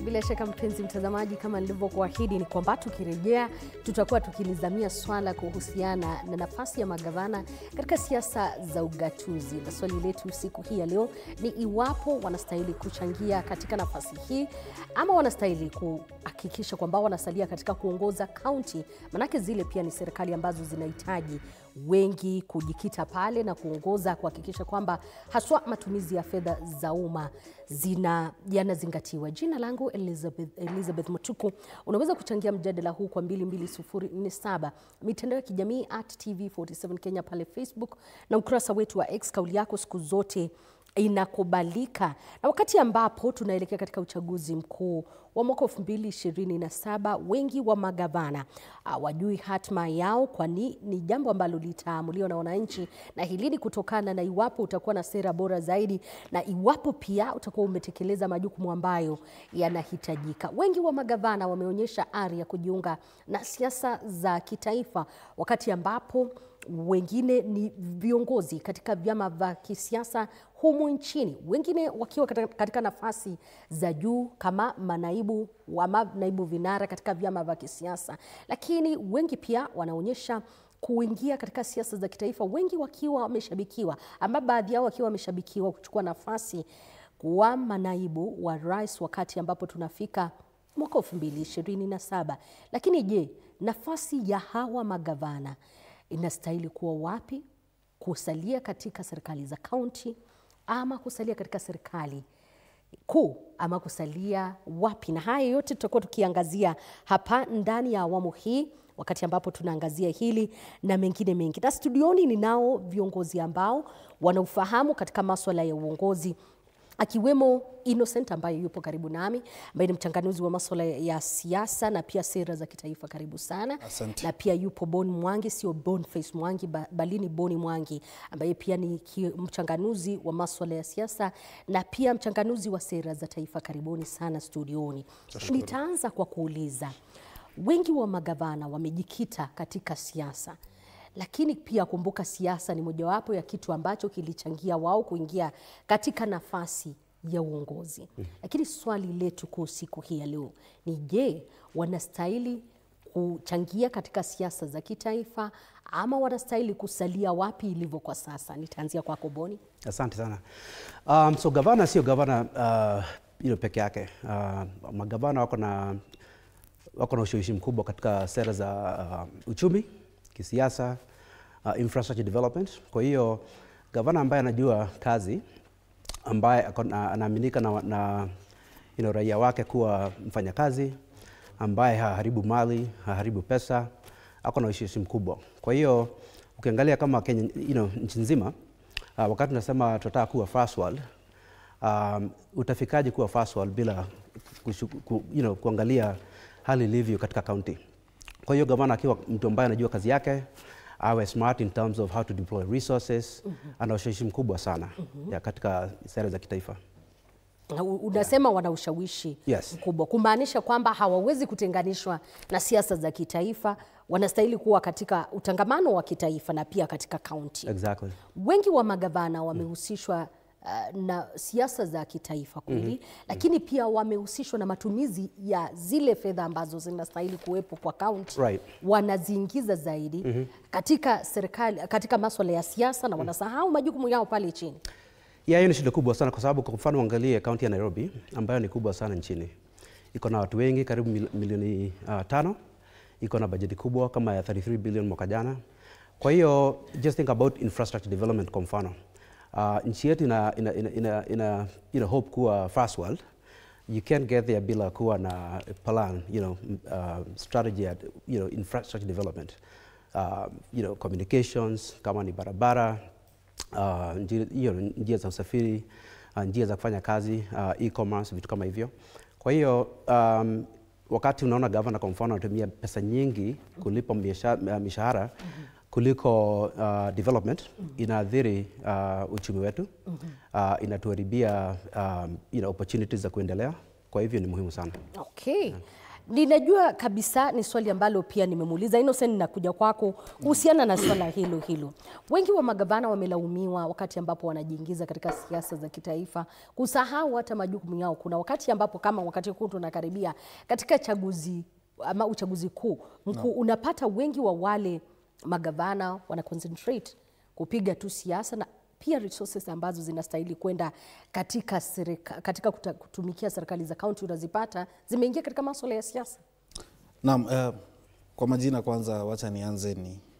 Bila shaka mpenzi mtazamaji, kama nilivyokuahidi ni kwamba tukirejea tutakuwa tukilizamia swala kuhusiana na nafasi ya magavana katika siasa za ugatuzi. Na swali letu siku hii ya leo ni iwapo wanastahili kuchangia katika nafasi hii ama wanastahili kuhakikisha kwamba wanasalia katika kuongoza kaunti, manake zile pia ni serikali ambazo zinahitaji wengi kujikita pale na kuongoza, kuhakikisha kwamba haswa matumizi ya fedha za umma yanazingatiwa. Jina langu Elizabeth Mutuku. Unaweza kuchangia mjadala huu kwa 22047 mitandao ya kijamii @TV47 Kenya pale Facebook, na ukurasa wetu wa X. Kauli yako siku zote inakubalika. Na wakati ambapo tunaelekea katika uchaguzi mkuu wa mwaka 2027, wengi wa magavana wajui hatma yao, kwani ni jambo ambalo litaamuliwa na wananchi, na hili ni kutokana na iwapo utakuwa na sera bora zaidi na iwapo pia utakuwa umetekeleza majukumu ambayo yanahitajika. Wengi wa magavana wameonyesha ari ya kujiunga na siasa za kitaifa, wakati ambapo wengine ni viongozi katika vyama vya kisiasa humu nchini, wengine wakiwa katika nafasi za juu kama naibu vinara katika vyama vya kisiasa, lakini wengi pia wanaonyesha kuingia katika siasa za kitaifa, wengi wakiwa wameshabikiwa ama baadhi yao wakiwa wameshabikiwa kuchukua nafasi kuwa manaibu wa rais wakati ambapo tunafika mwaka 2027. Lakini je, nafasi ya hawa magavana inastahili kuwa wapi? Kusalia katika serikali za kaunti ama kusalia katika serikali kuu ama kusalia wapi? Na haya yote tutakuwa tukiangazia hapa ndani ya awamu hii, wakati ambapo tunaangazia hili na mengine mengi. Na studioni ninao viongozi ambao wanaufahamu katika masuala ya uongozi, akiwemo Innocent ambaye yupo karibu nami, ambaye ni mchanganuzi wa masuala ya siasa na pia sera za kitaifa. Karibu sana. Asante. Na pia yupo Boni Mwangi, sio Boniface Mwangi bali ni Boni Mwangi, ambaye pia ni mchanganuzi wa masuala ya siasa na pia mchanganuzi wa sera za taifa. Karibuni sana studioni. Nitaanza kwa kuuliza, wengi wa magavana wamejikita katika siasa, lakini pia kumbuka, siasa ni mojawapo ya kitu ambacho kilichangia wao kuingia katika nafasi ya uongozi. Lakini swali letu kwa siku hii ya leo ni je, wanastahili kuchangia katika siasa za kitaifa ama wanastahili kusalia wapi ilivyo kwa sasa? Nitaanzia kwako Boni. Asante sana. So gavana sio gavana peke yake. Magavana wako na ushawishi mkubwa katika sera za uchumi, kisiasa, infrastructure development. Kwa hiyo gavana ambaye anajua kazi, ambaye anaaminika na raia wake kuwa mfanyakazi, ambaye haharibu mali, haharibu pesa, ako na ushawishi mkubwa. Kwa hiyo ukiangalia kama Kenya, nchi nzima, wakati tunasema tunataka kuwa first world, utafikaje kuwa first world bila kuangalia hali ilivyo katika county? Kwa hiyo gavana akiwa mtu ambaye anajua kazi yake, awe smart in terms of how to deploy resources, ana ushawishi mkubwa sana katika sera za kitaifa. Unasema wana ushawishi mkubwa, kumaanisha kwamba hawawezi kutenganishwa na siasa za kitaifa, wanastahili kuwa katika utangamano wa kitaifa na pia katika county. Exactly. Wengi wa magavana wamehusishwa na siasa za kitaifa kweli, lakini pia wamehusishwa na matumizi ya zile fedha ambazo zinastahili kuwepo kwa county. Right. Wanaziingiza zaidi katika serikali, katika masuala ya siasa, na wanasahau majukumu yao pale chini. Hiyo ni shida kubwa sana, kwa sababu kwa mfano angalie kaunti ya Nairobi ambayo ni kubwa sana nchini. Iko na watu wengi, karibu milioni 5. Iko na bajeti kubwa kama ya 33 billion mwaka jana. Kwa hiyo just think about infrastructure development kwa mfano. Nchi yetu ina hope kuwa first world. You can't get there bila kuwa na plan, strategy at infrastructure development. Communications, kama ni barabara, njia za usafiri, njia za kufanya kazi, e-commerce, vitu kama hivyo. Kwa hiyo wakati unaona governor kwa mfano anatumia pesa nyingi kulipa mishahara kuliko development, inaathiri uchumi wetu, inatuharibia opportunities za kuendelea. Kwa hivyo ni muhimu sana. Okay. Ninajua kabisa ni swali ambalo pia nimemuuliza Innocent, nakuja kwako kuhusiana na swala hilo. Wengi wa magavana wamelaumiwa wakati ambapo wanajiingiza katika siasa za kitaifa kusahau hata majukumu yao. Kuna wakati ambapo kama wakati huu tunakaribia katika uchaguzi kuu mkuu, unapata wengi wa wale magavana wana concentrate kupiga tu siasa, na pia resources ambazo zinastahili kwenda katika kutumikia serikali za kaunti unazipata zimeingia katika masuala ya siasa. Naam, kwa majina kwanza wacha nianze,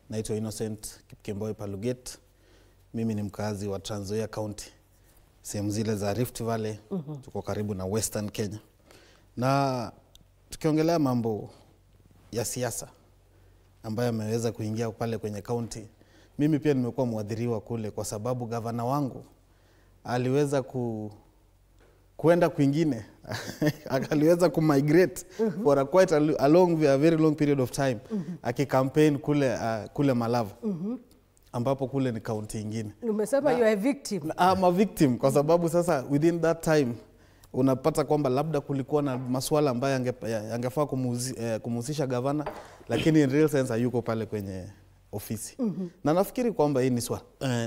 naitwa Innocent Kipkemboi Paluget. Mimi ni mkazi wa Trans Nzoia County, sehemu zile za Rift Valley. Tuko karibu na Western Kenya. Na tukiongelea mambo ya siasa ambayo ameweza kuingia pale kwenye county, mimi pia nimekuwa mwadhiriwa kule, kwa sababu gavana wangu aliweza kuenda kwingine aliweza kumigrate for a quite a very long period of time, akicampaign kule Malava, ambapo kule ni county ingine. Umesema you are a victim. I'm a victim, kwa sababu sasa within that time unapata kwamba labda kulikuwa na masuala ambayo yangefaa kumhusisha gavana, lakini in real sense hayuko pale kwenye ofisi. Na nafikiri kwamba hii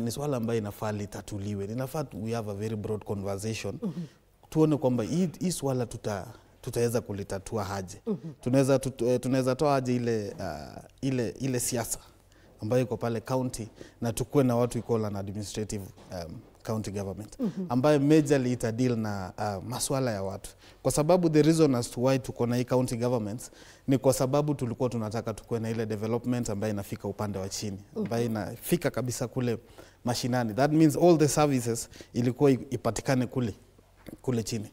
ni swala ambayo inafaa litatuliwe. Inafaa we have a very broad conversation. Tuone kwamba hii swala tutaweza kulitatua aje. Tunaweza toa aje ile siasa ambayo iko pale county, na tukue na watu equal and administrative county government ambayo majorly ita deal na masuala ya watu. Kwa sababu the reason as to why tuko na hii county governments ni kwa sababu tulikuwa tunataka tukue na ile development ambayo inafika upande wa chini, ambayo inafika kabisa kule mashinani. That means all the services ilikuwa ipatikane kule chini.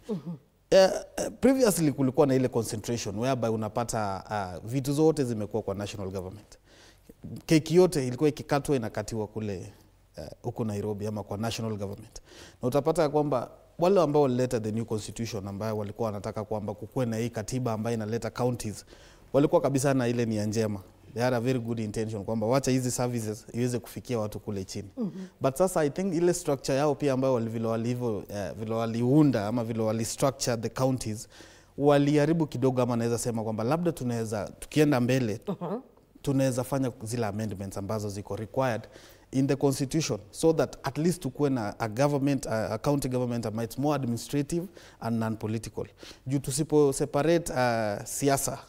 Previously kulikuwa na ile concentration whereby unapata vitu zote zimekuwa kwa national government. Keki yote ilikuwa ikikatwa inakatiwa kule huko Nairobi ama kwa national government. Na utapata kwamba wale ambao walileta the new constitution ambayo walikuwa wanataka kwamba kukuwe na hii katiba ambayo inaleta counties, walikuwa kabisa na ile nia njema. They had a very good intention kwamba wacha hizi services iweze kufikia watu kule chini. But sasa I think ile structure yao pia ambayo vile waliunda ama vile wali structure the counties waliharibu kidogo, ama naweza sema kwamba labda tunaweza tukienda mbele tunaweza fanya zile amendments ambazo ziko required in the constitution, so that at least tukuwe na a county government ambayo it's more administrative and non-political. Juu tusipo separate siasa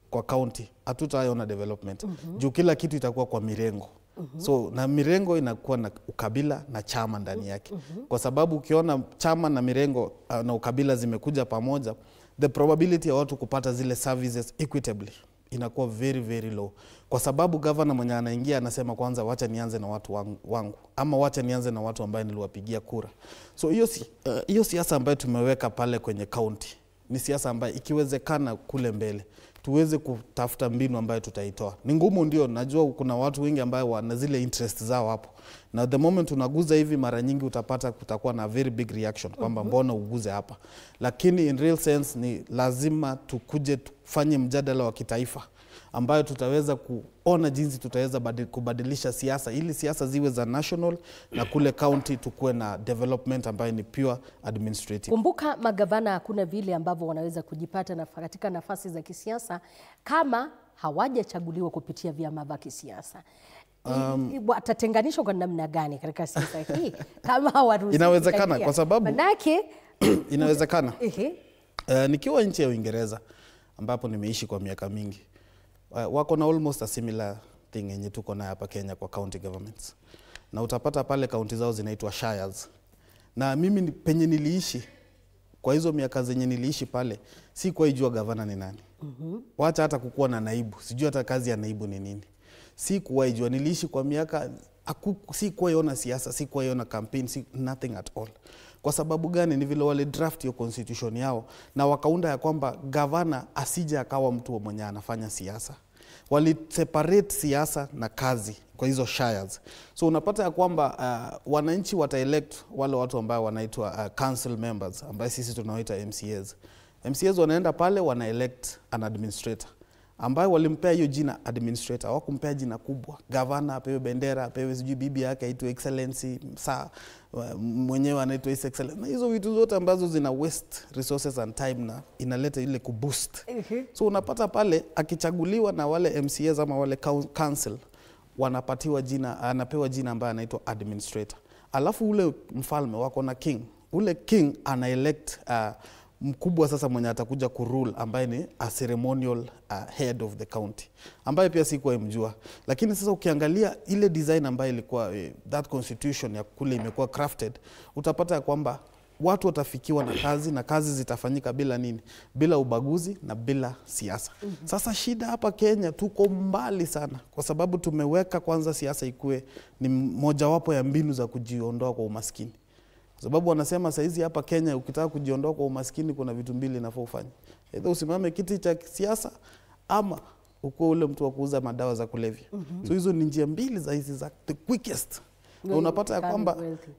kwa county, hatutaona development. Juu kila kitu itakuwa kwa mirengo. So na mirengo inakuwa na ukabila na chama ndani yake. Kwa sababu ukiona chama na mirengo na ukabila zimekuja pamoja, the probability ya watu kupata zile services equitably inakuwa very very low. Kwa sababu governor mwenye anaingia anasema kwanza wacha nianze na watu wangu, ama wacha nianze na watu ambao niliwapigia kura. So hiyo siasa ambayo tumeweka pale kwenye county ni siasa ambayo ikiwezekana kule mbele tuweze kutafuta mbinu ambayo tutaitoa. Ni ngumu, ndio najua kuna watu wengi ambao wana zile interest zao hapo, na the moment unaguza hivi mara nyingi utapata kutakuwa na very big reaction kwamba mbona uguze hapa. Lakini in real sense ni lazima tukuje tufanye mjadala wa kitaifa ambayo tutaweza kuona jinsi tutaweza kubadilisha siasa, ili siasa ziwe za national na kule county tukue na development ambayo ni pure administrative. Kumbuka magavana hakuna vile ambavyo wanaweza kujipata katika nafasi za kisiasa kama hawajachaguliwa kupitia vyama vya kisiasa. Watatenganishwa kwa namna gani katika siasa hii kama hawaruhusiwi? Inawezekana kwa sababu manake inawezekana. Nikiwa nchi ya Uingereza ambapo nimeishi kwa miaka mingi, wako na almost a similar thing yenye tuko na hapa Kenya kwa county governments. Na utapata pale county zao zinaitwa shires. Na mimi penye niliishi, kwa hizo miaka zenye niliishi pale, si kwa ijua gavana ni nani. Wacha hata kukuwa na naibu, sijui hata kazi ya naibu ni nini. Si kuwa ijua, niliishi kwa miaka, si kuwa iona siasa, si kuwa iona campaign, nothing at all. Kwa sababu gani? Ni vile wale draft hiyo constitution yao na wakaunda ya kwamba gavana asije akawa mtu mwenye anafanya siasa. Wali separate siasa na kazi kwa hizo shires. So unapata ya kwamba wananchi wataelect wale watu ambao wanaitwa council members, ambao sisi tunaoita MCAs. MCAs wanaenda pale wana elect an administrator ambayo walimpea hiyo jina administrator, hawakumpea jina kubwa. Gavana apewe bendera, apewe sijui bibi yake aitwe excellency, saa mwenyewe anaitwa his excellency. Na hizo vitu zote ambazo zina waste resources and time na inaleta ile kuboost. So unapata pale akichaguliwa na wale MCAs ama wale council, wanapatiwa jina, anapewa jina ambaye anaitwa administrator. Alafu ule mfalme wako na king. Ule king ana-elect mkubwa sasa mwenye atakuja kurule, ambaye ni a ceremonial head of the county, ambaye pia sikuwa imjua. Lakini sasa ukiangalia ile design ambayo ilikuwa that constitution ya kule imekuwa crafted, utapata ya kwamba watu watafikiwa na kazi zitafanyika bila nini, bila ubaguzi na bila siasa. Sasa shida hapa Kenya tuko mbali sana, kwa sababu tumeweka kwanza siasa ikue ni mojawapo ya mbinu za kujiondoa kwa umaskini. Kwa sababu wanasema saizi hapa Kenya ukitaka kujiondoa kwa umaskini kuna vitu mbili inafaa ufanye. Either usimame kiti cha siasa ama uko ule mtu wa kuuza madawa za kulevya. So hizo ni njia mbili za hizi za the quickest. Na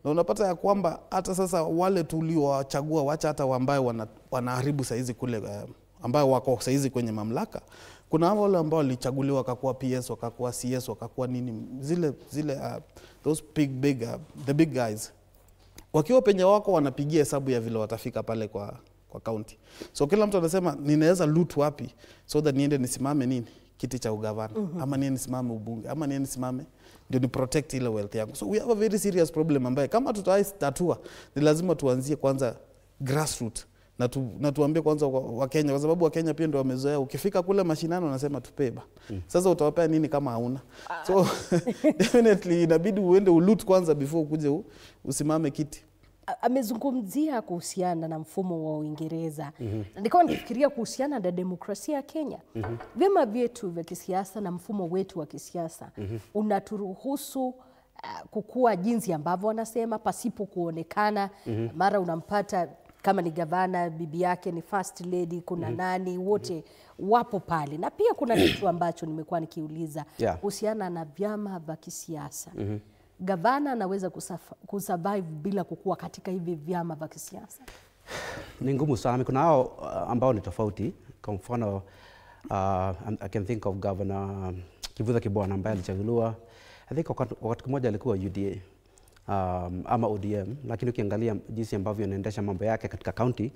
unapata ya kwamba hata sasa wale tuliowachagua, wacha hata ambao wanaharibu saizi kule, ambao wako saizi kwenye mamlaka, kuna wale ambao walichaguliwa wakakuwa PS, wakakuwa CS, wakakuwa nini, those the big guys. Wakiwa penye wako wanapigia hesabu ya vile watafika pale kwa county. So kila mtu anasema ninaweza loot wapi so that niende nisimame nini, kiti cha ugavana, ama niende nisimame ubunge, ama niende nisimame ndio ni protect ile wealth yangu. So we have a very serious problem ambaye kama tutaitatua ni lazima tuanzie kwanza grassroots na tuambie kwanza wa Kenya, kwa sababu wa Kenya pia ndio wamezoea ukifika kule mashinano wanasema tupeba. Sasa utawapea nini kama hauna? So definitely inabidi uende uloot kwanza before ukuje usimame kiti. Amezungumzia kuhusiana na mfumo wa Uingereza. Nilikuwa nikifikiria kuhusiana na demokrasia ya Kenya. Vyama vyetu vya kisiasa na mfumo wetu wa kisiasa unaturuhusu kukua jinsi ambavyo wanasema pasipo kuonekana. Mara unampata kama ni gavana, bibi yake ni first lady, kuna nani, wote wapo pale. Na pia kuna kitu ambacho nimekuwa nikiuliza kuhusiana na vyama vya kisiasa. Gavana anaweza kusurvive bila kukua katika hivi vyama vya kisiasa? Ni ngumu sana. Kuna hao ambao ni tofauti. Kwa mfano I can think of Governor Kivutha Kibwana ambaye alichaguliwa, I think wakati mmoja alikuwa UDA ama ODM, lakini ukiangalia jinsi ambavyo anaendesha mambo yake katika county,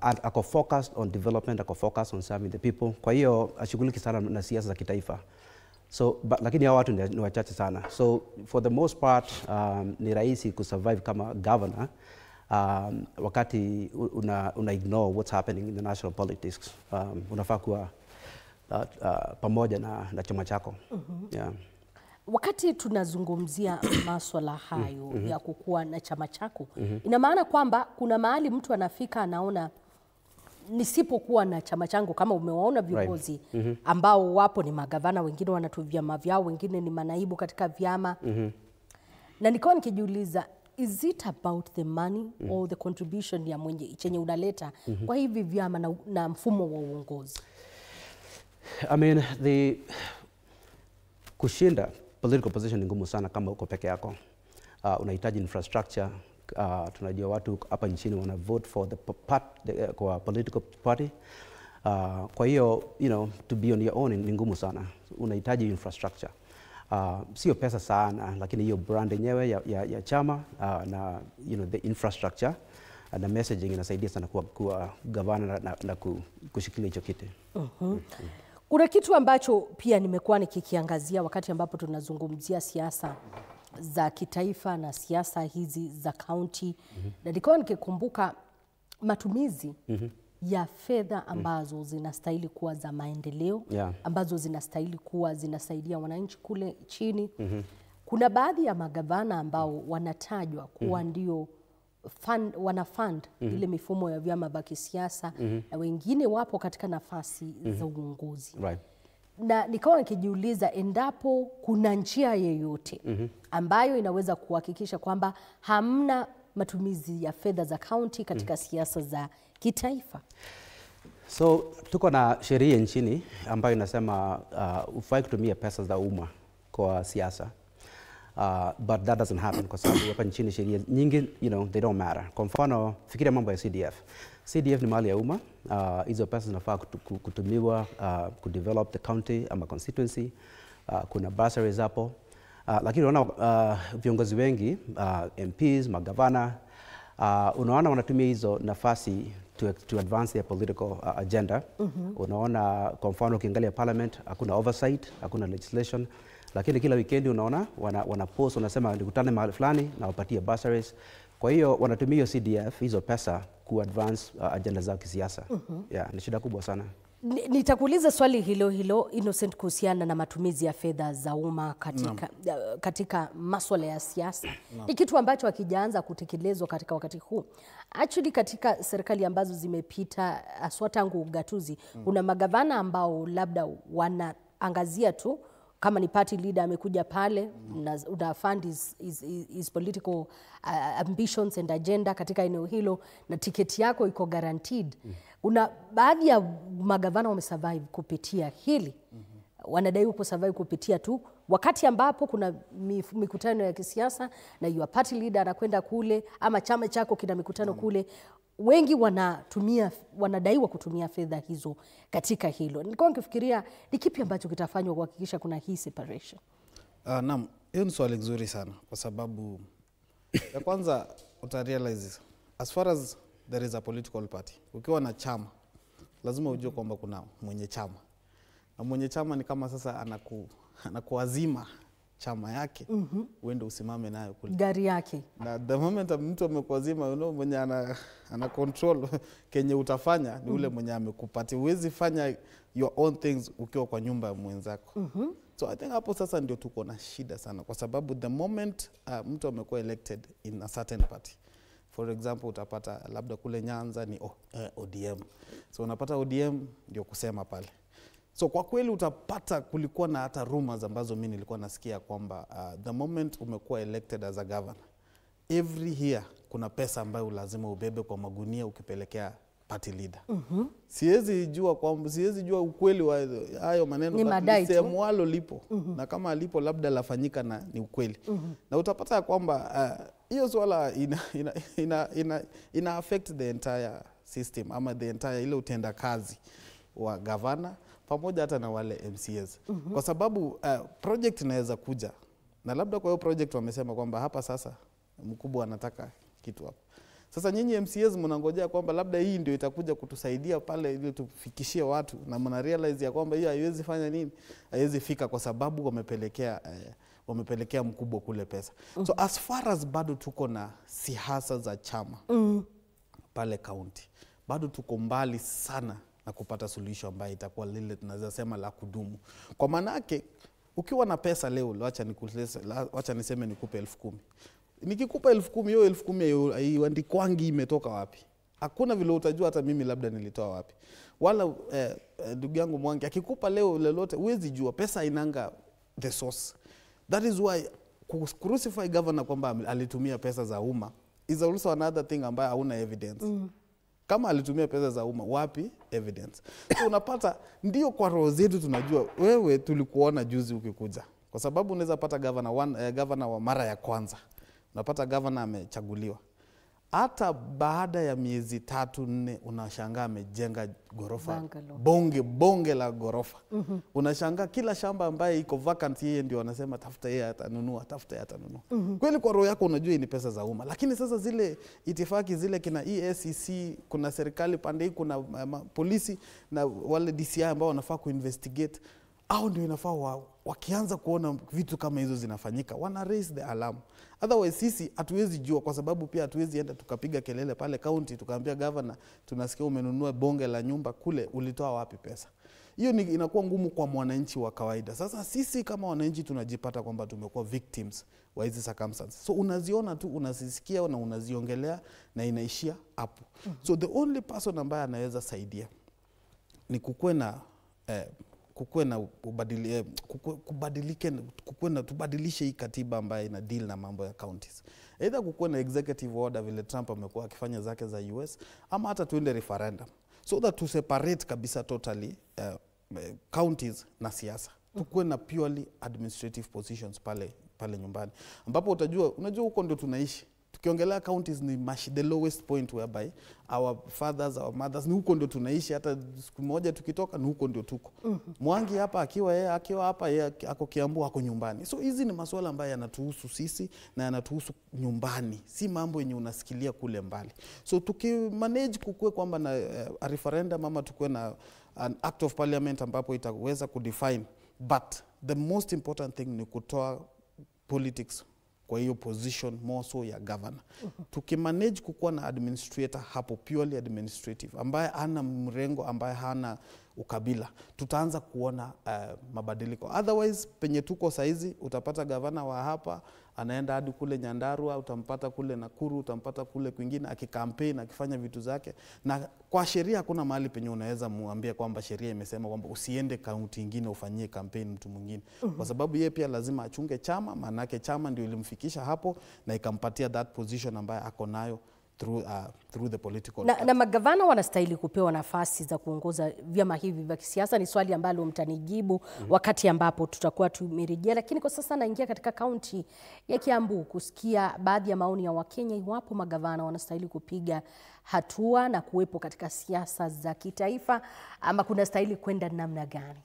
ako focused on development, ako focused on serving the people. Kwa hiyo ashughuliki sana na siasa za kitaifa. So lakini hao watu ni wachache sana. So for the most part ni rahisi kusurvive kama governor wakati una ignore what's happening in the national politics. Unafaa kuwa pamoja na chama chako. Wakati tunazungumzia masuala hayo ya kukua na chama chako, ina maana kwamba kuna mahali mtu anafika anaona nisipokuwa na chama changu, kama umewaona viongozi ambao wapo ni magavana, wengine wanatu vyama vyao, wengine ni manaibu katika vyama. Na nikawa nikijiuliza, is it about the money or the contribution ya chenye unaleta kwa hivi vyama na mfumo wa uongozi? I mean, kushinda political position ni ngumu sana kama uko peke yako. Unahitaji infrastructure. Tunajua watu hapa nchini wana vote for kwa political party. Kwa hiyo, to be on your own ni ngumu sana. Unahitaji infrastructure. Sio pesa sana, lakini hiyo brand yenyewe ya chama na the infrastructure na messaging inasaidia sana kuwa gavana na kushikilia hicho kiti. Kuna kitu ambacho pia nimekuwa nikikiangazia wakati ambapo tunazungumzia siasa za kitaifa na siasa hizi za county, na nilikuwa nikikumbuka matumizi ya fedha ambazo zinastahili kuwa za maendeleo, ambazo zinastahili kuwa zinasaidia wananchi kule chini. Kuna baadhi ya magavana ambao wanatajwa kuwa ndio wana fund ile mifumo ya vyama vya kisiasa, na wengine wapo katika nafasi za uongozi. Na nikawa nikijiuliza endapo kuna njia yeyote ambayo inaweza kuhakikisha kwamba hamna matumizi ya fedha za county katika siasa za kitaifa. So tuko na sheria nchini ambayo inasema hufai kutumia pesa za umma kwa siasa. But that doesn't happen kwa sababu hapa nchini sheria nyingi, they don't matter. Kwa mfano, fikiria mambo ya CDF. CDF ni mali ya umma. Hizo pesa zinafaa kutumiwa kudevelop the county ama constituency. Kuna bursaries hapo. Lakini unaona viongozi wengi, MPs, magavana, unaona wanatumia hizo nafasi to advance their political agenda. Unaona kwa mfano ukiangalia parliament, hakuna oversight, hakuna legislation. Lakini kila weekend unaona wana post, wanasema nikutane mahali fulani na wapatie bursaries. Kwa hiyo wanatumia CDF hizo pesa ku advance agenda zao kisiasa. Yeah, ni shida kubwa sana. Nitakuuliza swali hilo Innocent kuhusiana na matumizi ya fedha za umma katika masuala ya siasa. Ni kitu ambacho hakijaanza kutekelezwa katika wakati huu. Actually katika serikali ambazo zimepita aswa tangu ugatuzi, kuna magavana ambao labda wanaangazia tu kama ni party leader amekuja pale una fund his political ambitions and agenda katika eneo hilo na tiketi yako iko guaranteed. Una baadhi ya magavana wamesurvive kupitia hili. Wanadaiwa kusurvive kupitia tu wakati ambapo kuna mikutano ya kisiasa na your party leader anakwenda kule ama chama chako kina mikutano kule. Wengi wanadaiwa kutumia fedha hizo katika hilo. Nilikuwa nikifikiria ni kipi ambacho kitafanywa kuhakikisha kuna hii separation. Naam, hiyo ni swali nzuri sana kwa sababu ya kwanza utarealize as far as there is a political party, ukiwa na chama lazima ujue kwamba kuna mwenye chama. Na mwenye chama ni kama sasa anakuazima chama yake uende usimame nayo kule gari yake. Na the moment mtu amekuazima, mwenye ana control kenye utafanya ni ule mwenye amekupatia. Huwezi fanya your own things ukiwa kwa nyumba ya mwenzako. So I think hapo sasa ndio tuko na shida sana kwa sababu the moment mtu amekuwa elected in a certain party, for example utapata labda kule Nyanza ni ODM. So unapata ODM ndio kusema pale. So kwa kweli utapata kulikuwa na hata rumors ambazo mimi nilikuwa nasikia kwamba the moment umekuwa elected as a governor, every year kuna pesa ambayo lazima ubebe kwa magunia ukipelekea party leader. Siwezi jua ukweli wa hayo maneno, ni sehemu walo lipo. Na kama alipo labda lafanyika na ni ukweli. Na utapata kwamba hiyo swala ina affect the entire system ama the entire ile utenda kazi wa governor pamoja hata na wale MCAs. Kwa sababu project inaweza kuja na labda kwa hiyo project wamesema kwamba hapa sasa mkubwa anataka kitu hapa. Sasa nyinyi MCAs mnangojea kwamba labda hii ndio itakuja kutusaidia pale ili tufikishie watu, na mna realize ya kwamba hiyo haiwezi fanya nini, haiwezi fika kwa sababu wamepelekea mkubwa kule pesa. So as far as bado tuko na siasa za chama pale county, bado tuko mbali sana na kupata suluhisho ambayo itakuwa lile tunaweza sema la kudumu. Kwa maana yake ukiwa na pesa leo, acha niseme nikupe 10,000. Nikikupa 10,000, hiyo 10,000 haiandikwangi imetoka wapi. Hakuna vile utajua hata mimi labda nilitoa wapi. Wala ndugu yangu Mwangi akikupa leo lolote huwezi jua, pesa inanga the source. That is why crucify governor kwamba alitumia pesa za umma is also another thing ambayo hauna evidence. Kama alitumia pesa za umma, wapi evidence? So unapata ndio kwa roho zetu tunajua wewe tulikuona juzi ukikuja. Kwa sababu unaweza pata governor wa mara ya kwanza. Unapata governor amechaguliwa. Hata baada ya miezi 3-4 unashangaa amejenga gorofa bonge la gorofa. Unashangaa kila shamba ambaye iko vacant yeye ndio anasema tafuta yeye atanunua. Kweli kwa roho yako unajua ni pesa za umma, lakini sasa zile itifaki zile kina EACC, kuna serikali pande hii, kuna polisi na wale DCI ambao wanafaa kuinvestigate, au ndio inafaa wakianza kuona vitu kama hizo zinafanyika wana raise the alarm. Otherwise sisi hatuwezi jua, kwa sababu pia hatuwezi enda tukapiga kelele pale county tukaambia governor tunasikia umenunua bonge la nyumba kule, ulitoa wapi pesa? Hiyo inakuwa ngumu kwa mwananchi wa kawaida. Sasa sisi kama wananchi tunajipata kwamba tumekuwa victims wa hizi circumstances. So unaziona tu, unazisikia na unaziongelea na inaishia hapo. So the only person ambaye anaweza saidia ni tubadilishe hii katiba ambayo ina deal na mambo ya counties. Either kukuwe na executive order vile Trump amekuwa akifanya zake za US, ama hata tuende referendum so that to separate kabisa totally counties na siasa. Tukuwe na purely administrative positions pale pale nyumbani, ambapo unajua huko ndio tunaishi. Tukiongelea counties ni the lowest point whereby our fathers, our mothers, ni huko ndio tunaishi. Hata siku moja tukitoka ni huko ndio tuko. Mwangi hapa akiwa hapa yeye ako Kiambu, ako nyumbani. So hizi ni masuala ambayo yanatuhusu sisi na yanatuhusu nyumbani, si mambo yenye unasikilia kule mbali. So tukimanage kukue kwamba na a referendum ama tukue na an act of parliament ambapo itaweza kudefine, but the most important thing ni kutoa politics kwa hiyo position more so ya governor. Tukimanage kukuwa na administrator hapo, purely administrative, ambaye hana mrengo, ambaye hana ukabila, tutaanza kuona mabadiliko. Otherwise penye tuko saizi utapata governor wa hapa anaenda hadi kule Nyandarua, utampata kule Nakuru, utampata kule kwingine akikampaign, akifanya vitu zake, na kwa sheria hakuna mahali penye unaweza muambia kwamba sheria imesema kwamba usiende kaunti nyingine ufanyie campaign mtu mwingine. Kwa sababu yeye pia lazima achunge chama, maana yake chama ndio ilimfikisha hapo na ikampatia that position ambayo ako nayo through the political na magavana wanastahili kupewa nafasi za kuongoza vyama hivi vya kisiasa. Ni swali ambalo mtanijibu wakati ambapo tutakuwa tumerejea, lakini kwa sasa naingia katika kaunti ya Kiambu kusikia baadhi ya maoni ya Wakenya iwapo magavana wanastahili kupiga hatua na kuwepo katika siasa za kitaifa ama kuna stahili kwenda namna gani.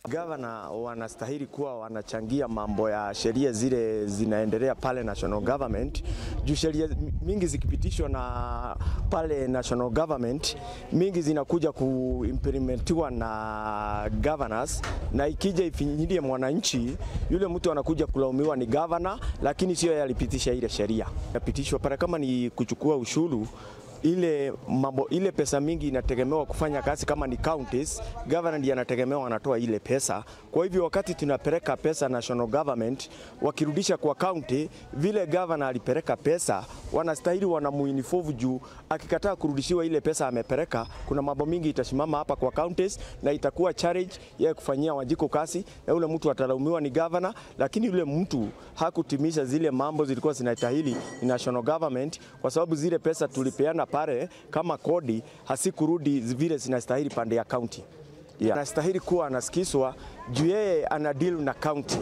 Gavana wanastahili kuwa wanachangia mambo ya sheria zile zinaendelea pale national government. Juu sheria mingi zikipitishwa na pale national government, mingi zinakuja kuimplementiwa na governors, na ikija ifinyilie mwananchi, yule mtu anakuja kulaumiwa ni governor, lakini sio yeye alipitisha ile sheria. Yapitishwa pale kama ni kuchukua ushuru, ile pesa mingi inategemewa kufanya kazi kama ni counties, governor ndiye anategemewa anatoa ile pesa. Kwa hivyo wakati tunapeleka pesa national government, wakirudisha kwa county, vile governor alipeleka pesa, wanastahili wanamuinvolve juu akikataa kurudishiwa ile pesa amepeleka, kuna mambo mingi itasimama hapa kwa counties na itakuwa challenge ya kufanyia Wanjiko kazi, na yule mtu atalaumiwa ni governor, lakini yule mtu hakutimisha zile mambo zilikuwa zinastahili ni national government, kwa sababu zile pesa tulipeana pale kama kodi hasikurudi vile zinastahili pande ya county. Anastahili kuwa anasikizwa juu yeye ana deal na county.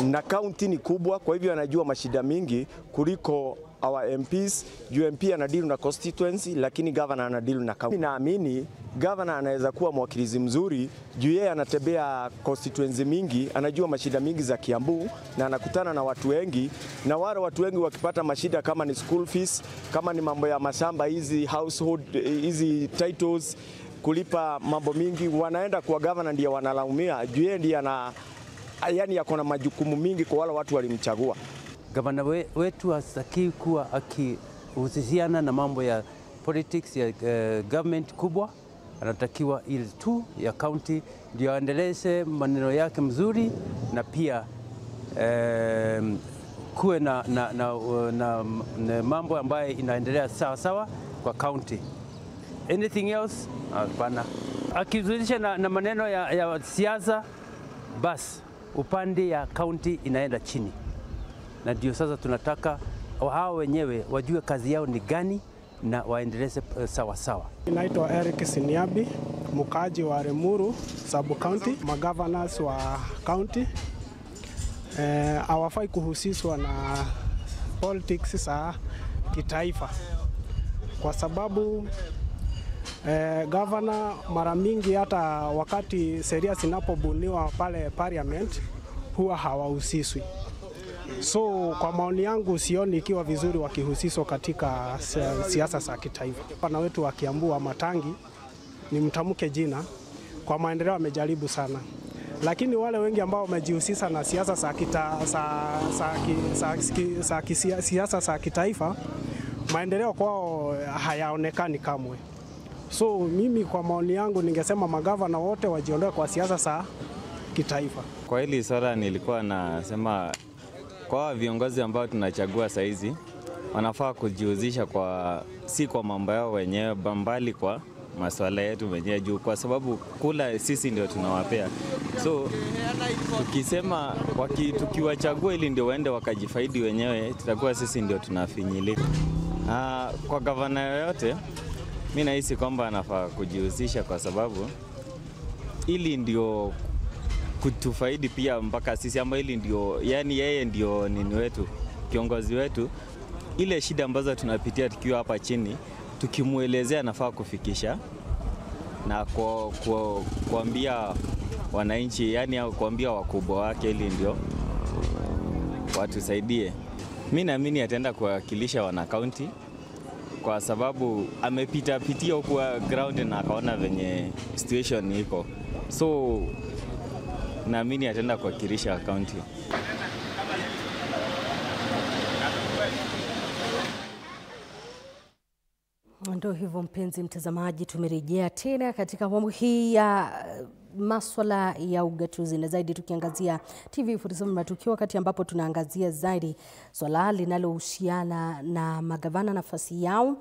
Na county ni kubwa, kwa hivyo anajua mashida mingi kuliko our MPs. Juu MP ana deal na constituency, lakini governor ana deal na county. Naamini governor anaweza kuwa mwakilizi mzuri juu yeye anatembea constituency mingi, anajua mashida mingi za Kiambu na anakutana na watu wengi, na wale watu wengi wakipata mashida kama ni school fees, kama ni mambo ya mashamba, hizi household, hizi titles, kulipa mambo mingi, wanaenda kwa governor ndiye wanalaumia juu yeye ndiye yani yako na majukumu mingi kwa wale watu walimchagua. Gavana wetu hastaki kuwa akihusiana na mambo ya politics ya government kubwa. Anatakiwa ile tu ya county ndio aendeleze maneno yake mzuri, na pia kuwe na mambo ambayo inaendelea sawa sawa kwa county. Anything else hapana. Akizungumzia na maneno ya siasa, bas upande ya county inaenda chini, na ndio sasa tunataka hao wenyewe wajue kazi yao ni gani na waendeleze sawa sawa. Naitwa Eric Siniabi, mkaji wa Limuru sub county. Magovernors wa county hawafai kuhusishwa na politics za kitaifa, kwa sababu governor mara mingi hata wakati sheria zinapobuniwa pale parliament huwa hawahusishwi. So kwa maoni yangu sioni ikiwa vizuri wakihusishwa katika siasa za kitaifa. Pana wetu wa Kiambu wa Matangi ni mtamke jina, kwa maendeleo amejaribu sana, lakini wale wengi ambao wamejihusisha na siasa za kitaifa, maendeleo kwao hayaonekani kamwe. So mimi kwa maoni yangu ningesema magavana wote wajiondoe kwa siasa za kitaifa. Kwa hili swala nilikuwa nasema kwa viongozi ambao tunachagua saizi wanafaa kujihusisha si kwa mambo yao wenyewe, bali kwa masuala yetu wenyewe juu, kwa sababu kula sisi ndio tunawapea. So tukisema tukiwachagua ili ndio waende wakajifaidi wenyewe, tutakuwa sisi ndio tunafinyilika. Kwa gavana yoyote mimi nahisi kwamba anafaa kujihusisha, kwa sababu ili ndio kutufaidi pia mpaka sisi, ama hili ndio, yani yeye ndio nini wetu, kiongozi wetu. Ile shida ambazo tunapitia tukiwa hapa chini, tukimuelezea nafaa kufikisha na kuambia wananchi, yani kuambia wakubwa wake, ili ndio watusaidie. Mimi naamini ataenda kuwakilisha wana county kwa sababu pitia huko ground na akaona venye situation iko. So naamini ataenda kuwakilisha county. Ndio hivyo mpenzi mtazamaji, tumerejea tena katika awamu hii ya maswala ya ugatuzi na zaidi tukiangazia TV47 matukio, wakati ambapo tunaangazia zaidi swala linalohusiana na magavana, nafasi yao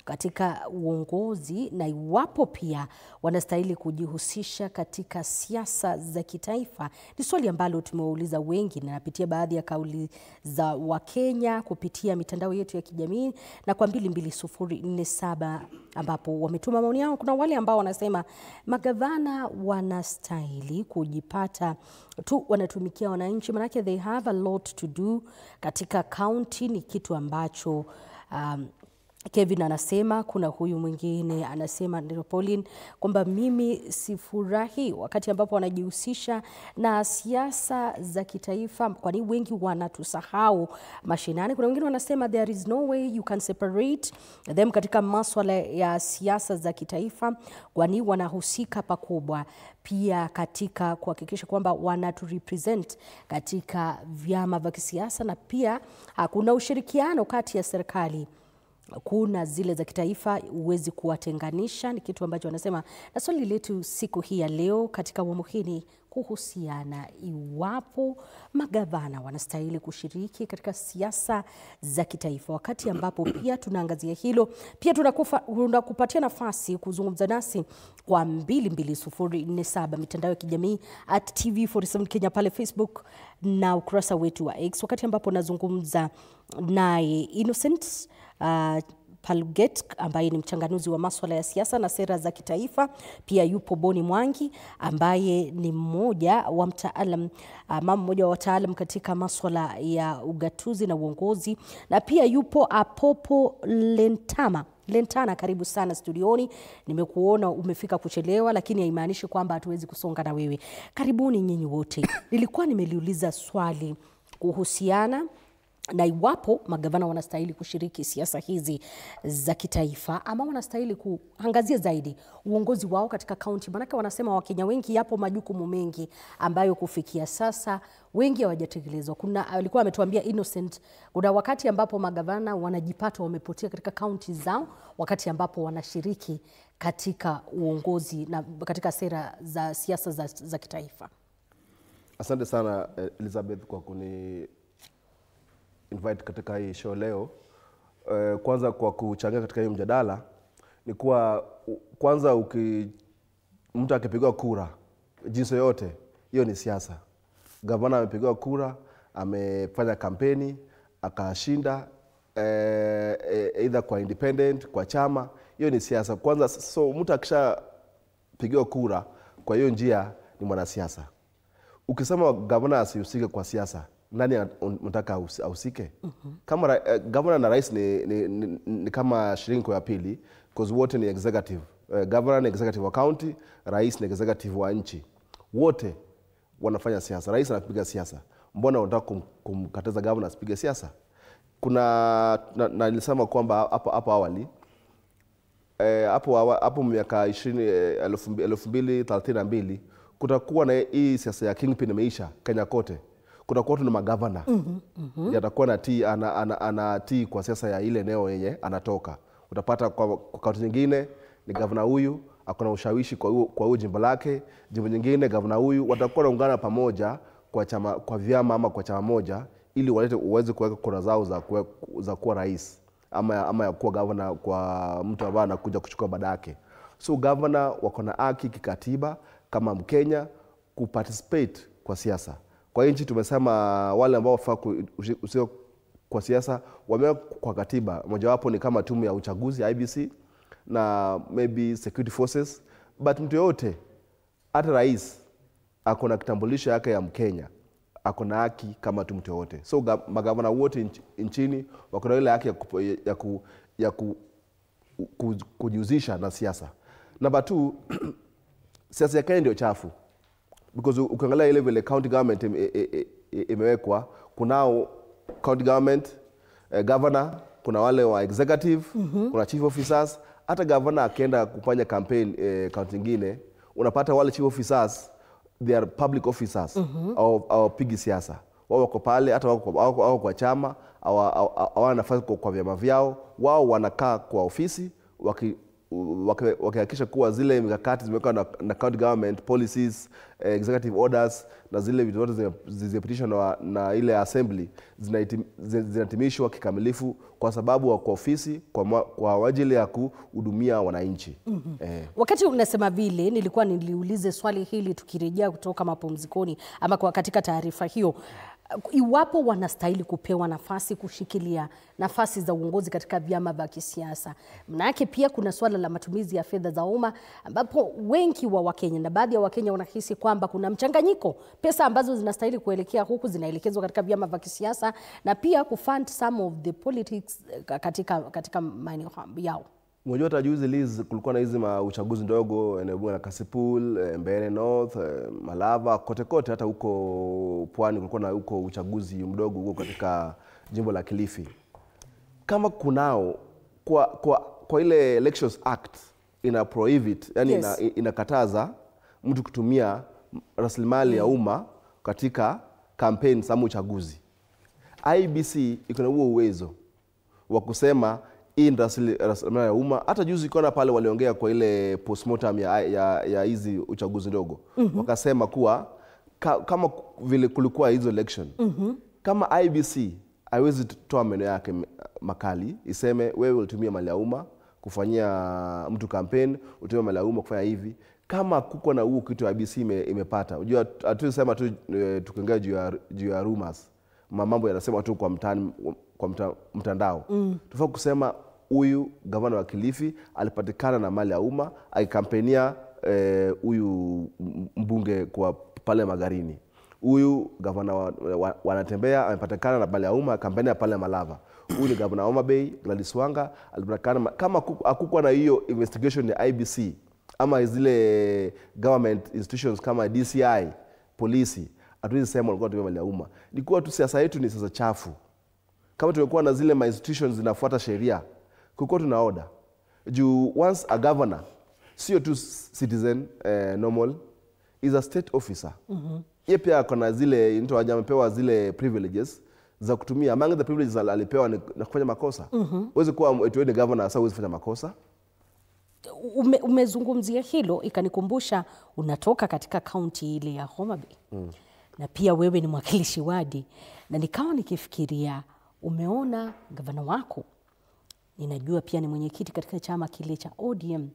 katika uongozi na iwapo pia wanastahili kujihusisha katika siasa za kitaifa. Ni swali ambalo tumeuliza wengi na napitia baadhi ya kauli za Wakenya kupitia mitandao yetu ya kijamii na kwa 22047 ambapo wametuma maoni yao. Kuna wale ambao wanasema magavana wanastahili kujipata tu wanatumikia wananchi, manake they have a lot to do katika county. Ni kitu ambacho Kevin anasema. Kuna huyu mwingine anasema Pauline kwamba mimi sifurahi wakati ambapo wanajihusisha na siasa za kitaifa, kwani wengi wanatusahau mashinani. Kuna wengine wanasema there is no way you can separate them katika masuala ya siasa za kitaifa, kwani wanahusika pakubwa pia katika kuhakikisha kwamba wanaturepresent katika vyama vya kisiasa, na pia kuna ushirikiano kati ya serikali. Kuna zile za kitaifa uwezi kuwatenganisha, ni kitu ambacho wanasema. Na swali letu siku hii ya leo katika awamu hii kuhusiana iwapo magavana wanastahili kushiriki katika siasa za kitaifa. Wakati ambapo pia tunaangazia hilo, pia tunakupatia nafasi kuzungumza nasi kwa 22047 mitandao ya kijamii @TV47 Kenya pale Facebook na ukurasa wetu wa X. Wakati ambapo nazungumza naye Innocent Paluget ambaye ni mchanganuzi wa masuala ya siasa na sera za kitaifa. Pia yupo Boni Mwangi ambaye ni mmoja wa wataalam katika masuala ya ugatuzi na uongozi, na pia yupo Apopo Lentana. Karibu sana studioni. Nimekuona umefika kuchelewa, lakini haimaanishi kwamba hatuwezi kusonga na wewe. Karibuni nyinyi wote. Nilikuwa nimeliuliza swali kuhusiana na iwapo magavana wanastahili kushiriki siasa hizi za kitaifa ama wanastahili kuangazia zaidi uongozi wao katika kaunti. Manake wanasema Wakenya wengi yapo majukumu mengi ambayo kufikia sasa wengi hawajatekelezwa. Alikuwa ametuambia Innocent, kuna wakati ambapo magavana wanajipata wamepotea katika kaunti zao wakati ambapo wanashiriki katika uongozi na katika sera za siasa za kitaifa. Asante sana Elizabeth kwa kuni invite katika hii show leo. Kwanza kwa kuchangia katika hii mjadala ni kuwa kwanza mtu akipigwa kura jinsi yote hiyo ni siasa. Gavana amepigwa kura, amefanya kampeni, akashinda either kwa independent, kwa chama, hiyo ni siasa. Kwanza so mtu akishapigiwa kura kwa hiyo njia ni mwanasiasa. Ukisema gavana asihusike kwa siasa, nani unataka ahusike? Kama governor na rais ni kama shilingi ya pili, because wote ni executive. Governor ni executive wa county, rais ni executive wa nchi. Wote wanafanya siasa. Rais anapiga siasa. Mbona unataka kumkataza governor asipige siasa? Nilisema kwamba hapo awali hapo miaka 2032 kutakuwa na hii siasa ya kingpin imeisha Kenya kote. Kutakuwa tuna magavana yatakuwa anatii kwa siasa ya ile eneo yenye anatoka. Utapata kwa kaunti nyingine ni gavana huyu akona ushawishi kwa huyu jimbo lake, jimbo nyingine gavana huyu watakuwa naungana pamoja kwa vyama ama kwa chama moja ili uweze kuweka kura zao za kuwa rais ama ya kuwa gavana kwa mtu ambaye anakuja kuchukua baada yake. So gavana wako na haki kikatiba kama Mkenya kuparticipate kwa siasa. Kwa nchi tumesema wale ambao wafaa kuhusika kwa siasa wamewekwa kwa katiba. Mojawapo ni kama tume ya uchaguzi IBC na maybe security forces, but mtu yote hata rais ako na kitambulisho yake ya Mkenya, ako na haki kama tu mtu yote. So magavana wote nchini wako na ile haki ya kujihusisha na siasa. Number 2, siasa ya Kenya ndio chafu. Because ukiangalia ile vile county government imewekwa, kunao county government, governor, kuna wale wa executive, kuna chief officers. Hata governor akienda kufanya campaign county nyingine, unapata wale chief officers, they are public officers, au pigi siasa. Wao wako pale, hata wako kwa chama, hawana nafasi kwa vyama vyao. Wao wanakaa kwa ofisi wakihakikisha kuwa zile mikakati zimewekwa na county government policies, executive orders na zile vitu zote zilizopitishwa na ile assembly zinatimishwa kikamilifu, kwa sababu kwa ofisi kwa ajili ya kuhudumia wananchi. Wakati unasema vile, niliulize swali hili tukirejea kutoka mapumzikoni ama katika taarifa hiyo, iwapo wanastahili kupewa nafasi kushikilia nafasi za uongozi katika vyama vya kisiasa. Manake pia kuna swala la matumizi ya fedha za umma, ambapo wengi wa Wakenya na baadhi ya Wakenya wanahisi kwamba kuna mchanganyiko. Pesa ambazo zinastahili kuelekea huku zinaelekezwa katika vyama vya kisiasa na pia kufund some of the politics katika maeneo yao. Unajua hata juzi Liz, kulikuwa na hizi uchaguzi ndogo eneo bunge la Kasipul, Mbeere North, Malava, kote hata huko Pwani kulikuwa na huko uchaguzi mdogo huko katika jimbo la Kilifi. Kama kunao kwa ile Elections Act ina prohibit, yani inakataza mtu kutumia rasilimali ya umma katika campaign za uchaguzi. IEBC iko na huo uwezo wa kusema hii rasilimali ya umma. Hata juzi ikaona pale waliongea kwa ile postmortem ya hizi uchaguzi ndogo. Wakasema kuwa kama vile kulikuwa hizo election, kama IEBC haiwezi toa maneno yake makali iseme wewe ulitumia mali ya umma kufanyia mtu campaign, ulitumia mali ya umma kufanya hivi, kama kuko na huo kitu IEBC imepata. Unajua hatusema tu tukiongea juu ya rumors, mambo yanasema tu kwa mtandao. Tufaa kusema huyu gavana wa Kilifi alipatikana na mali ya umma akikampenia huyu mbunge kwa pale Magarini. Huyu gavana wanatembea amepatikana na mali ya umma kampenia pale Malava. Huyu ni gavana wa Homa Bay, Gladys Wanga alipatikana. Kama hakukuwa na hiyo investigation ya IEBC ama zile government institutions kama DCI, polisi, hatuwezi sema walikuwa wanatumia mali ya umma. Ni kuwa tu siasa yetu ni siasa chafu. Kama tumekuwa na zile institutions zinafuata sheria, kuko tuna order. Juu once a governor, sio tu citizen normal, is a state officer. Yeye pia kuna zile amepewa zile privileges za kutumia. Among the privileges alipewa ni kufanya makosa. Uweze kuwa eti ni governor sasa uweze kufanya makosa. Umezungumzia hilo, ikanikumbusha unatoka katika kaunti ile ya Homa Bay. Na pia wewe ni mwakilishi wadi, na nikawa nikifikiria, umeona gavana wako, ninajua pia ni mwenyekiti katika chama kile cha ODM.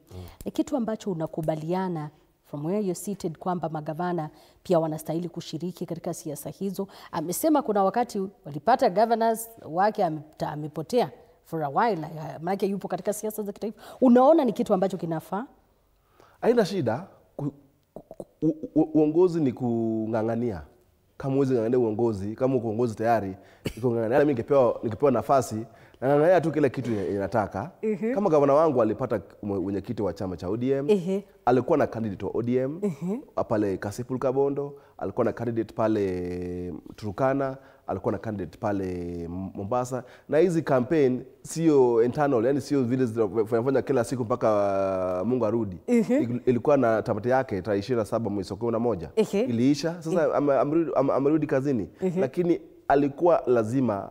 Ni kitu ambacho unakubaliana from where you're seated kwamba magavana pia wanastahili kushiriki katika siasa hizo. Amesema kuna wakati walipata governors wake amepotea for a while, maana yupo katika siasa za kitaifa. Unaona ni kitu ambacho kinafaa? Haina shida. Uongozi ni kung'ang'ania. Kama uwezi ng'ang'ania uongozi, kama uko uongozi tayari, mimi ningepewa nafasi na ng'ang'ania tu kile kitu inataka. Kama gavana wangu alipata mwenyekiti wa chama cha ODM, alikuwa na candidate wa ODM pale Kasipul Kabondo, alikuwa na candidate pale Turkana, alikuwa na candidate pale Mombasa. Na hizi campaign sio internal, yani sio vile zinafanya kila siku mpaka Mungu arudi. Ilikuwa na tamati yake tarehe 27 mwezi wa 11. Iliisha. Sasa amerudi kazini. Lakini alikuwa lazima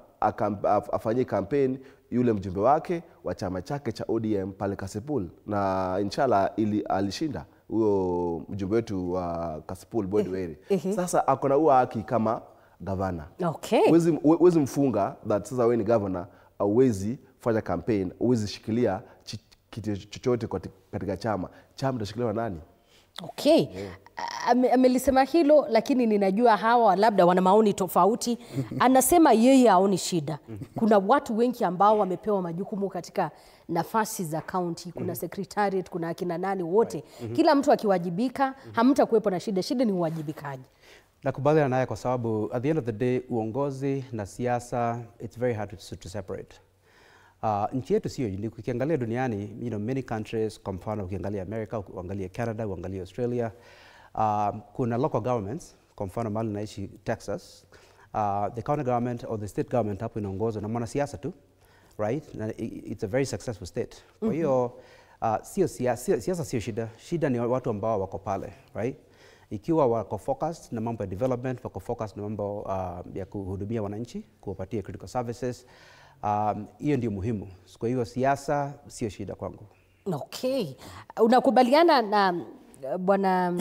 afanye campaign yule mjumbe wake wa chama chake cha ODM pale Kasipul, na inshallah alishinda huyo mjumbe wetu wa Kasipul Boyd Were. Sasa akona huo haki kama gavana. Uwezi mfunga that sasa wewe ni governor, auwezi fanya campaign, uwezi shikilia kitu chochote katika chama. Chama kitashikiliwa nani? amelisema hilo, lakini ninajua hawa labda wana maoni tofauti. Anasema yeye haoni shida. Kuna watu wengi ambao wamepewa majukumu katika nafasi za county, kuna secretariat, kuna akina nani wote. Kila mtu akiwajibika, hamtakuwepo na shida. Shida ni uwajibikaji. Nakubaliana naye kwa sababu at the end of the day uongozi na siasa, it's very hard to separate. Nchi yetu sio unique. Ukiangalia duniani, many countries, kwa mfano ukiangalia America, uangalie Canada, uangalie Australia, kuna local governments, kwa mfano mahali naishi Texas, the county government or the state government hapo inaongozwa na mwanasiasa tu, right? It's a very successful state. Kwa hiyo siasa sio shida. Shida ni watu ambao wako pale, right? Ikiwa wako focused na mambo ya development, wako focused na mambo ya kuhudumia wananchi, kuwapatia critical services, hiyo ndio muhimu. Kwa hiyo siasa sio shida kwangu. Okay. Unakubaliana na bwana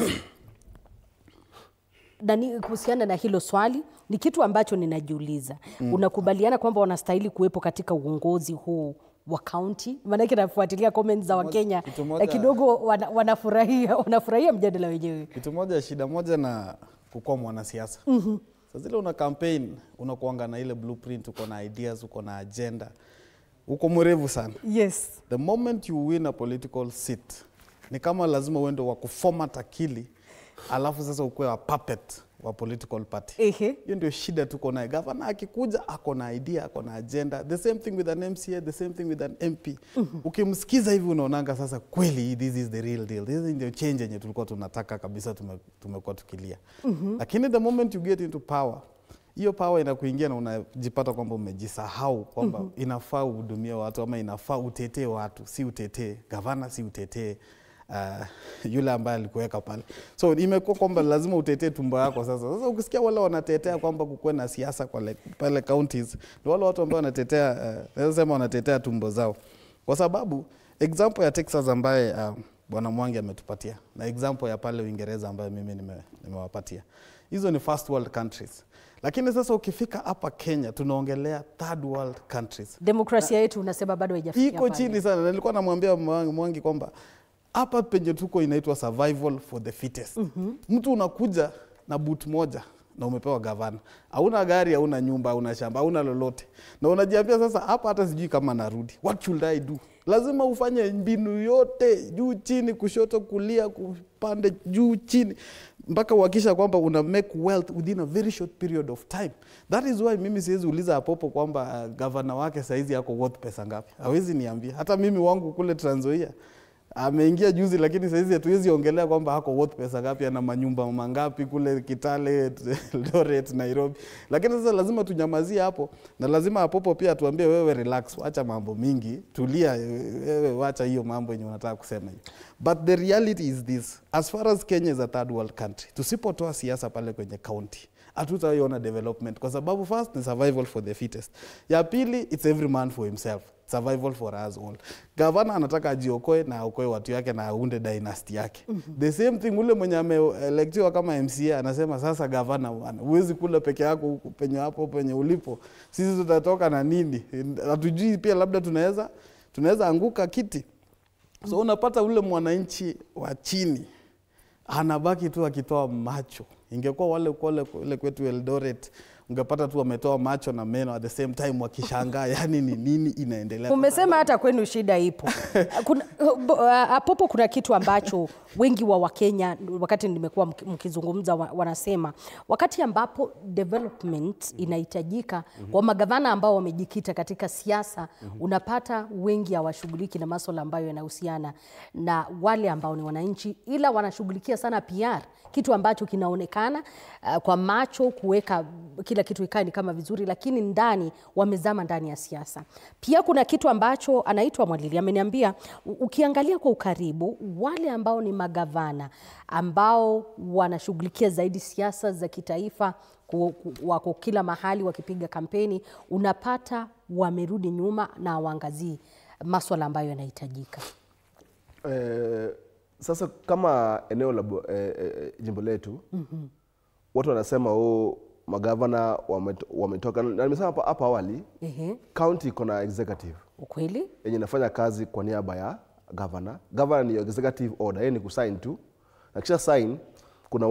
Dani kuhusiana na hilo swali? Ni kitu ambacho ninajiuliza. Unakubaliana kwamba wanastahili kuwepo katika uongozi huu wa county? Maanake nafuatilia comments za Wakenya kidogo wanafurahia mjadala wenyewe. Kitu moja, shida moja na kukuwa mwanasiasa. Sasa zile una campaign, unakuanga na ile blueprint, uko na ideas, uko na agenda. Uko mwerevu sana. Yes. The moment you win a political seat, ni kama lazima uende wa kuformat akili, alafu sasa ukuwe wa puppet wa political party. Hiyo ndio shida tuko nayo. Governor akikuja ako na idea, ako na agenda. The same thing with an MCA, the same thing with an MP. Ukimsikiza hivi unaonanga sasa kweli this is the real deal. This is the change yenye tulikuwa tunataka kabisa, tumekuwa tukilia. Lakini the moment you get into power, hiyo power inakuingia na unajipata kwamba umejisahau kwamba inafaa uhudumie watu ama inafaa utetee watu, si utetee governor, si utetee yule ambaye alikuweka pale. So imekuwa kwamba lazima utetee tumbo yako sasa. Sasa ukisikia wale wanatetea kwamba kukuwe na siasa pale counties, ni wale watu ambao wanatetea nasema wanatetea tumbo zao. Kwa sababu example ya Texas ambaye Bwana Mwangi ametupatia na example ya pale Uingereza ambayo mimi nimewapatia. Hizo ni first world countries. Lakini sasa ukifika hapa Kenya tunaongelea third world countries. Demokrasia yetu unasema bado haijafikia pale. Iko chini sana. Nilikuwa namwambia Mwangi kwamba hapa penye tuko inaitwa survival for the fittest. Mtu unakuja na boot moja na umepewa gavana. Hauna gari, hauna nyumba, hauna shamba, hauna lolote. Na unajiambia sasa hapa hata sijui kama narudi. What should I do? Lazima ufanye mbinu yote, juu chini, kushoto, kulia, kupande, juu chini, mpaka uhakisha kwamba una make wealth within a very short period of time. That is why mimi siwezi uliza Apopo kwamba gavana wake saizi yako worth pesa ngapi. Hawezi niambia. Hata mimi wangu kule Trans Nzoia ameingia juzi, lakini saizi hatuwezi ongelea kwamba hako worth pesa ngapi, ana manyumba mangapi kule Kitale, Eldoret, Nairobi. Lakini sasa lazima tunyamazie hapo, na lazima Apopo pia atuambie wewe relax, wacha mambo mingi, tulia wewe, wacha hiyo mambo yenye unataka kusema hiyo. But the reality is this, as far as Kenya is a third world country, tusipotoa siasa pale kwenye county, hatutaiona development, kwa sababu first ni survival for the fittest. Ya pili, it's every man for himself. Survival for us all. Governor anataka ajiokoe na aokoe watu yake na aunde dynasty yake. The same thing ule mwenye ameelectiwa kama MCA anasema sasa governor bwana, huwezi kula peke yako penye hapo penye ulipo. Sisi tutatoka na nini? Hatujui pia labda tunaweza anguka kiti. So unapata ule mwananchi wa chini anabaki tu akitoa macho. Ingekuwa wale kwetu Eldoret, ungepata tu wametoa macho na meno at the same time wakishangaa yani ni nini inaendelea. Umesema hata kwenu shida ipo. Apopo kuna kitu ambacho wengi wa Wakenya wakati nimekuwa mkizungumza wanasema wakati ambapo development inahitajika kwa magavana ambao wamejikita katika siasa, unapata wengi hawashughuliki na masuala ambayo yanahusiana na wale ambao ni wananchi, ila wanashughulikia sana PR, kitu ambacho kinaonekana kwa macho kuweka kila kitu ikae ni kama vizuri, lakini ndani wamezama ndani ya siasa. Pia kuna kitu ambacho anaitwa Mwalili ameniambia, ukiangalia kwa ukaribu wale ambao ni magavana ambao wanashughulikia zaidi siasa za kitaifa, wako kila mahali wakipiga kampeni, unapata wamerudi nyuma na waangazii masuala ambayo yanahitajika. Sasa kama eneo la jimbo letu, watu wanasema magavana wametoka, na nimesema hapa awali, county iko na executive. Ukweli? Yenye inafanya kazi kwa niaba ya governor. Governor ni executive order, yeye ni kusign tu. Na kisha sign, kuna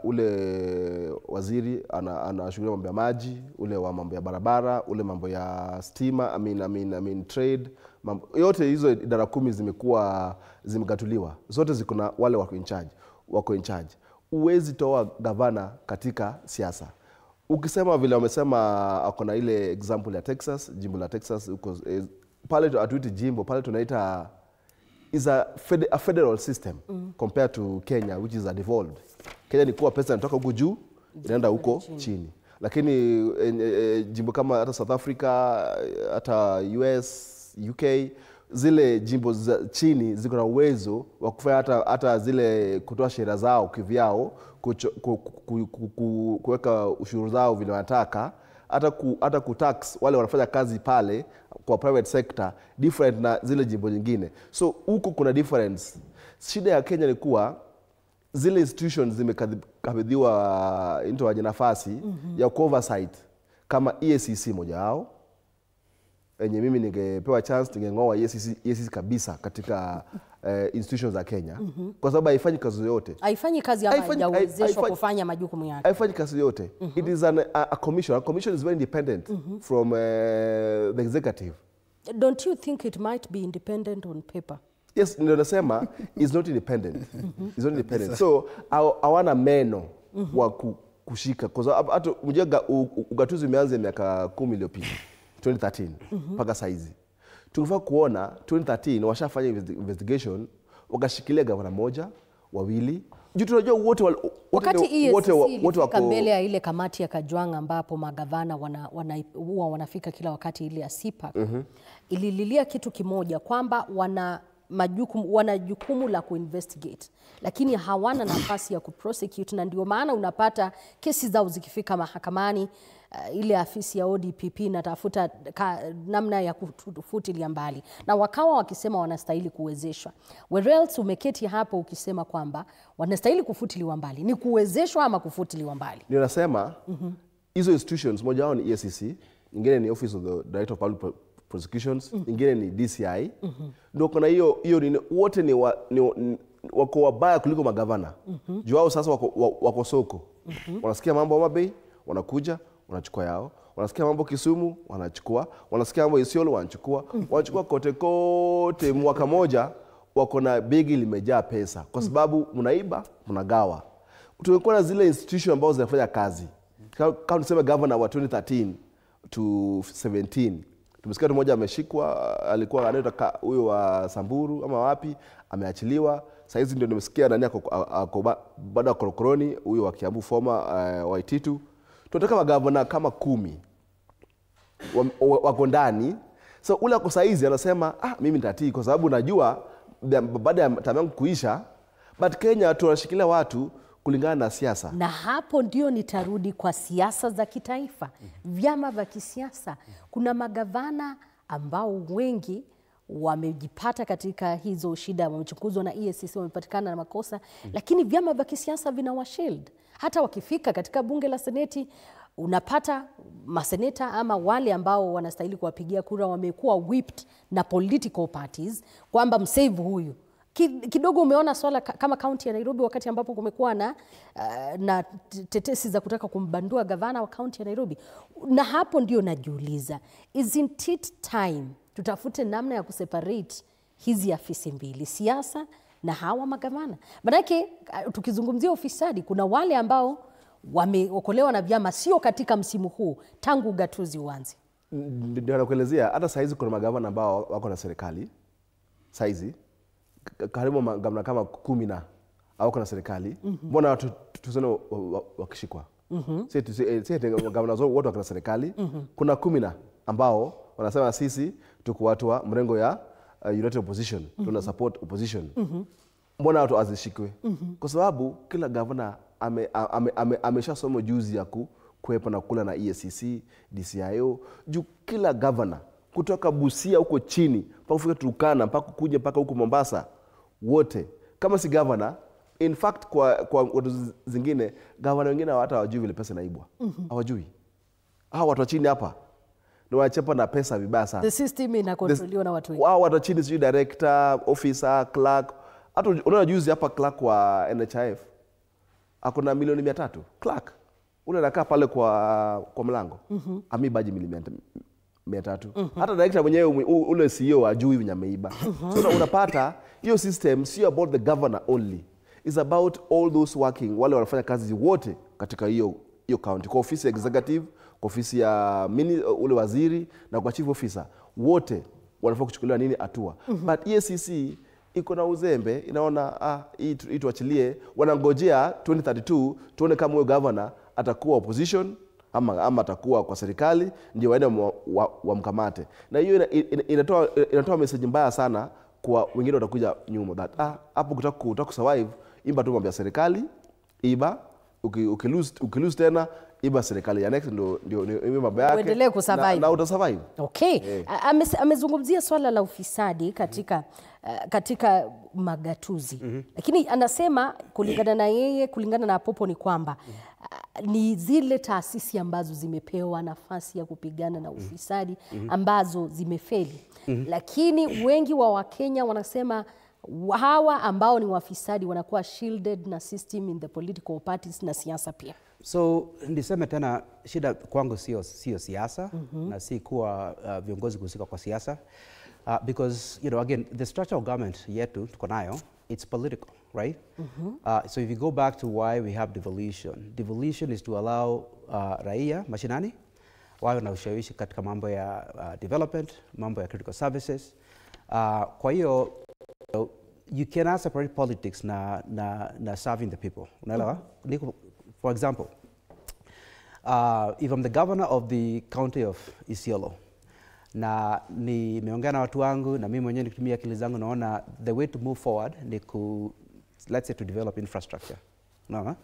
ule waziri anashughulikia mambo ya maji, ule wa mambo ya barabara, ule mambo ya stima, trade, yote hizo idara 10 zimegatuliwa. Zote ziko na wale wako in charge. Uwezi toa gavana katika siasa. Ukisema vile wamesema akona ile example ya Texas, jimbo la Texas huko pale atuiti jimbo, pale tunaita is a federal system compared to Kenya, which is a devolved. Kenya ni kuwa pesa inatoka huko juu inaenda huko chini. Lakini jimbo kama hata South Africa, hata US, UK, zile jimbo za chini ziko na uwezo wa kufanya hata zile kutoa sheria zao kivyao, kuweka ushuru zao vile wanataka, hata kutax wale wanafanya kazi pale kwa private sector different na zile jimbo nyingine. So huko kuna difference. Shida ya Kenya ni kuwa zile institutions zimekabidhiwa into waje nafasi ya oversight kama EACC moja wao. Enye mimi ningepewa chance ningengoa EACC kabisa katika institutions za Kenya kwa sababu haifanyi kazi yote. Haifanyi kazi ama hajawezeshwa kufanya majukumu yake. Haifanyi kazi yote. It is a commission. A commission is very independent from the executive. Don't you think it might be independent on paper? Yes, ndio nasema is not independent. Is not independent. So hawana meno wa kushika kwa sababu hata mjega ugatuzi umeanza miaka 10 iliyopita. 2013 mpaka saizi. Tungefaa kuona 2013 washafanya investigation wakashikilia gavana moja, wawili. Juu tunajua wote wakati wako mbele ya ile kamati ya Kajwang ambapo magavana huwa wanafika kila wakati ile ya CPAC. Ilililia kitu kimoja kwamba wana jukumu la kuinvestigate lakini hawana nafasi ya kuprosecute, na ndio maana unapata kesi zao zikifika mahakamani ile afisi ya ODPP natafuta namna ya kufutilia mbali, na wakawa wakisema wanastahili kuwezeshwa. Whereas umeketi hapo ukisema kwamba wanastahili kufutiliwa mbali. Ni kuwezeshwa ama kufutiliwa mbali? Ndio nasema hizo institutions, moja wao ni EACC, nyingine ni Office of the Director of Public Prosecutions, nyingine ni DCI. Ndio kuna hiyo wote ni wako wabaya kuliko magavana. Juu wao sasa wako soko. Wanasikia mambo ya Mabei, wanakuja, wanachukua yao. Wanasikia mambo Kisumu, wanachukua. Wanasikia mambo Isiolo, wanachukua. Wanachukua kote mwaka moja wako na begi limejaa pesa. Kwa sababu mnaiba, mnagawa. Tumekuwa na zile institution ambazo zinafanya kazi. Kama tuseme governor wa 2013 to 17. Tumesikia mtu mmoja ameshikwa, alikuwa anaitwa huyo wa Samburu ama wapi, ameachiliwa. Sasa hizi ndio nimesikia nani baada ya korokoroni huyo wa Kiambu former Waititu. Tunataka magavana kama 10 wako ndani. So ule ako saizi anasema mimi nitatii kwa sababu najua baada ya tamu yangu kuisha, but Kenya tunashikilia watu kulingana na siasa. Na hapo ndio nitarudi kwa siasa za kitaifa. Vyama vya kisiasa, kuna magavana ambao wengi wamejipata katika hizo shida, wamechukuzwa na EACC, wamepatikana na makosa, lakini vyama vya kisiasa vinawashield. Hata wakifika katika bunge la seneti, unapata maseneta ama wale ambao wanastahili kuwapigia kura wamekuwa whipped na political parties kwamba msave huyu. Kidogo umeona swala kama kaunti ya Nairobi wakati ambapo kumekuwa na tetesi za kutaka kumbandua gavana wa kaunti ya Nairobi. Na hapo ndio najiuliza, isn't it time tutafute namna ya kuseparate hizi afisi mbili, siasa na hawa magavana? Manake tukizungumzia ufisadi, kuna wale ambao wameokolewa na vyama sio katika msimu huu tangu ugatuzi uanze. Ndio nakuelezea, hata saizi kuna magavana ambao wako na serikali. Saizi karibu magavana kama 10 na wako na serikali. Mbona watu tuseme wakishikwa? Sisi magavana zote wote wako na serikali. Kuna 10 na ambao wanasema sisi tuko watu wa mrengo ya United Opposition, tuna support opposition. Mbona watu azishikwe? Kwa sababu kila gavana ameshasoma juzi ya kuepa na kula na EACC, DCIO. Juu kila gavana kutoka Busia huko chini mpaka kufika Turkana mpaka kuja mpaka huko Mombasa, wote kama si gavana. In fact kwa watu zingine gavana wengine hata hawajui vile pesa inaibwa. Hawajui. Hao watu chini hapa ndio wanachapa na pesa vibaya sana. The system inakontroliwa na watu wengi. Wao watu chini, sijui director, officer, clerk. Hata unaona juzi hapa clerk wa NHIF ako na milioni 300. Clerk ule anakaa pale kwa mlango amibaji milioni 300. Hata director mwenyewe ule CEO ajui venye ameiba. So unapata hiyo system sio about the governor only, it's about all those working, wale wanafanya kazi wote katika hiyo county, kwa ofisi ya executive, kwa ofisi ya ule waziri na kwa chief officer, wote wanafaa kuchukuliwa nini hatua. But EACC iko na uzembe, inaona hii tuachilie, wanangojea 2032 tuone kama huyo governor atakuwa opposition ama atakuwa kwa serikali ndio waende wamkamate. Na hiyo inatoa message mbaya sana kwa wengine watakuja nyuma, that hapo kutaka survive, imba tu mambo ya serikali, iba ukilose tena iba serikali ya next ndio mambo yake, uendelee kusurvive na utasurvive. Okay. Amezungumzia swala la ufisadi katika magatuzi. Lakini anasema kulingana na yeye, kulingana na Popo ni kwamba ni zile taasisi ambazo zimepewa nafasi ya kupigana na ufisadi ambazo zimefeli. Lakini wengi wa Wakenya wanasema hawa ambao ni wafisadi wanakuwa shielded na system in the political parties na siasa pia. So niseme tena, shida kwangu sio siasa na si kuwa viongozi kuhusika kwa siasa, because again the structure of government yetu tuko nayo, it's political, right? So if you go back to why we have devolution is to allow raia mashinani wawe na ushawishi katika mambo ya development, mambo ya critical services. Kwa hiyo you cannot separate politics na serving the people. Unaelewa? For example, if I'm the governor of the county of Isiolo na nimeongea na watu wangu na mimi mwenyewe nikitumia akili zangu naona the way to move forward ni let's say to develop infrastructure. Unaona?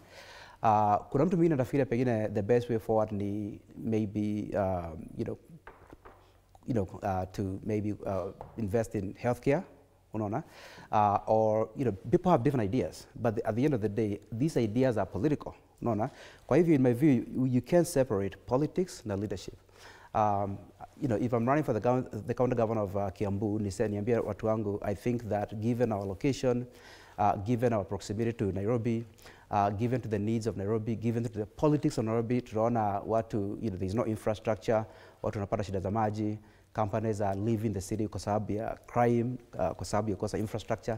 Kuna mtu mwingine anafikiria pengine the best way forward ni maybe to maybe invest in healthcare. Unaona? Or people have different ideas, but at the end of the day these ideas are political. Unaona? Kwa hivyo in my view you can't separate politics na leadership. If I'm running for the county governor of Kiambu, niambia watu wangu, I think that given our location, given our proximity to Nairobi, given to the needs of Nairobi, given to the politics of Nairobi, tunaona watu, there's no infrastructure, watu wanapata shida za maji, companies are leaving the city kwa sababu ya crime, kwa sababu ya kosa infrastructure.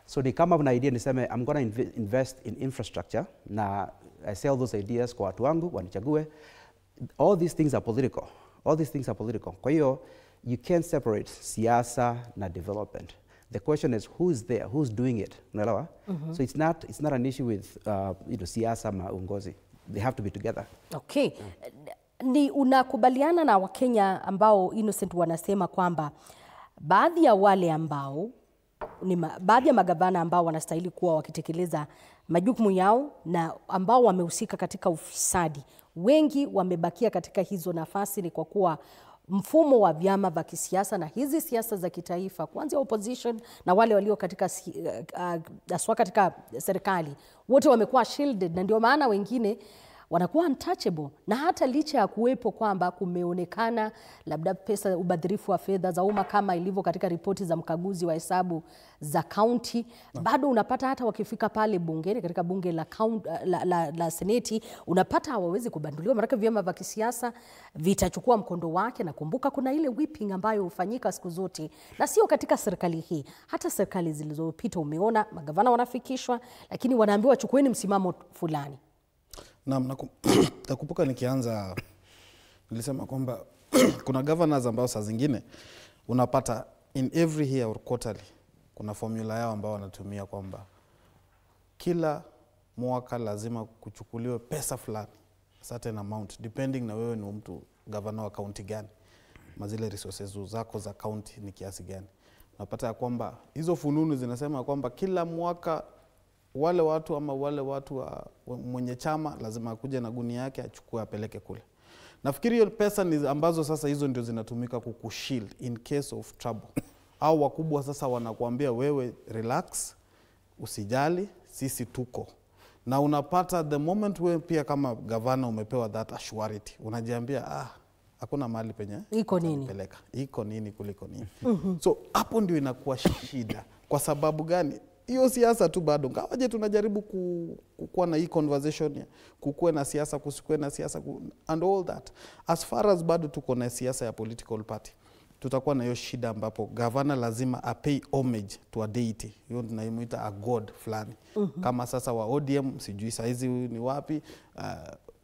So they come up with an idea, niseme I'm going to invest in infrastructure, na I sell those ideas kwa watu wangu, wanichague. All these things are political. Kwa hiyo you can't separate siasa na development. The question is who's there, who's doing it. Unaelewa? So it's not an issue with siasa ma uongozi. They have to be together. Okay. Ni unakubaliana na Wakenya ambao Innocent wanasema kwamba baadhi ya wale ambao baadhi ya magavana ambao wanastahili kuwa wakitekeleza majukumu yao na ambao wamehusika katika ufisadi, wengi wamebakia katika hizo nafasi ni kwa kuwa mfumo wa vyama vya kisiasa na hizi siasa za kitaifa, kuanzia opposition na wale walio katika katika serikali, wote wamekuwa shielded, na ndio maana wengine wanakuwa untouchable. Na hata licha ya kuwepo kwamba kumeonekana labda pesa, ubadhirifu wa fedha za umma kama ilivyo katika ripoti za mkaguzi wa hesabu za county, bado unapata hata wakifika pale bungeni, katika bunge la seneti, unapata hawawezi kubanduliwa, maana vyama vya kisiasa vitachukua mkondo wake. Na kumbuka kuna ile whipping ambayo hufanyika siku zote, na sio katika serikali hii, hata serikali zilizopita umeona magavana wanafikishwa, lakini wanaambiwa chukueni msimamo fulani. Nakumbuka nikianza nilisema kwamba kuna governors ambao saa zingine unapata in every year or quarterly kuna formula yao ambao wanatumia kwamba kila mwaka lazima kuchukuliwe pesa fulani, certain amount, depending na wewe ni mtu governor wa county gani, mazile resources zako za county ni kiasi gani. Unapata ya kwamba hizo fununu zinasema kwamba kila mwaka wale watu mwenye chama lazima akuje na gunia yake achukue apeleke kule. Nafikiri hiyo pesa ni ambazo sasa hizo ndio zinatumika kukushield in case of trouble. Au wakubwa sasa wanakuambia wewe relax, usijali, sisi tuko. Na unapata the moment wewe pia kama governor umepewa that assurity, unajiambia hakuna mahali penye iko nini peleka, iko nini kuliko nini. So hapo ndio inakuwa shida. Kwa sababu gani? hiyo siasa tu bado. Ngawaje tunajaribu kukuwa na hii conversation, kukuwe na siasa, kusikue na siasa and all that. As far as bado tuko na siasa ya political party, tutakuwa na hiyo shida ambapo governor lazima apay homage to a deity. Hiyo tunaimuita a god fulani. Kama sasa wa ODM, sijui saizi ni wapi,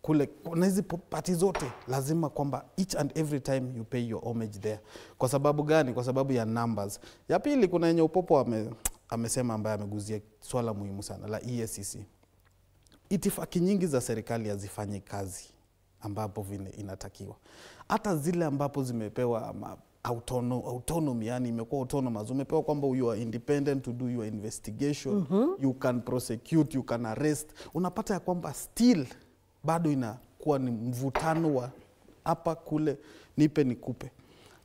kule kuna hizi party zote lazima kwamba each and every time you pay your homage there. Kwa sababu gani? Kwa sababu ya numbers. Ya pili, kuna yenye upopo amesema ambaye ameguzia swala muhimu sana la EACC. Itifaki nyingi za serikali hazifanyi kazi ambapo vile inatakiwa. Hata zile ambapo zimepewa autonomy, yani imekuwa autonomous, umepewa kwamba you are independent to do your investigation, you can prosecute, you can arrest, unapata ya kwamba still bado inakuwa ni mvutano wa hapa kule, nipe nikupe.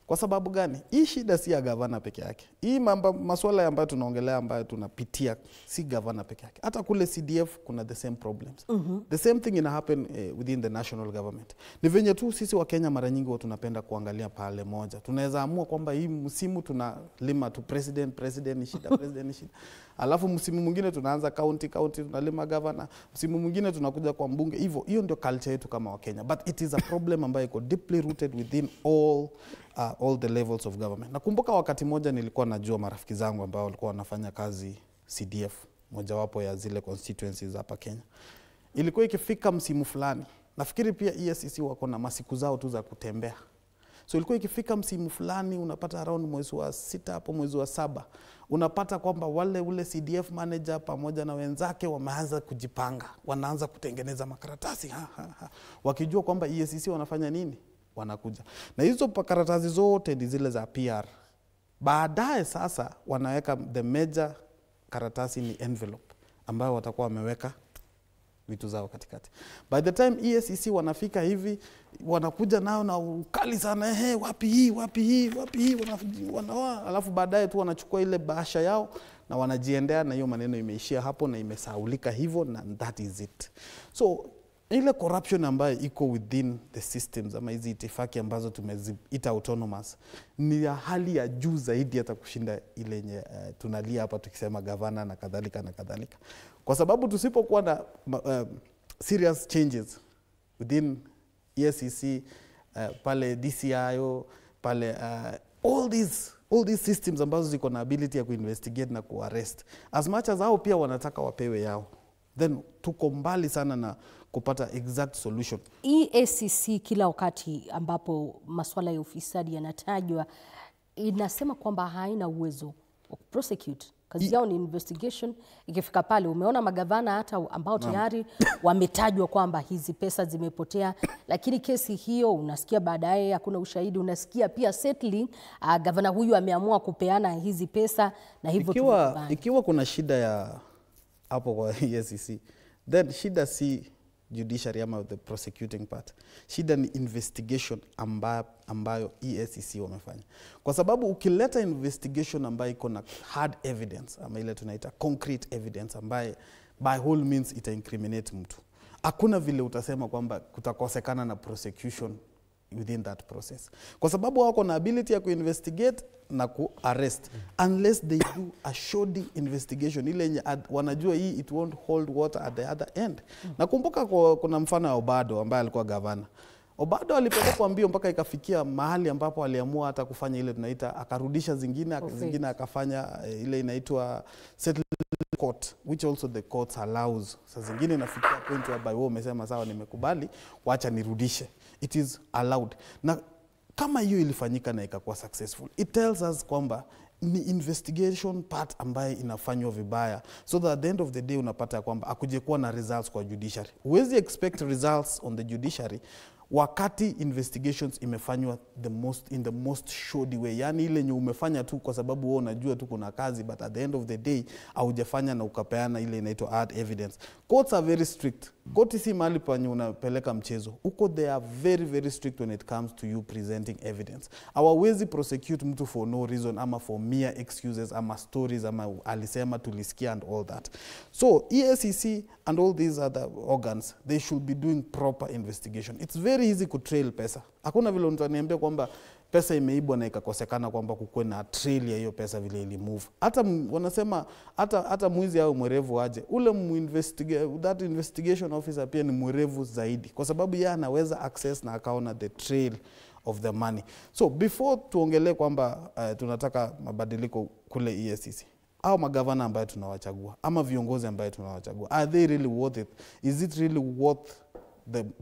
Kwa sababu gani? Hii shida si ya gavana peke yake. Hii masuala ambayo tunaongelea, ambayo tunapitia, si gavana peke yake. Hata kule CDF kuna the same problems. The same thing ina happen within the national government. Ni venye tu sisi wa Kenya mara nyingi watu tunapenda kuangalia pale moja. Tunaweza amua kwamba hii msimu tunalima tu president ni shida, president ni shida. Alafu msimu mwingine tunaanza county tunalima governor. Msimu mwingine tunakuja kwa mbunge. Hivyo hiyo ndio culture yetu kama wa Kenya. But it is a problem ambayo iko deeply rooted within all the levels of government. Nakumbuka wakati moja nilikuwa najua marafiki zangu ambao walikuwa wanafanya kazi CDF, mojawapo ya zile constituencies hapa Kenya. Ilikuwa ikifika msimu fulani, nafikiri pia EACC wako na masiku zao tu za kutembea. So ilikuwa ikifika msimu fulani, unapata around mwezi wa 6 hapo mwezi wa 7, unapata kwamba ule CDF manager pamoja na wenzake wameanza kujipanga, wanaanza kutengeneza makaratasi wakijua kwamba EACC wanafanya nini, wanakuja na hizo karatasi zote ni zile za PR. Baadaye sasa wanaweka the major karatasi ni envelope ambayo watakuwa wameweka vitu zao katikati. By the time EACC wanafika hivi, wanakuja nao na ukali sana, wapi hii, alafu baadaye tu wanachukua ile bahasha yao na wanajiendea, na hiyo maneno imeishia hapo na imesaulika hivyo, na that is it. So ile corruption ambayo iko within the systems ama hizi itifaki ambazo tumeziita autonomous ni ya hali ya juu zaidi hata kushinda ile yenye tunalia hapa tukisema gavana na kadhalika na kadhalika. Kwa sababu tusipokuwa na serious changes within EACC, pale DCIO, pale all these systems ambazo ziko na ability ya kuinvestigate na kuarrest, as much as hao pia wanataka wapewe yao, then tuko mbali sana na kupata exact solution. EACC kila wakati ambapo masuala ya ufisadi yanatajwa inasema kwamba haina uwezo wa prosecute. Kazi yao ni investigation. Ikifika pale, umeona magavana hata ambao tayari wametajwa kwamba hizi pesa zimepotea, lakini kesi hiyo unasikia baadaye hakuna ushahidi. Unasikia pia settling, gavana huyu ameamua kupeana hizi pesa na hivyo ikiwa kuna shida ya hapo kwa EACC, then shida si judiciary ama the prosecuting part. Shida ni investigation ambayo EACC wamefanya. Kwa sababu ukileta investigation ambayo iko na hard evidence ama ile tunaita concrete evidence ambaye by all means ita incriminate mtu, hakuna vile utasema kwamba kutakosekana na prosecution within that process. Kwa sababu wako na ability ya kuinvestigate na kuarrest unless they do a shoddy investigation ile yenye wanajua hii it won't hold water at the other end. Nakumbuka kuna mfano wa Obado ambaye alikuwa gavana. Obado alipelekwa mbio mpaka ikafikia mahali ambapo aliamua hata kufanya ile tunaita akarudisha zingine akafanya ile inaitwa settlement court, which also the courts allows. Sasa zingine inafikia point whereby wao umesema sawa, nimekubali, wacha nirudishe. It is allowed. Na kama hiyo ilifanyika na ikakuwa successful, it tells us kwamba ni investigation part ambaye inafanywa vibaya, so that at the end of the day unapata kwamba akuje kuwa na results kwa judiciary. Huwezi expect results on the judiciary wakati investigations imefanywa in the most shoddy way, yani ile nye umefanya tu kwa sababu wewe unajua tu kuna kazi, but at the end of the day haujafanya na ukapeana ile inaitwa hard evidence. Courts are very strict. Court si mahali penye unapeleka mchezo. Uko they are very very strict when it comes to you presenting evidence. Hawawezi prosecute mtu for no reason ama for mere excuses ama stories ama alisema tulisikia and all that. So EACC and all these other organs, they should be doing proper investigation. It's very easy to trail pesa. Hakuna vile unaniambia kwamba pesa imeibwa na ikakosekana kwamba kukuwe na trail ya hiyo pesa vile ili move. Hata wanasema hata mwizi au mwerevu aje, ule that investigation officer pia ni mwerevu zaidi, kwa sababu yeye anaweza access na akaona the trail of the money. So before tuongelee kwamba tunataka mabadiliko kule EACC, au magavana ambayo tunawachagua ama viongozi ambayo tunawachagua, are they really worth it? Is it really worth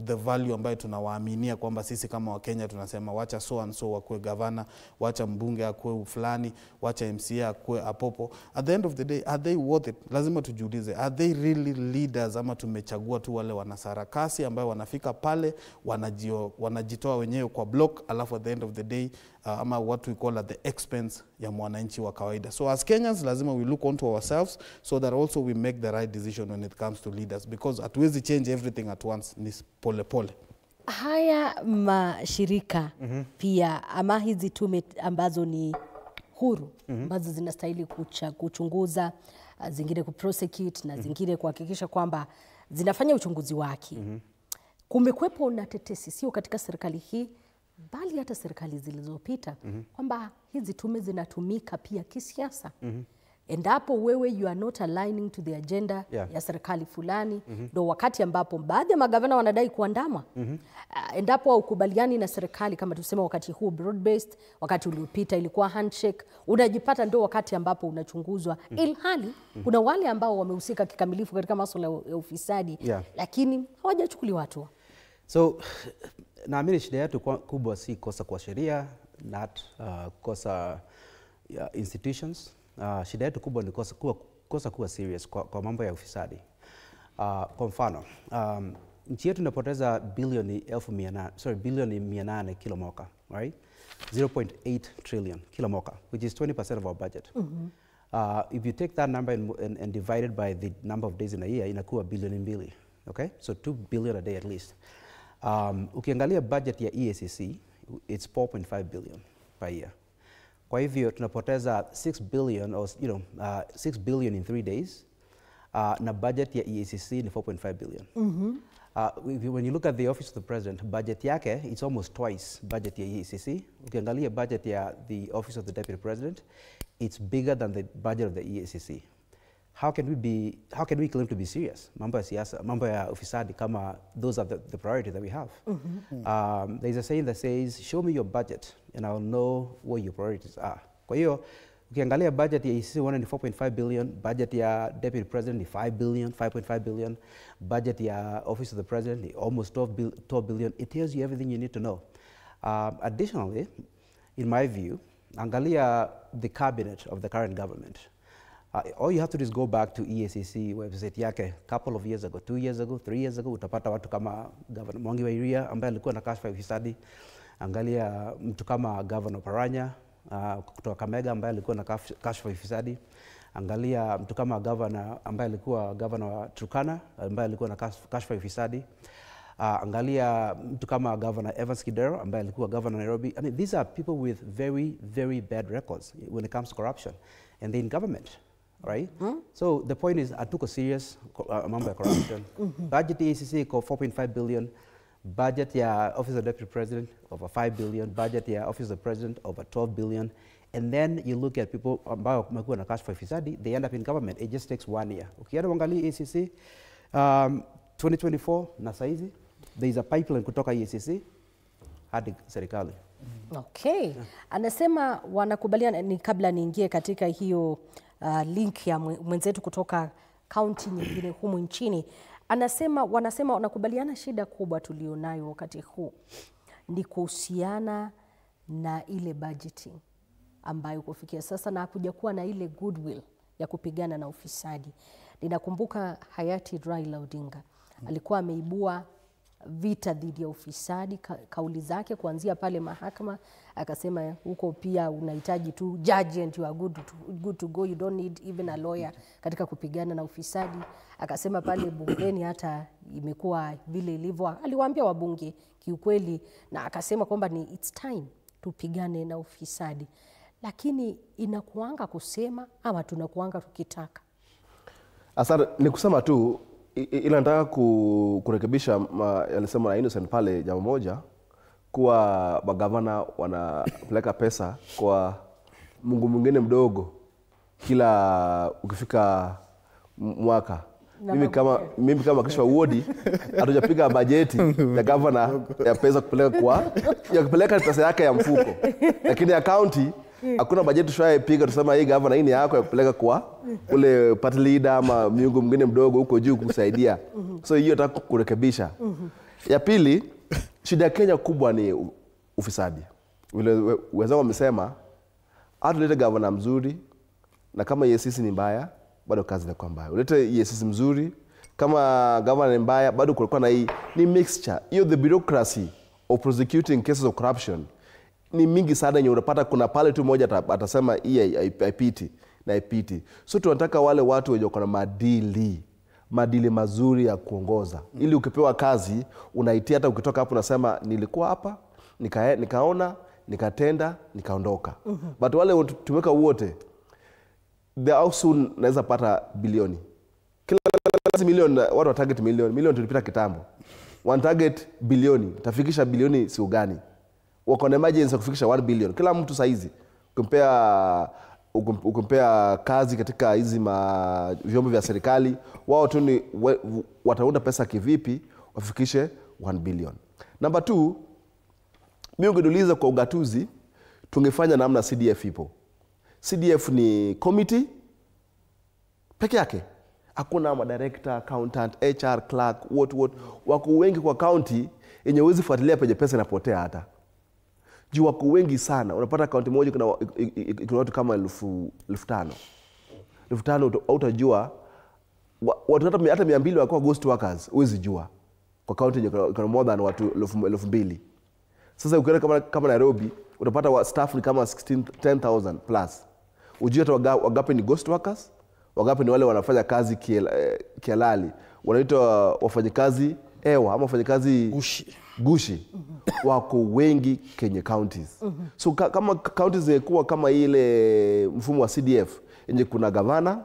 the value ambayo tunawaaminia kwamba sisi kama Wakenya tunasema wacha so and so wakue gavana, wacha mbunge akue fulani, wacha MCA akue apopo. At the end of the day, are they worth it? Lazima tujiulize, are they really leaders ama tumechagua tu wale wanasarakasi ambayo wanafika pale wanajitoa wenyewe kwa block, alafu at the end of the day ama what we call at the expense ya mwananchi wa kawaida. So as Kenyans lazima we look onto ourselves so that also we make the right decision when it comes to leaders, because hatuwezi change everything at once, ni pole pole. Haya mashirika pia ama hizi tume ambazo ni huru ambazo zinastahili kuchunguza, zingine kuprosecute na zingine kuhakikisha kwamba zinafanya uchunguzi wake. Kumekuwepo na tetesi sio katika serikali hii bali hata serikali zilizopita kwamba hizi tume zinatumika pia kisiasa. Endapo wewe you are not aligning to the agenda ya serikali fulani, ndo wakati ambapo baadhi ya magavana wanadai kuandamwa. Endapo haukubaliani na serikali, kama tusema wakati huu broad based, wakati uliopita ilikuwa handshake, unajipata ndo wakati ambapo unachunguzwa. Ilhali kuna wale ambao wamehusika kikamilifu katika masuala ya ufisadi, lakini hawajachukuliwa hatua. So naamini shida yetu kubwa si kosa kwa sheria, not kosa institutions. Shida yetu kubwa ni kosa kuwa serious kwa mambo ya ufisadi. Kwa mfano, nchi yetu inapoteza bilioni 800 kila mwaka, right? 0.8 trillion kila mwaka, which is 20% of our budget. If you take that number and divide it by the number of days in a year, inakuwa bilioni 2, okay? So 2 billion a day at least. Ukiangalia budget ya EACC, it's 4.5 billion per year. Kwa hivyo tunapoteza 6 billion or 6 billion in 3 days. Na budget ya EACC ni 4.5 billion. When you look at the office of the president, budget yake it's almost twice budget ya EACC. Ukiangalia budget ya the office of the deputy president, it's bigger than the budget of the EACC. How can we claim to be serious? Mambo ya siasa, mambo ya ufisadi kama those are the priority that we have. There's a saying that says, show me your budget and I'll know what your priorities are. Kwa hiyo, ukiangalia budget ya EACC 4.5 billion, budget ya deputy president ni 5 billion, 5.5 billion, budget ya office of the president ni almost 12 billion. It tells you everything you need to know. Additionally, in my view, angalia the cabinet of the current government. All you have to do is go back to EACC website yake couple of years ago, 2 years ago, 3 years ago, utapata watu kama Governor Mwangi wa Iria ambaye alikuwa na kashfa ya ufisadi. Angalia mtu kama Governor Paranya kutoka Kakamega ambaye alikuwa na kashfa ya ufisadi. Angalia mtu kama Governor ambaye alikuwa Governor wa Turkana ambaye alikuwa na kashfa ya ufisadi. Angalia mtu kama Governor Evans Kidero ambaye alikuwa Governor Nairobi. I mean, these are people with very, very bad records when it comes to corruption, and they're in government. Right? So the point is, atuko serious mambo ya corruption. Budget EACC iko 4.5 billion, budget ya Office of the Deputy President over 5 billion, budget ya Office of the President over 12 billion, and then you look at people ambao wamekuwa na cash for fisadi, they end up in government. It just takes 1 year. Ukienda uangalia EACC 2024 na saizi, there is a pipeline kutoka EACC hadi serikali. Okay. Anasema wanakubaliana, ni kabla niingie katika hiyo link ya mwenzetu kutoka kaunti nyingine humu nchini, wanasema wanakubaliana shida kubwa tulionayo wakati huu ni kuhusiana na ile budgeting ambayo kufikia sasa na hakuja kuwa na ile goodwill ya kupigana na ufisadi. Ninakumbuka hayati Raila Odinga alikuwa ameibua vita dhidi ya ufisadi, kauli zake kuanzia pale mahakama, akasema huko pia unahitaji tu judge and you are good to go, you don't need even a lawyer katika kupigana na ufisadi. Akasema pale bungeni hata imekuwa vile ilivyo, aliwaambia wabunge kiukweli, na akasema kwamba ni it's time tupigane na ufisadi. Lakini inakuanga kusema ama tunakuanga tukitaka? Asante, ni kusema tu ila nataka kurekebisha yalisema na Innocent pale jambo moja kuwa magavana wanapeleka pesa kwa Mungu mwingine mdogo kila ukifika mwaka. Mimi kama kisha wodi hatujapiga bajeti ya governor ya pesa kupeleka pesa yake ya mfuko, lakini ya county hakuna bajeti tushaipiga tusema hii governor hii ni yako ya kupeleka kwa ule party leader ama miungu mwingine mdogo huko juu kusaidia. So hiyo nataka kurekebisha. Ya pili, shida ya Kenya kubwa ni ufisadi. Wale wenzao wamesema atulete governor mzuri, na kama EACC ni mbaya bado kazi inakuwa mbaya. Ulete EACC mzuri, kama governor ni mbaya bado kulikuwa na hii ni mixture. Hiyo the bureaucracy of prosecuting cases of corruption ni mingi sana yenye unapata kuna pale tu moja atasema hii haipiti na haipiti. So tunataka wale watu wenye wako na maadili mazuri ya kuongoza. Ili ukipewa kazi unaitia, hata ukitoka hapo unasema nilikuwa hapa, nikaona, nikatenda, nikaondoka. But wale tumeka wote how soon naweza pata bilioni. Kila milioni watu wa target milioni tulipita kitambo. One target bilioni, tafikisha bilioni si ugani. Wako na emergency kufikisha 1 billion. Kila mtu saizi ukimpea kazi katika hizi vyombo vya serikali, wao tu ni wataunda pesa kivipi wafikishe 1 billion. Number 2, mimi ungeduliza kwa ugatuzi tungefanya namna CDF ipo. CDF ni committee peke yake. Hakuna director, accountant, HR, clerk, what. Wako wengi kwa county yenye huwezi fuatilia penye pesa inapotea hata. Juu wako wengi sana. Unapata county moja kuna watu kama 5,000. 5,000 utajua watu hata 200 wako ghost workers, huwezi jua. Kwa county yenye kuna more than watu 2,000. Sasa ukienda kama Nairobi utapata staff ni kama 10,000 plus. Ujue hata wagapi ni ghost workers, wagapi ni wale wanafanya kazi kihalali. Wanaitwa wafanyikazi ama wafanyikazi gushi. Wako wengi Kenya counties. So kama counties zingekuwa kama ile mfumo wa CDF yenye kuna gavana,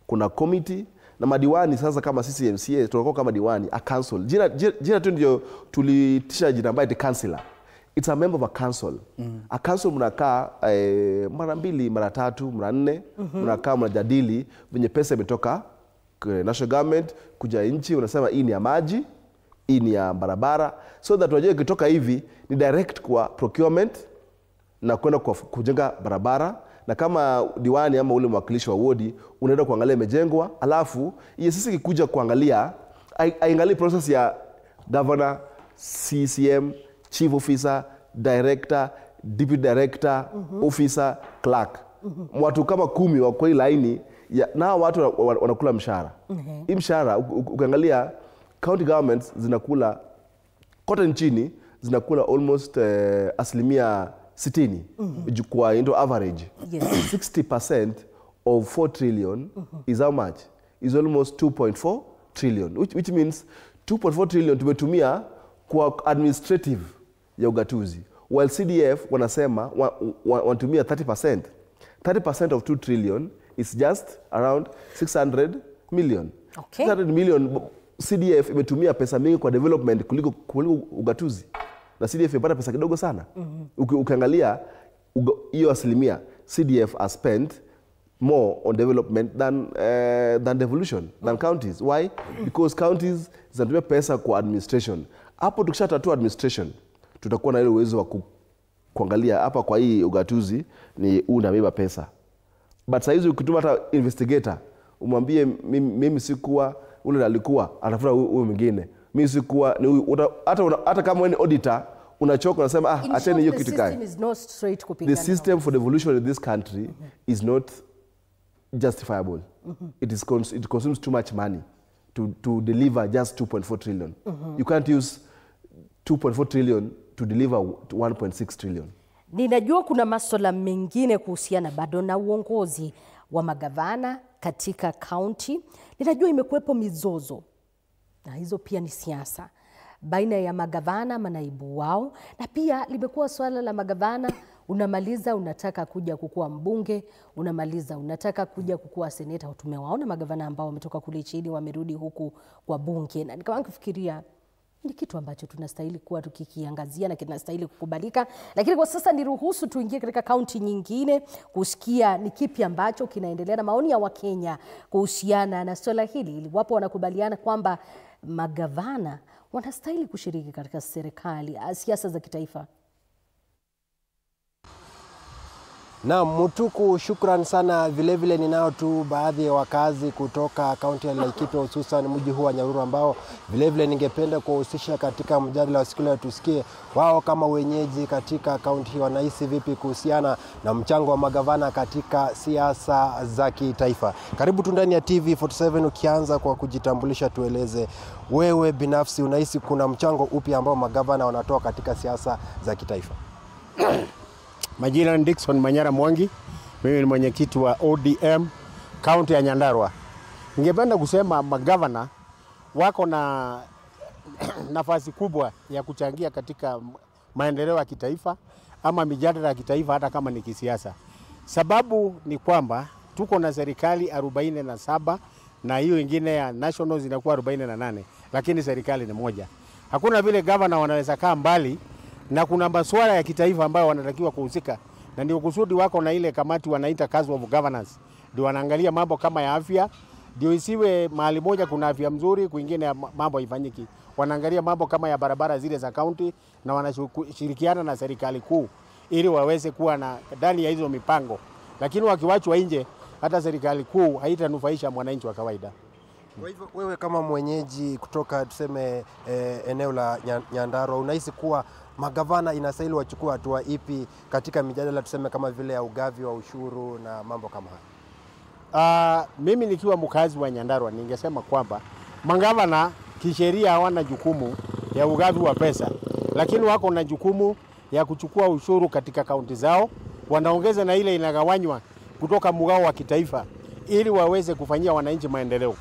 kuna committee na madiwani. Sasa kama sisi MCA tunakuwa kama diwani, a council. Jina tu ndio tulitisha jina ambaye ni councillor. It's a member of a council. A council mnakaa mara 2, mara 3, mara 4, mnakaa mnajadili venye pesa imetoka national government kuja nchi, unasema hii ni ya maji, hii ni ya barabara, so that wajue kitoka hivi ni direct kwa procurement na kwenda kwa kujenga barabara. Na kama diwani ama ule mwakilishi wa wodi unaenda kuangalia imejengwa, alafu sisi kikuja kuangalia aingalie process ya governor, CCM, chief officer, director, deputy director, officer, clerk. Watu kama 10 wa kwa hii laini na watu wanakula mshahara. Hii mshahara ukiangalia county governments zinakula kote nchini zinakula almost 60% kwa into average. 60% of 4 trillion is how much? Is almost 2.4 trillion, which means 2.4 trillion tumetumia kwa administrative ya ugatuzi, while CDF wanasema wanatumia 30%. 30% of 2 trillion is just around 600 million. Okay. 600 million CDF imetumia pesa mingi kwa development kuliko ugatuzi. Na CDF imepata pesa kidogo sana. Ukiangalia hiyo asilimia, CDF has spent more on development than devolution, than counties. Why? Because counties zinatumia pesa kwa administration. Hapo tukishatatua administration, tutakuwa na ile uwezo wa kuangalia hapa kwa hii ugatuzi ni unabeba pesa. But saa hizi ukituma hata investigator, umwambie mimi sikuwa, ule alikuwa, atafuta huyo mwingine. Mimi sikuwa, hata kama wewe ni auditor, unachoka unasema acheni hiyo kitu kae. The system for devolution in this country is not justifiable. It consumes too much money to deliver just 2.4 trillion. You can't use 2.4 trillion to deliver 1.6 trillion. Ninajua kuna masuala mengine kuhusiana bado na uongozi wa magavana katika county. Ninajua imekuwepo mizozo, na hizo pia ni siasa baina ya magavana, manaibu wao, na pia limekuwa swala la magavana unamaliza unataka kuja kukua mbunge, unamaliza unataka kuja kukua seneta. Tumewaona magavana ambao wametoka kule chini wamerudi huku kwa bunge, na nikawa nikifikiria ni kitu ambacho tunastahili kuwa tukikiangazia na kinastahili kukubalika. Lakini kwa sasa niruhusu tuingie katika kaunti nyingine kusikia ni kipi ambacho kinaendelea na maoni ya Wakenya kuhusiana na swala hili, iwapo wanakubaliana kwamba magavana wanastahili kushiriki katika siasa za kitaifa. Naam, Mutuku, shukran sana. Vilevile ninao tu baadhi ya wakazi kutoka kaunti ya Laikipia, hususan mji huu wa Nyahururu, ambao vilevile ningependa kuwahusisha katika mjadala wa siku leo, tusikie wao kama wenyeji katika kaunti hii wanahisi vipi kuhusiana na mchango wa magavana katika siasa za kitaifa. Karibu tu ndani ya TV47. Ukianza kwa kujitambulisha, tueleze wewe binafsi unahisi kuna mchango upi ambao magavana wanatoa katika siasa za kitaifa? Majina ni Dickson Manyara Mwangi, mimi ni mwenyekiti wa ODM kaunti ya Nyandarua. Ningependa kusema magavana wako na nafasi kubwa ya kuchangia katika maendeleo ya kitaifa ama mijadala ya kitaifa, hata kama ni kisiasa. Sababu ni kwamba tuko na serikali 47 na hiyo ingine ya national zinakuwa 48, lakini serikali ni moja. Hakuna vile gavana wanaweza kaa mbali na kuna masuala ya kitaifa ambayo wanatakiwa kuhusika, na ndio kusudi wako na ile kamati wanaita Council of Governance. Ndio wanaangalia mambo kama ya afya, ndio isiwe mahali moja kuna afya mzuri kwingine mambo haifanyiki. Wanaangalia mambo kama ya barabara zile za county, na wanashirikiana na serikali kuu ili waweze kuwa na ndani ya hizo mipango. Lakini wakiwachwa nje, hata serikali kuu haitanufaisha mwananchi wa kawaida. Kwa hivyo wewe kama mwenyeji kutoka tuseme eneo la Nyandarua, unahisi kuwa magavana inastahili wachukua hatua ipi katika mijadala tuseme kama vile ya ugavi wa ushuru na mambo kama haya? Mimi nikiwa mkazi wa Nyandarua ningesema kwamba magavana kisheria hawana jukumu ya ugavi wa pesa, lakini wako na jukumu ya kuchukua ushuru katika kaunti zao, wanaongeza na ile inagawanywa kutoka mgao wa kitaifa ili waweze kufanyia wananchi maendeleo.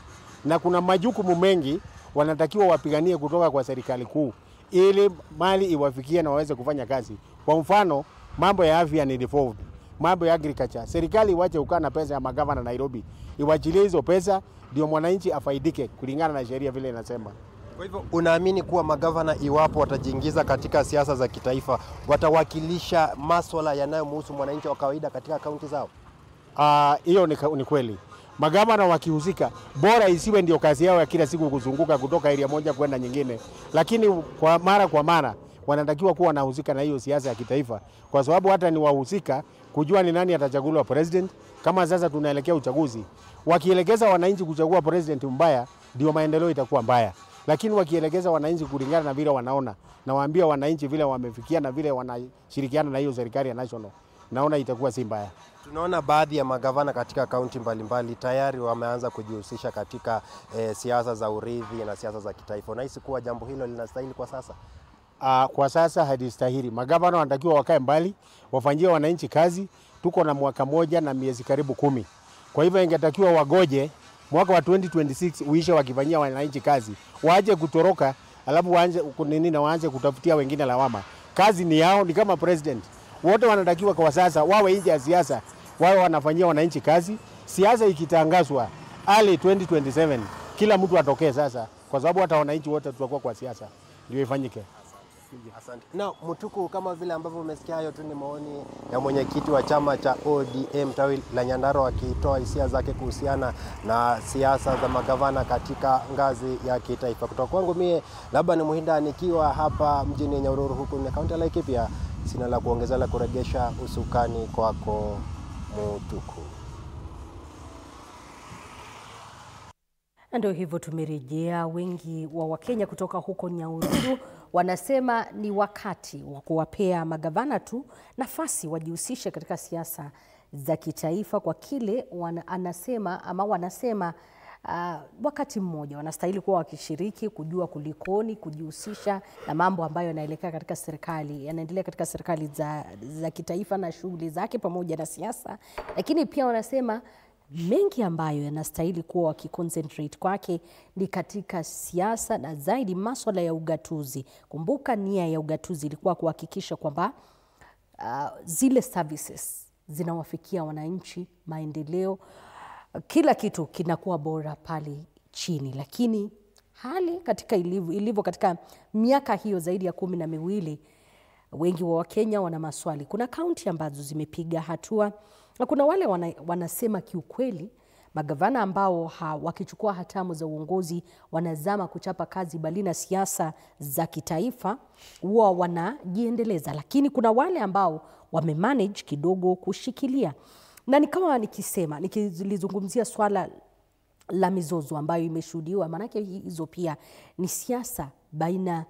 Na kuna majukumu mengi wanatakiwa wapiganie kutoka kwa serikali kuu ili mali iwafikie na waweze kufanya kazi. Kwa mfano, mambo ya afya ni devolved, mambo ya agriculture. Serikali iwache kukaa na pesa ya magavana Nairobi, iwachilie hizo pesa ndio mwananchi afaidike kulingana na sheria vile inasema. Kwa hivyo unaamini kuwa magavana iwapo watajiingiza katika siasa za kitaifa watawakilisha masuala yanayomhusu mwananchi wa kawaida katika kaunti zao? Hiyo ni kweli. Magavana wakihusika, bora isiwe ndio kazi yao ya kila siku kuzunguka kutoka area moja kwenda nyingine, lakini kwa mara wanatakiwa kuwa wanahusika na hiyo siasa ya kitaifa, kwa sababu hata ni wahusika kujua ni nani atachaguliwa president. Kama sasa tunaelekea uchaguzi, wakielekeza wananchi kuchagua president mbaya, ndio maendeleo itakuwa mbaya. Lakini wakielekeza wananchi kulingana na vile wanaona, na waambia wananchi vile wamefikia na vile wanashirikiana na hiyo serikali ya national, naona itakuwa si mbaya. Tunaona baadhi ya magavana katika kaunti mbalimbali tayari wameanza kujihusisha katika siasa za urithi na siasa za kitaifa. Unahisi kuwa jambo hilo linastahili kwa sasa? Kwa sasa halistahili. Magavana wanatakiwa wakae mbali, wafanyie wananchi kazi. Tuko na mwaka moja na miezi karibu 10. Kwa hivyo ingetakiwa wagoje mwaka wa 2026 uishe wakifanyia wananchi kazi. Waache kutoroka alafu waanze kutafutia wengine lawama. Kazi ni yao, ni kama president. Wote wanatakiwa kwa sasa wawe nje ya siasa, wawe wanafanyia wananchi kazi. Siasa ikitangazwa early 2027, kila mtu atokee sasa, kwa sababu hata wananchi wote tutakuwa kwa siasa, ndio ifanyike. Asante. Na Mutuku, kama vile ambavyo umesikia, hayo tu ni maoni ya mwenyekiti wa chama cha ODM tawi la Nyandarua akitoa hisia zake kuhusiana na siasa za magavana katika ngazi ya kitaifa. Kutoka kwangu mie labda ni Muhinda nikiwa hapa mjini Nyahururu huku ni kaunti ya Laikipia. Sina la kuongeza la kuregesha usukani kwako Mutuku. Ndio hivyo, tumerejea. Wengi wa Wakenya kutoka huko Nyahururu wanasema ni wakati wa kuwapea magavana tu nafasi wajihusishe katika siasa za kitaifa, kwa kile wanasema wakati mmoja wanastahili kuwa wakishiriki, kujua kulikoni, kujihusisha na mambo ambayo yanaendelea katika serikali za kitaifa na shughuli zake pamoja na siasa. Lakini pia wanasema mengi ambayo yanastahili kuwa wakiconcentrate kwake ni katika siasa na zaidi masuala ya ugatuzi. Kumbuka nia ya ugatuzi ilikuwa kuhakikisha kwamba zile services zinawafikia wananchi, maendeleo, kila kitu kinakuwa bora pale chini. Lakini hali katika ilivyo katika miaka hiyo zaidi ya 12, wengi wa Wakenya wana maswali. Kuna kaunti ambazo zimepiga hatua na kuna wale wanasema kiukweli magavana ambao wakichukua hatamu za uongozi wanazama kuchapa kazi bali na siasa za kitaifa, huwa wanajiendeleza. Lakini kuna wale ambao wamemanage kidogo kushikilia. Na nikawa nikilizungumzia swala la mizozo ambayo imeshuhudiwa, maanake hizo pia ni siasa baina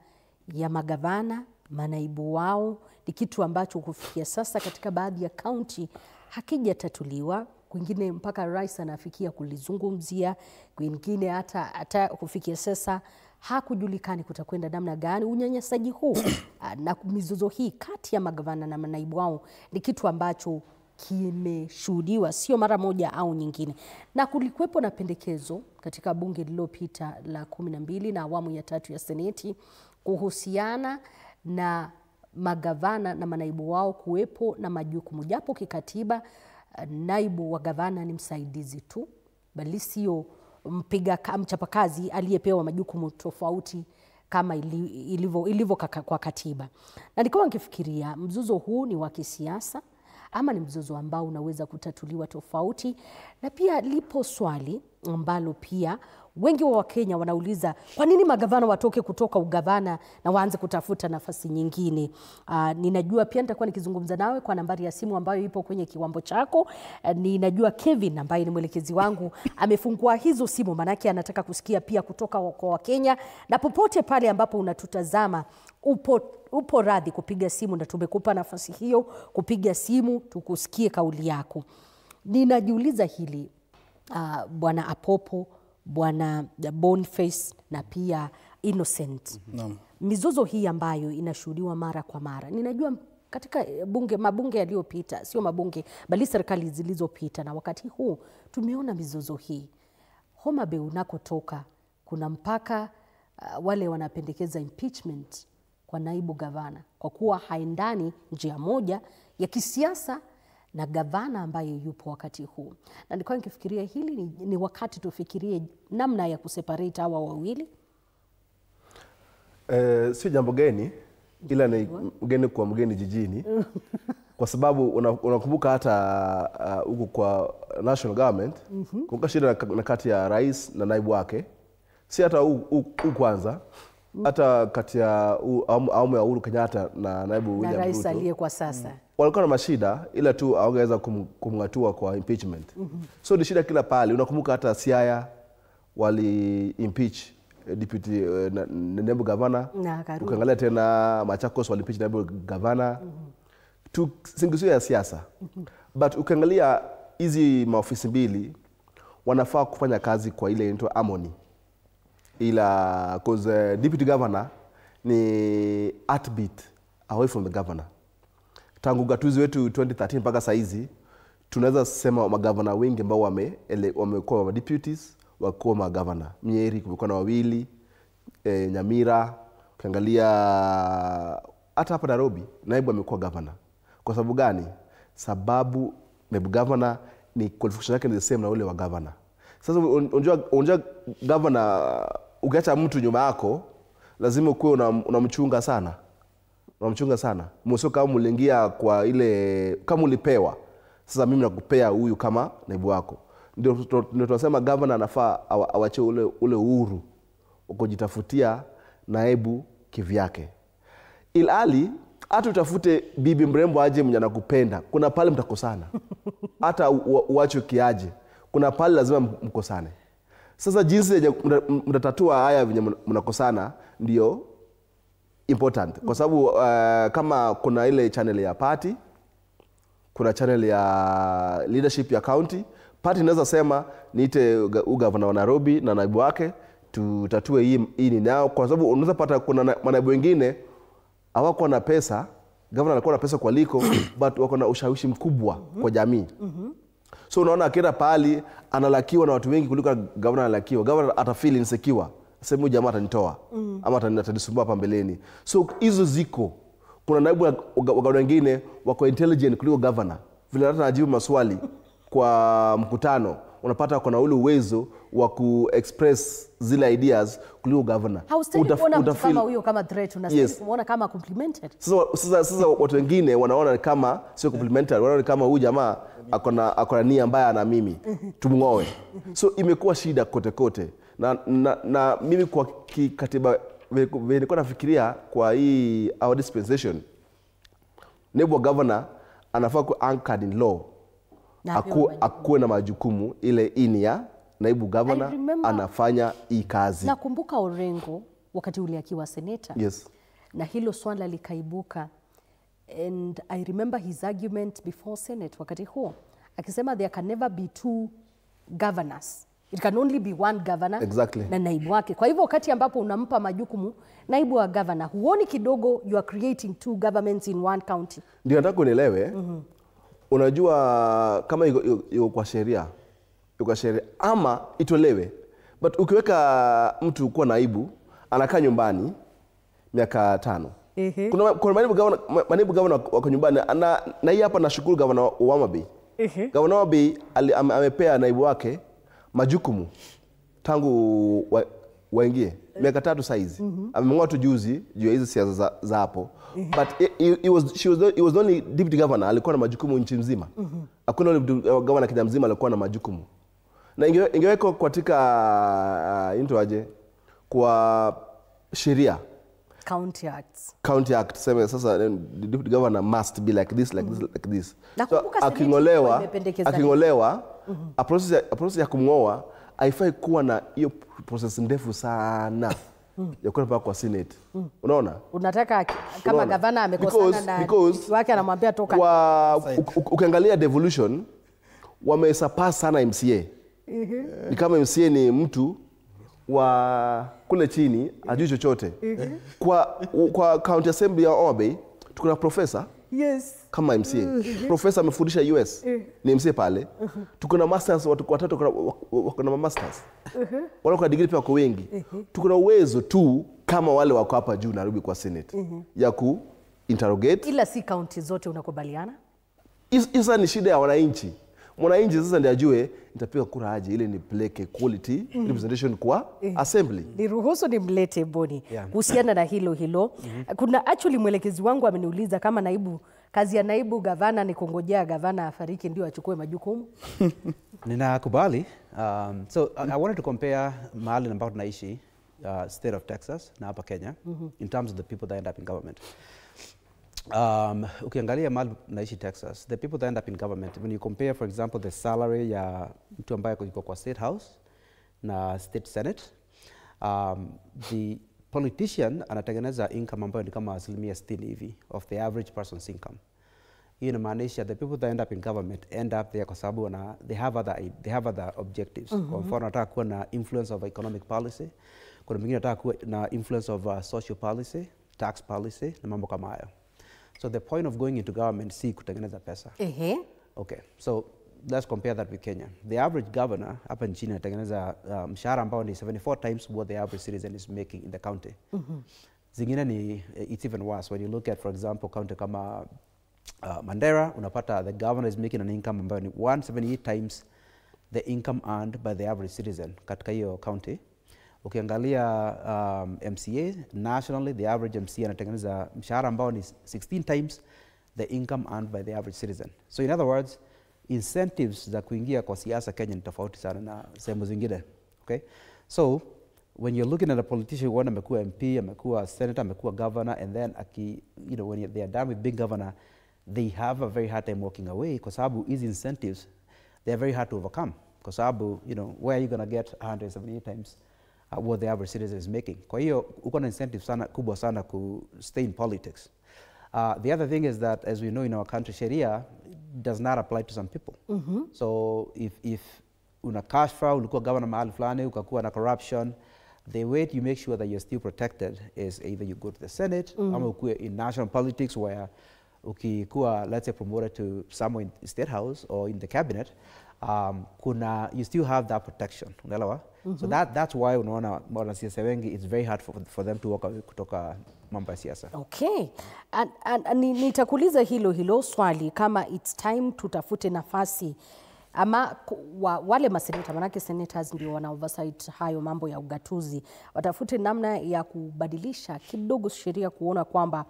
ya magavana, manaibu wao, ni kitu ambacho kufikia sasa katika baadhi ya kaunti hakijatatuliwa. Kwingine mpaka rais anafikia kulizungumzia, kwingine hata kufikia sasa hakujulikani kutakwenda namna gani. Unyanyasaji huu na mizozo hii kati ya magavana na manaibu wao ni kitu ambacho kimeshuhudiwa sio mara moja au nyingine, na kulikuwepo na pendekezo katika bunge lililopita la 12 na awamu ya 3 ya seneti kuhusiana na magavana na manaibu wao kuwepo na majukumu, japo kikatiba naibu wa gavana ni msaidizi tu, bali sio mchapakazi aliyepewa majukumu tofauti kama ilivyo kwa katiba. Na nilikuwa nikifikiria mzozo huu ni wa kisiasa ama ni mzozo ambao unaweza kutatuliwa tofauti. Na pia lipo swali ambalo pia wengi wa Wakenya wanauliza, kwa nini magavana watoke kutoka ugavana na waanze kutafuta nafasi nyingine? Ninajua pia nitakuwa nikizungumza nawe kwa nambari ya simu ambayo ipo kwenye kiwambo chako. Ninajua Kevin ambaye ni mwelekezi wangu amefungua hizo simu, manake anataka kusikia pia kutoka kwa Wakenya. Na popote pale ambapo unatutazama upo radhi kupiga simu, na tumekupa nafasi hiyo kupiga simu tukusikie kauli yako. Ninajiuliza hili Bwana Apopo, Bwana Boniface na pia Innocent. Mizozo hii ambayo inashuhudiwa mara kwa mara, ninajua katika mabunge yaliyopita, sio mabunge bali serikali zilizopita, na wakati huu tumeona mizozo hii. Homa Bay unakotoka kuna mpaka wale wanapendekeza impeachment kwa naibu gavana kwa kuwa haendani njia moja ya kisiasa na gavana ambaye yupo wakati huu. Na nilikuwa nikifikiria hili ni wakati tufikirie namna ya kuseparate hawa wawili. Sio jambo geni, ila ni mgeni kwa mgeni jijini. Kwa sababu unakumbuka hata huko kwa national government kuna shida na kati ya rais na naibu wake. Si hata kwanza, hata kati ya awamu ya Uhuru Kenyatta na naibu William Ruto. Na rais aliye kwa sasa. Walikuwa na mashida, ila tu hawangeweza kumngatua kwa impeachment. So ni shida kila pale. Unakumbuka hata Siaya wali impeach deputy naibu governor. Ukiangalia tena Machakos wali impeach naibu governor. Tu singizio ya siasa. But ukiangalia hizi maofisi mbili wanafaa kufanya kazi kwa ile inaitwa harmony. Ila cause deputy governor ni heartbeat away from the governor. Tangu gatuzi wetu 2013 mpaka saizi tunaweza sema magavana wengi ambao wamekuwa deputies wakuwa magavana. Nyeri kumekuwa na wawili, Nyamira, ukiangalia hata hapa Nairobi naibu amekuwa governor. Kwa sababu gani? Sababu naibu governor ni qualification yake ni the same na ule wa governor. Sasa unajua governor ukiacha mtu nyuma yako lazima ukuwe unamchunga sana. Unamchunga sana. Msio kama mlingia kwa ile kama ulipewa. Sasa mimi nakupea huyu kama naibu wako. Ndio tunasema governor anafaa awache ule uhuru ukojitafutia naibu kivyake. Ilali hata utafute bibi mrembo aje mwenye anakupenda, kuna pale mtakosana. Hata uache kiaje, kuna pale lazima mkosane. Sasa jinsi mtatatua haya venye mnakosana ndio important. Kwa sababu kama kuna ile channel ya party, kuna channel ya leadership ya county, party inaweza sema niite gavana wa Nairobi na naibu wake tutatue hii ni nao. Kwa sababu unaweza pata kuna manaibu wengine hawako na pesa, gavana alikuwa na pesa kuliko but wako na ushawishi mkubwa kwa jamii. So unaona akienda pali analakiwa na watu wengi kuliko gavana analakiwa. Gavana atafeel insecure. Sema jamaa atanitoa ama atanisumbua hapa mbeleni. So hizo ziko. Kuna naibu wa wengine wako intelligent kuliko gavana. Vile hata anajibu maswali kwa mkutano, unapata kuna ule uwezo wa ku-express zile ideas kuliko governor. Haustahili kuona mtu kama huyo kama threat, unastahili kumuona kama complimented. Sasa watu wengine wanaona kama sio complimentary, wanaona kama huyu jamaa akona nia mbaya na mimi, tumngoe. So imekuwa shida kote kote. Na mimi kwa katiba nilikuwa nafikiria kwa hii our dispensation, naibu governor anafaa ku anchored in law, akuwe na majukumu ile inia naibu governor anafanya hii kazi. Nakumbuka Orengo wakati ule akiwa senator. Yes. Na hilo swala likaibuka, and I remember his argument before Senate wakati huo akisema there can never be two governors. It can only be one governor. Exactly. Na naibu wake. Kwa hivyo wakati ambapo unampa majukumu naibu wa governor, huoni kidogo you are creating two governments in one county? Ndio nataka unielewe. Unajua kama iko kwa sheria, ama itolewe. But ukiweka mtu kuwa naibu anakaa nyumbani miaka 5. Kuna manaibu governor wako nyumbani, na hii hapa nashukuru governor Wamabi. Governor Wamabi amepea naibu wake majukumu tangu waingie miaka 3 saizi. Amemngoa tu juzi juu ya hizo siasa za hapo. But he was the only deputy governor alikuwa na majukumu nchi mzima. Hakuna governor Kenya mzima alikuwa na majukumu. Na ingeweko katika aje kwa sheria County Act sema sasa the deputy governor must be like this, like this, like this. So, akingolewa a process ya kumngoa haifai kuwa na hiyo process ndefu sana ya kwenda kwa Senate. Unaona? Unataka kama gavana amekosana na wake anamwambia toka. Ukiangalia devolution wamesurpass sana MCA. Ni kama MCA ni mtu wa kule chini ajui chochote. Kwa county assembly ya Omabay tuko na professor kama MCA. Professor amefundisha US. Ni MCA pale. Tuko na masters watu watatu wako na masters. Wale kwa degree pia wako wengi. Tuko na uwezo tu kama wale wako hapa juu Nairobi kwa Senate ya ku interrogate. Ila si county zote unakubaliana? Isa ni shida ya wananchi. Mwananchi sasa ndiye ajue nitapiga kura aje ile ni peleke quality representation kwa assembly. Niruhusu nimlete Boni kuhusiana na hilo. Kuna actually mwelekezi wangu ameniuliza kama kazi ya naibu gavana ni kungojea gavana afariki ndio achukue majukumu. Ninakubali. So I wanted to compare mahali ambapo tunaishi, state of Texas na hapa Kenya, in terms of the people that end up in government. Ukiangalia mahali naishi Texas, the people that end up in government, when you compare for example the salary ya mtu ambaye yuko kwa state house na state senate, the politician anatengeneza income ambayo ni kama 60% hivi of the average person's income. Hii inamaanisha the people that end up in government end up there kwa sababu they have other objectives. Kwa mfano nataka kuwa na influence of economic policy, kuna mwingine nataka kuwa na influence of social policy, tax policy na mambo kama hayo. So the point of going into government si kutengeneza pesa. Okay, so let's compare that with Kenya. The average governor hapa nchini anatengeneza mshahara ambao ni 74 times what the average citizen is making in the county. Zingine ni it's even worse when you look at for example county kama Mandera, unapata the governor is making an income ambayo ni 178 times the income earned by the average citizen katika hiyo county. Ukiangalia MCA nationally, the average MCA anatengeneza mshahara ambao ni 16 times the income earned by the average citizen. So in other words, incentives za kuingia kwa siasa Kenya ni tofauti sana na sehemu zingine. Okay? So when you're looking at a politician who amekuwa MP, amekuwa senator, amekuwa governor, and then when they are done with being governor, they have a very hard time walking away kwa sababu these incentives, they are very hard to overcome. Kwa sababu, where are you going to get 178 times what the average citizen is making? Kwa hiyo uko na incentive sana kubwa sana ku stay in politics. The other thing is that, as we know in our country, Sharia does not apply to some people. So if una kashfa, ulikuwa governor mahali fulani, ukakuwa na corruption, the way you make sure that you're still protected is either you go to the Senate, ama ukue in national politics where ukikuwa, let's say, promoted to somewhere in the State House or in the cabinet, you still have that protection. Unaelewa? So that's why unaona wanasiasa wengi it's very hard for them to walk away kutoka mambo ya siasa. Okay. Nitakuuliza hilo swali kama it's time tutafute nafasi ama wale maseneta, manake senators ndio wana oversight hayo mambo ya ugatuzi, watafute namna ya kubadilisha kidogo sheria kuona kwamba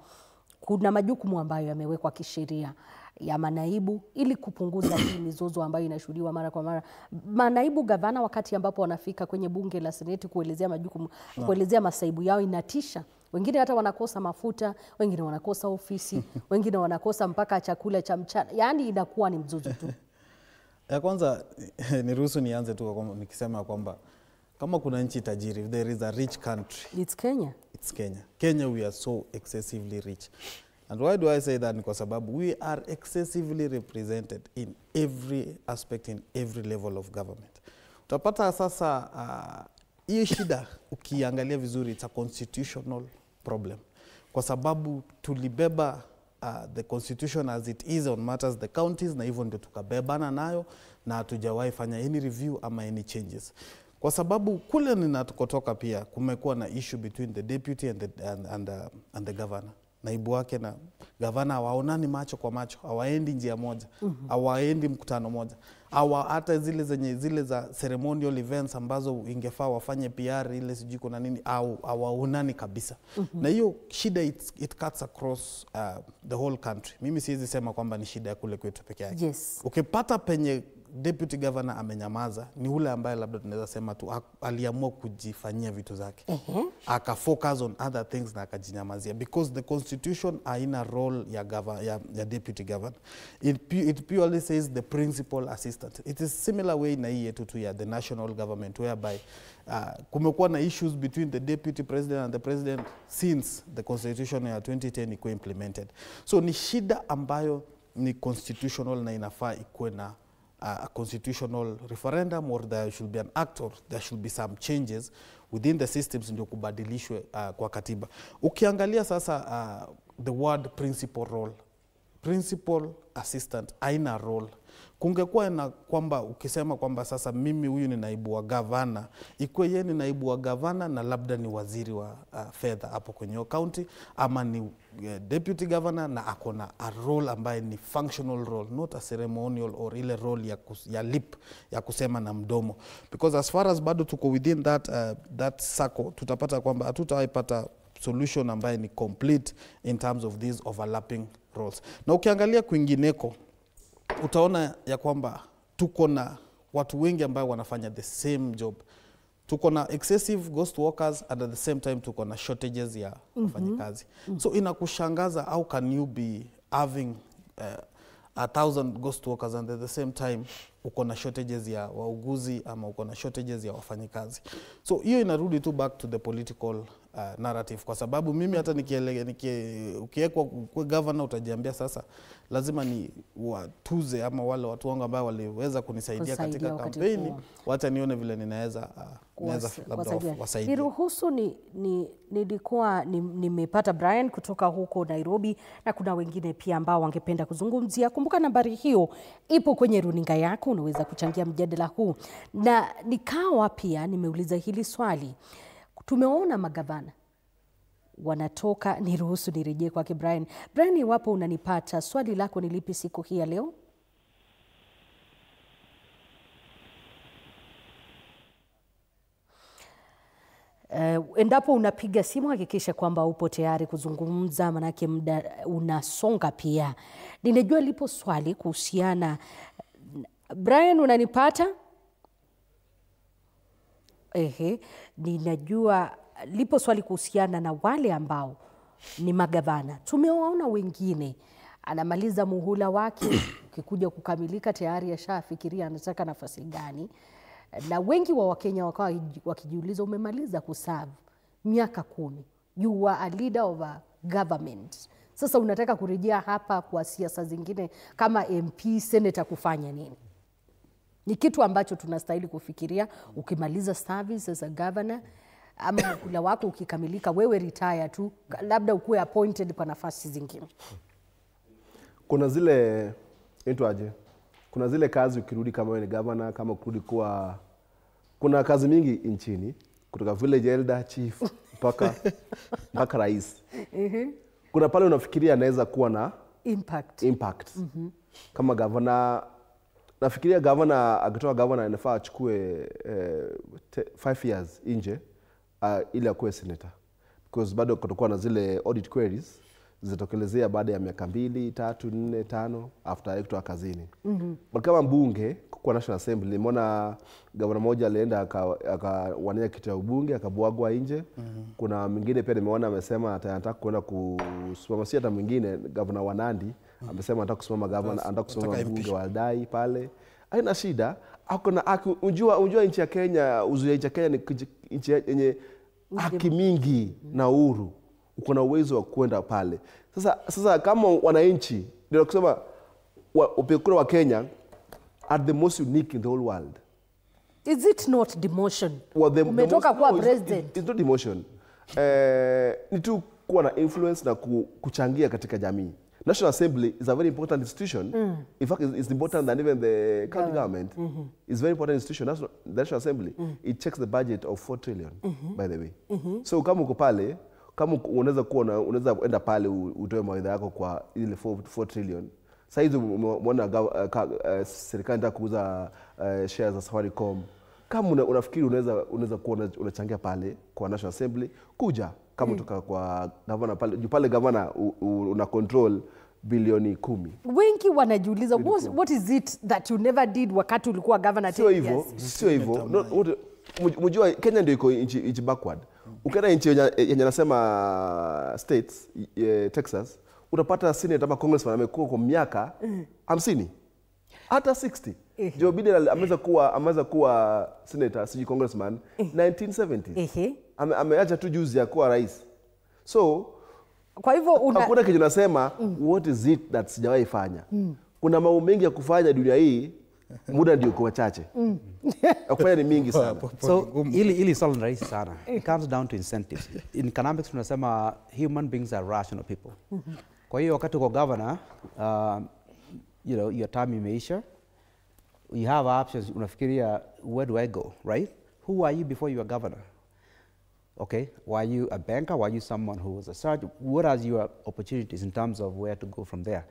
kuna majukumu ambayo yamewekwa kisheria ya manaibu ili kupunguza hii mizozo ambayo inashuhudiwa mara kwa mara. Manaibu gavana wakati ambapo wanafika kwenye bunge la seneti kuelezea majukumu, kuelezea masaibu yao inatisha. Wengine hata wanakosa mafuta, wengine wanakosa ofisi, wengine wanakosa mpaka chakula cha mchana. Yaani inakuwa ni mzozo tu. Ya kwanza niruhusu nianze tu nikisema kwamba kama kuna nchi tajiri, if there is a rich country, it's Kenya. It's Kenya. Kenya, we are so excessively rich. And why do I say that? Ni kwa sababu we are excessively represented in every aspect, in every level of government. Utapata sasa hiyo shida ukiangalia vizuri, it's a constitutional problem. Kwa sababu tulibeba the constitution as it is on matters the counties, na hivyo ndio tukabebana nayo na hatujawahi fanya any review ama any changes. Kwa sababu kule ninakotoka pia kumekuwa na issue between the deputy and the governor. Naibu wake na gavana hawaonani macho kwa macho, hawaendi njia moja, hawaendi mkutano moja, hata zile za ceremonial events ambazo ingefaa wafanye PR ile sijui kuna nini, hawaonani kabisa. Na hiyo shida it cuts across the whole country. Mimi siwezi sema kwamba ni shida ya kule kwetu peke yake. Yes. Ukipata penye deputy governor amenyamaza, ni ule ambaye labda tunaweza sema tu aliamua kujifanyia vitu zake. Aka focus on other things na akajinyamazia, because the constitution haina role ya deputy governor. It purely says the principal assistant. It is similar way na hii yetu tu ya the national government, whereby kumekuwa na issues between the deputy president and the president since the constitution ya 2010 iko implemented. So ni shida ambayo ni constitutional na inafaa ikuwe na a constitutional referendum, or there should be an act, or there should be some changes within the systems ndio kubadilishwe kwa katiba. Ukiangalia sasa the word principal role, principal assistant haina role. Kungekuwa na kwamba ukisema kwamba sasa mimi huyu ni naibu wa gavana, ikuwe yeye ni naibu wa gavana na labda ni waziri wa fedha hapo kwenye county, ama ni deputy governor na akona a role ambaye ni functional role, not a ceremonial or ile role ya lip ya kusema na mdomo. Because as far as bado tuko within that circle, tutapata kwamba hatutaipata solution ambaye ni complete in terms of these overlapping roles. Na ukiangalia kwingineko utaona ya kwamba tuko na watu wengi ambao wanafanya the same job. Tuko na excessive ghost workers, and at the same time tuko na shortages ya wafanyikazi. So inakushangaza, how can you be having 1,000 ghost workers and at the same time uko na shortages ya wauguzi ama uko na shortages ya wafanyikazi. So hiyo inarudi tu back to the political narrative, kwa sababu mimi hata ukiwekwa kwa governor utajiambia sasa lazima ni watuze ama wale watu wangu ambao waliweza kunisaidia katika kampeni, wacha nione vile ninaweza labda wasaidia. Niruhusu nilikuwa nimepata Brian kutoka huko Nairobi, na kuna wengine pia ambao wangependa kuzungumzia. Kumbuka nambari hiyo ipo kwenye runinga yako, unaweza kuchangia mjadala huu. Na nikawa pia nimeuliza hili swali. Tumeona magavana wanatoka, niruhusu nirejee kwake Brian. Brian, iwapo unanipata, swali lako ni lipi siku hii ya leo? Endapo unapiga simu hakikisha kwamba upo tayari kuzungumza, manake muda unasonga pia. Ninajua lipo swali kuhusiana. Brian, unanipata? Ninajua lipo swali kuhusiana na wale ambao ni magavana. Tumewaona wengine anamaliza muhula wake, ukikuja kukamilika tayari ashafikiria anataka nafasi gani. Na wengi wa Wakenya wakawa wakijiuliza, umemaliza kuserve miaka 10. You are a leader of a government. Sasa unataka kurejea hapa kwa siasa zingine kama MP, senator kufanya nini? Ni kitu ambacho tunastahili kufikiria. Ukimaliza service as a governor ama muhula wako ukikamilika, wewe retire tu, labda ukuwe appointed kwa nafasi zingine. Kuna zile kuna zile kazi ukirudi kama wewe ni governor, kama ukirudi kuwa, kuna kazi mingi nchini, kutoka village elder, chief mpaka rais. Kuna pale unafikiria anaweza kuwa na impact. Kama governor nafikiria gavana akitoa gavana inafaa achukue 5 years nje ili akuwe senator, because bado kutakuwa na zile audit queries zitatokelezea baada ya miaka 2, 3, 4, 5 after kutoka kazini. But kama mbunge kwa National Assembly, nimeona gavana mmoja alienda akawania kiti ya ubunge akabwagwa nje. Kuna mwingine pia nimeona amesema anataka kwenda kusimama, si hata mwingine, gavana wa Nandi amesema anataka kusimama gavana, anataka kusimama mbunge wa Aldai pale. Haina shida. Unjua nchi ya Kenya, uzuri ya nchi ya Kenya ni nchi yenye haki mingi na uhuru. Uko na uwezo wa kwenda pale. Sasa kama wananchi ndio kusema upekura wa Kenya are the most unique in the whole world. Is it not demotion? Well, umetoka kuwa president. It's not demotion. Ni tu kuwa na influence na kuchangia katika jamii. National Assembly is a very important institution. In fact, it's important than even the county government. It's a very important institution. The National Assembly, it checks the budget of 4 trillion, by the way. So kama uko pale, kama unaweza enda pale utoe mawaidha yako kwa ile 4 trillion. Sasa hizo umeona serikali inataka kuuza shares za Safaricom. Kama unafikiri unaweza kuwa unachangia pale kwa National Assembly, kuja kama kutoka kwa gavana pale. Pale gavana una control bilioni 10. Wengi wanajiuliza what is it that you never did wakati ulikuwa governor 10 years? Sio hivyo. Mjua Kenya ndio iko inchi backward. Ukienda nchi yenye nasema states, Texas, utapata senator ama congressman amekuwa kwa miaka 50 hata 60. Joe Biden ameweza kuwa senator, siji congressman 1970. Ameacha tu juzi ya kuwa rais. So kwa hivyo hakuna kitu nasema what is it that sijawahi fanya. Kuna mambo mengi ya kufanya dunia hii, muda ndio kwa chache. Kufanya ni mingi sana. So ili swala rahisi sana. It comes down to incentives. In economics tunasema human beings are rational people. Kwa hiyo wakati uko governor, your term imeisha, you have options. Unafikiria, where do I go, right? Who are you before you are governor? Okay, were you a banker? Were you someone who was a sergeant? What are your opportunities in terms of where to go from there?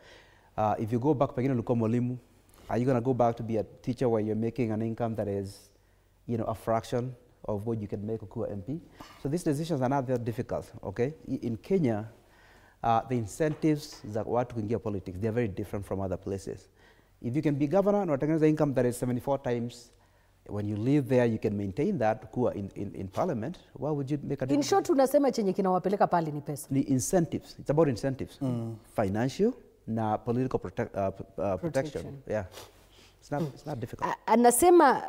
If you go back, pengine ulikuwa mwalimu, are you going to go back to be a teacher where you're making an income that is, a fraction of what you can make ukiwa MP? So these decisions are not that difficult, okay? In Kenya, the incentives that watu kuingia politics, they are very different from other places. If you can be governor, unatengeneza income that is 74 times. When you live there, you can maintain that kuwa in parliament. Why would you make a difference? In short, unasema chenye kinawapeleka pale ni pesa. The incentives. It's about incentives. Financial na political protection. Yeah. It's not difficult. Anasema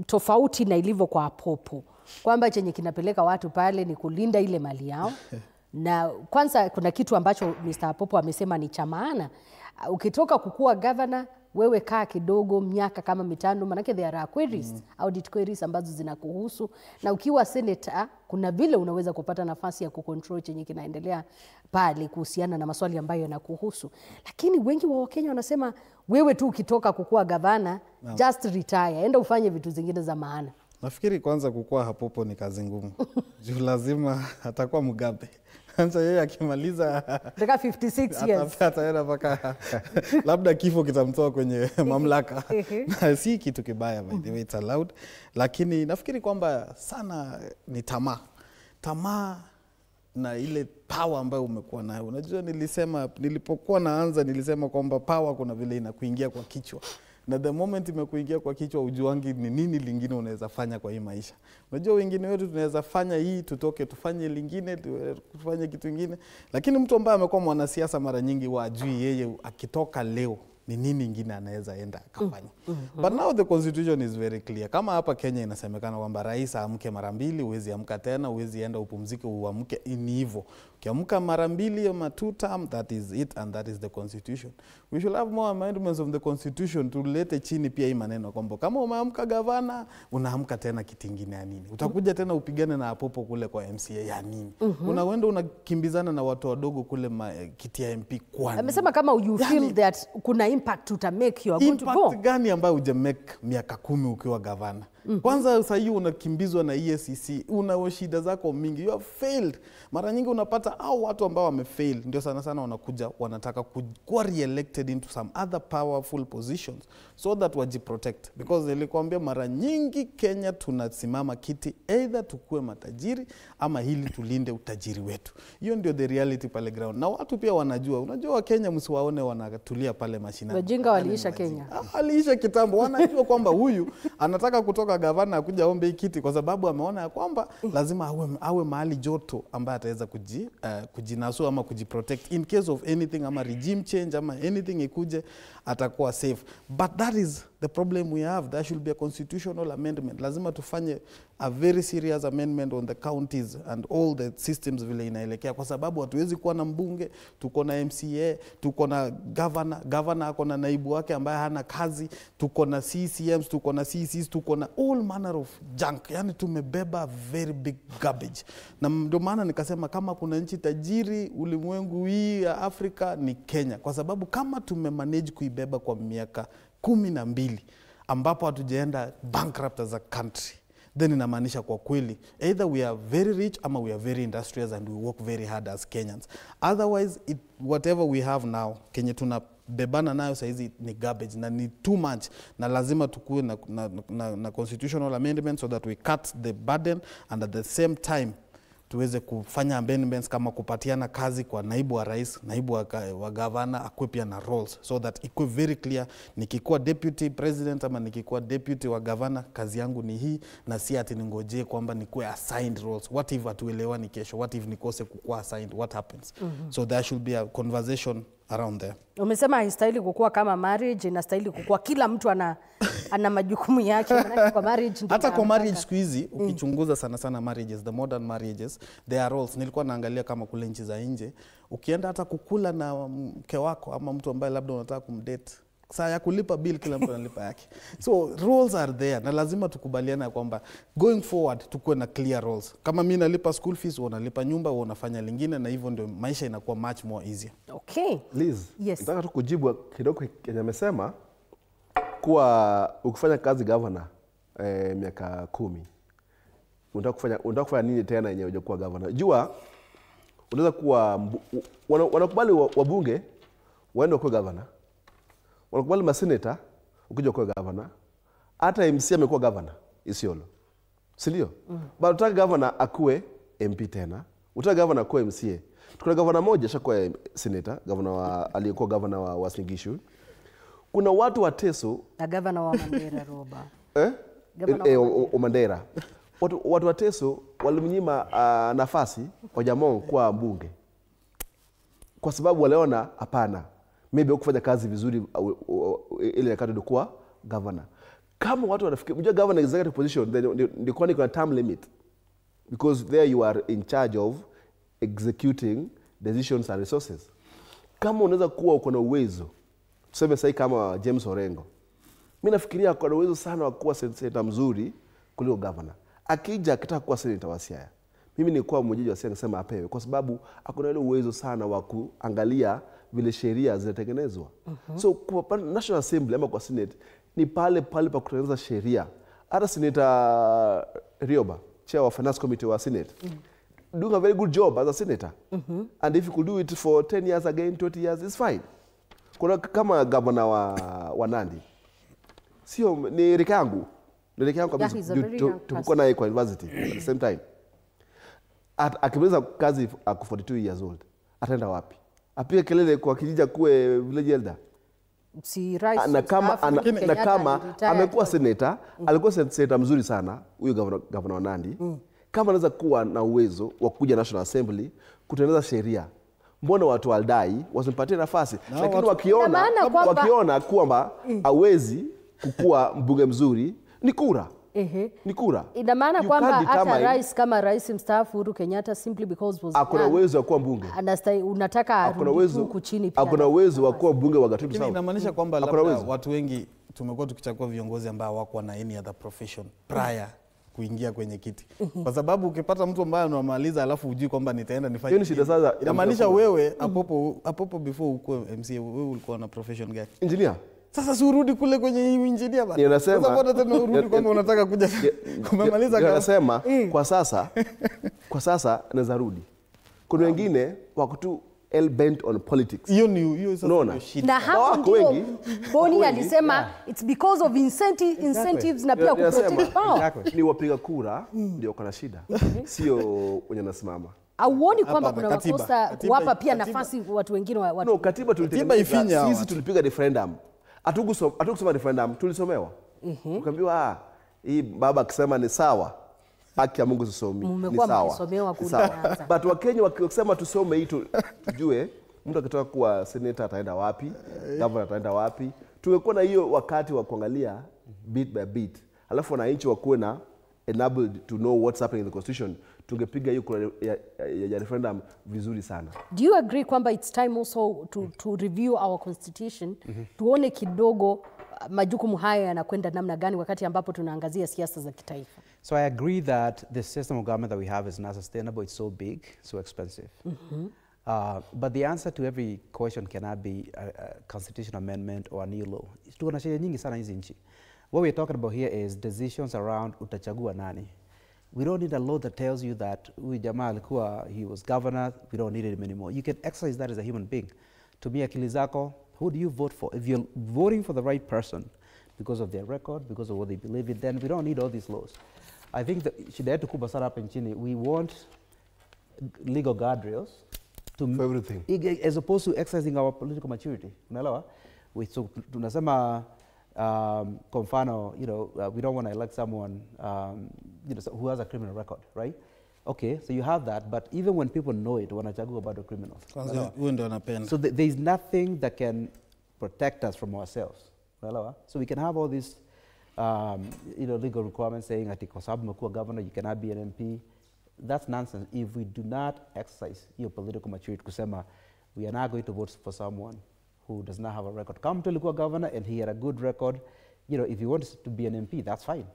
tofauti na ilivyo kwa Apopo, kwamba chenye kinapeleka watu pale ni kulinda ile mali yao. Na kwanza kuna kitu ambacho Mr. Apopo amesema ni cha maana. Ukitoka kukua governor, wewe kaa kidogo miaka kama 5, manake there are queries, audit queries ambazo zinakuhusu. Na ukiwa senator, kuna vile unaweza kupata nafasi ya kucontrol chenye kinaendelea pale kuhusiana na maswali ambayo yanakuhusu. Lakini wengi wa Wakenya wanasema wewe tu ukitoka kukua governor, just retire, enda ufanye vitu zingine za maana. Nafikiri kwanza kukua Apopo ni kazi ngumu. Juu lazima atakuwa Mugabe. Kwanza yeye akimaliza Daka 56 years. Ataenda mpaka labda kifo kitamtoa kwenye mamlaka. Na si kitu kibaya, by the way, it's allowed. Lakini nafikiri kwamba sana ni tamaa na ile power ambayo umekuwa nayo. Unajua nilipokuwa naanza nilisema kwamba power kuna vile inakuingia kwa kichwa. Na the moment imekuingia kwa kichwa ujuangi ni nini lingine unaweza fanya kwa hii maisha. Unajua wengine wetu tunaweza fanya hii, tutoke tufanye lingine, tufanye kitu kingine. Lakini mtu ambaye amekuwa mwanasiasa mara nyingi wajui yeye akitoka leo ni nini ingine anaweza enda akafanya. But now the constitution is very clear. Kama hapa Kenya inasemekana kwamba rais aamke mara 2, huwezi amka tena, huwezi enda upumzike uamke, ni hivyo. Ukiamka mara 2 ama 2 term, that is it and that is the constitution. We should have more amendments of the constitution to lete chini pia hii maneno kwamba kama umeamka gavana, unaamka tena kitu kingine ya nini? Utakuja tena upigane na Apopo kule kwa MCA ya nini? Unaenda unakimbizana na watu wadogo kule kiti ya MP kwa nini? Amesema kama you feel that kuna impact uta make you are going to go. Impact gani ambayo uje make miaka 10 ukiwa gavana? Kwanza sasa hiyo unakimbizwa na EACC, una shida zako mingi, you have failed. Mara nyingi unapata au watu ambao wamefail ndio sana sana wanakuja wanataka kuwa re-elected into some other powerful positions so that wajiprotect, because nilikwambia mara nyingi Kenya tunasimama kiti either tukue matajiri ama hili tulinde utajiri wetu. Hiyo ndio the reality pale ground, na watu pia wanajua. Unajua Kenya msiwaone wanatulia pale mashinani. Wajinga waliisha Kenya. Aliisha kitambo. Wanajua kwamba huyu anataka kutoka gavana kuja ombe kiti kwa sababu ameona ya kwamba lazima awe mahali joto ambaye ataweza kujinasua ama kujiprotect in case of anything ama regime change ama anything ikuje, atakuwa safe. But that is the problem we have. There should be a constitutional amendment. Lazima tufanye a very serious amendment on the counties and all the systems vile inaelekea, kwa sababu hatuwezi kuwa na mbunge, tuko na MCA, tuko na governor ako na naibu wake ambaye hana kazi, tuko na CCMs, tuko na CCs, tuko na all manner of junk. Yani tumebeba very big garbage. Na ndio maana nikasema kama kuna nchi tajiri ulimwengu hii ya Afrika ni Kenya, kwa sababu kama tumemanage kuibeba kwa miaka 12 ambapo hatujaenda bankrupt as a country, then inamaanisha kwa kweli either we are very rich ama we are very industrious and we work very hard as Kenyans. Otherwise whatever we have now Kenya tunabebana nayo saizi ni garbage na ni too much, na lazima tukue na constitutional amendment so that we cut the burden and at the same time tuweze kufanya amendments kama kupatiana kazi kwa naibu wa rais, naibu wa governor, akwe pia na roles so that ikuwe very clear, nikikuwa deputy president ama nikikuwa deputy wa governor kazi yangu ni hii, na si ati ningoje kwamba nikuwe assigned roles. What if atuelewani kesho? What if nikose kukuwa assigned? What happens? So there should be a conversation around there. Umesema haistahili kukua kama marriage, inastahili kukua kila mtu ana majukumu yake. Maana kwa marriage hata kwa marriage siku hizi ukichunguza sana marriages, the modern marriages, there are roles. Nilikuwa naangalia kama kule nchi za nje, ukienda hata kukula na mke wako ama mtu ambaye labda unataka kumdate, saa ya kulipa bill kila mtu analipa yake. So rules are there, na lazima tukubaliana kwamba going forward tukue na clear rules. Kama mimi nalipa school fees, wewe unalipa nyumba, wewe unafanya lingine, na hivyo ndio maisha inakuwa much more easier. Okay. Liz, yes. Nataka tu kujibu kidogo Kenya amesema kuwa ukifanya kazi governor miaka 10 unataka kufanya nini tena yenye hujakuwa governor? Jua unaweza kuwa wanakubali wabunge waende kwa governor, wanakubali maseneta ukija kwa governor, hata MC amekuwa governor Isiolo, si ndio? But utaka governor akue MP tena, utaka governor akue MCA. Kuna governor moja shakuwa senator, governor aliyekuwa governor wa Uasin Gishu. Kuna watu wa Teso na governor wa Mandera Roba. Mandera. Watu wa Teso walimnyima nafasi Ojamong kwa mbunge, kwa sababu waliona hapana, maybe ukufanya kazi vizuri ile wakati ulikuwa governor. Kama watu wanafikiria unajua governor executive position, ndio kwani kuna term limit, because there you are in charge of executing decisions and resources. Kama unaweza kuwa uko na uwezo, tuseme sasa kama James Orengo, mimi nafikiria kwa uwezo sana wa kuwa senator mzuri kuliko governor. Akija akitaka kuwa senator wa Siaya, mimi nilikuwa mmoja wa Siaya nasema apewe, kwa sababu akona ile uwezo sana wa kuangalia vile sheria zinatengenezwa. So kwa National Assembly ama kwa Senate ni pale pa kutengeneza sheria. Hata Senator Rioba, chair wa Finance Committee wa Senate, doing a very good job as a senator. And if you could do it for 10 years again, 20 years, it's fine. Kuna kama governor wa Nandi, sio ni rika yangu. Ni rika yangu kabisa. Tulikuwa naye kwa university at the same time. Akimaliza kazi ako 42 years old. Ataenda wapi? Apige kelele kwa kijiji kuwe village elder. Si rais. Na kama amekuwa senator, alikuwa senator mzuri sana huyo governor wa Nandi. Kama anaweza kuwa na uwezo wa kuja National Assembly kutengeneza sheria, mbona watu waldai wasimpatie nafasi? Lakini wakiona kwamba hawezi kukua mbunge mzuri, ni kura. Ni kura. Ina maana kwamba hata rais kama rais mstaafu Uhuru Kenyatta simply because was akona uwezo wa kuwa mbunge. Unataka arudi huku chini pia. Akona uwezo wa kuwa mbunge wa Gatutu South. Inamaanisha kwamba labda watu wengi tumekuwa tukichagua viongozi ambao wako na any other profession prior kuingia kwenye kiti. Kwa sababu ukipata mtu ambaye anamaliza alafu hujui kwamba nitaenda nifanye. Hiyo ni shida sasa. Inamaanisha wewe apopo before ukue MCA wewe ulikuwa na profession gani? Engineer. Sasa si urudi kule kwenye engineer bana. Ninasema Sasa bado tena urudi kama unataka kuja kumemaliza kazi. Ninasema kwa sasa naweza rudi. Kuna wengine wako tu hell bent on politics. Hiyo sasa shida. Na hapo ndio Boni alisema it's because of incentives na pia kuprotect power. Ni wapiga kura ndio kana shida. Sio wenye nasimama. Auoni kwamba kuna makosa kuwapa pia nafasi watu wengine watu? No, katiba tulitengeneza. Sisi tulipiga referendum. Hatukusoma referendum, tulisomewa. Ukaambiwa hii baba akisema ni sawa. Haki ya Mungu tusomi. Ni sawa. But Wakenya wakisema tusome hii tujue mtu akitaka kuwa senator ataenda wapi, governor ataenda wapi. Tungekuwa na hiyo wakati wa kuangalia bit by bit. Alafu wananchi wakuwe na enabled to know what's happening in the constitution. Tungepiga hiyo kura ya referendum vizuri sana. Do you agree kwamba it's time also to review our constitution? Tuone kidogo majukumu haya yanakwenda namna gani wakati ambapo tunaangazia siasa za kitaifa? So I agree that the system of government that we have is not sustainable. It's so big, so expensive. But the answer to every question cannot be a constitutional amendment or a new law. Tuna sheria nyingi sana hizi nchi. What we're talking about here is decisions around utachagua nani. We don't need a law that tells you that huyu jamaa alikuwa he was governor, we don't need him anymore. You can exercise that as a human being. Tumia akili zako, who do you vote for? If you're voting for the right person because of their record, because of what they believe in, then we don't need all these laws. I think that shida yetu kubwa sana hapa nchini, we want legal guardrails for everything, as opposed to exercising our political maturity. Unaelewa? So tunasema kwa mfano, we don't want to elect someone who has a criminal record, right? Okay, so you have that, but even when people know it, wanachagua bado criminals. So there is nothing that can protect us from ourselves. So we can have all these legal requirements saying that kwa sababu umekuwa governor, you cannot be an MP. That's nonsense if we do not exercise your political maturity kusema we are not going to vote for someone who does not have a record. Kama mtu alikuwa governor and he had a good record, if he wants to be an MP, that's fine.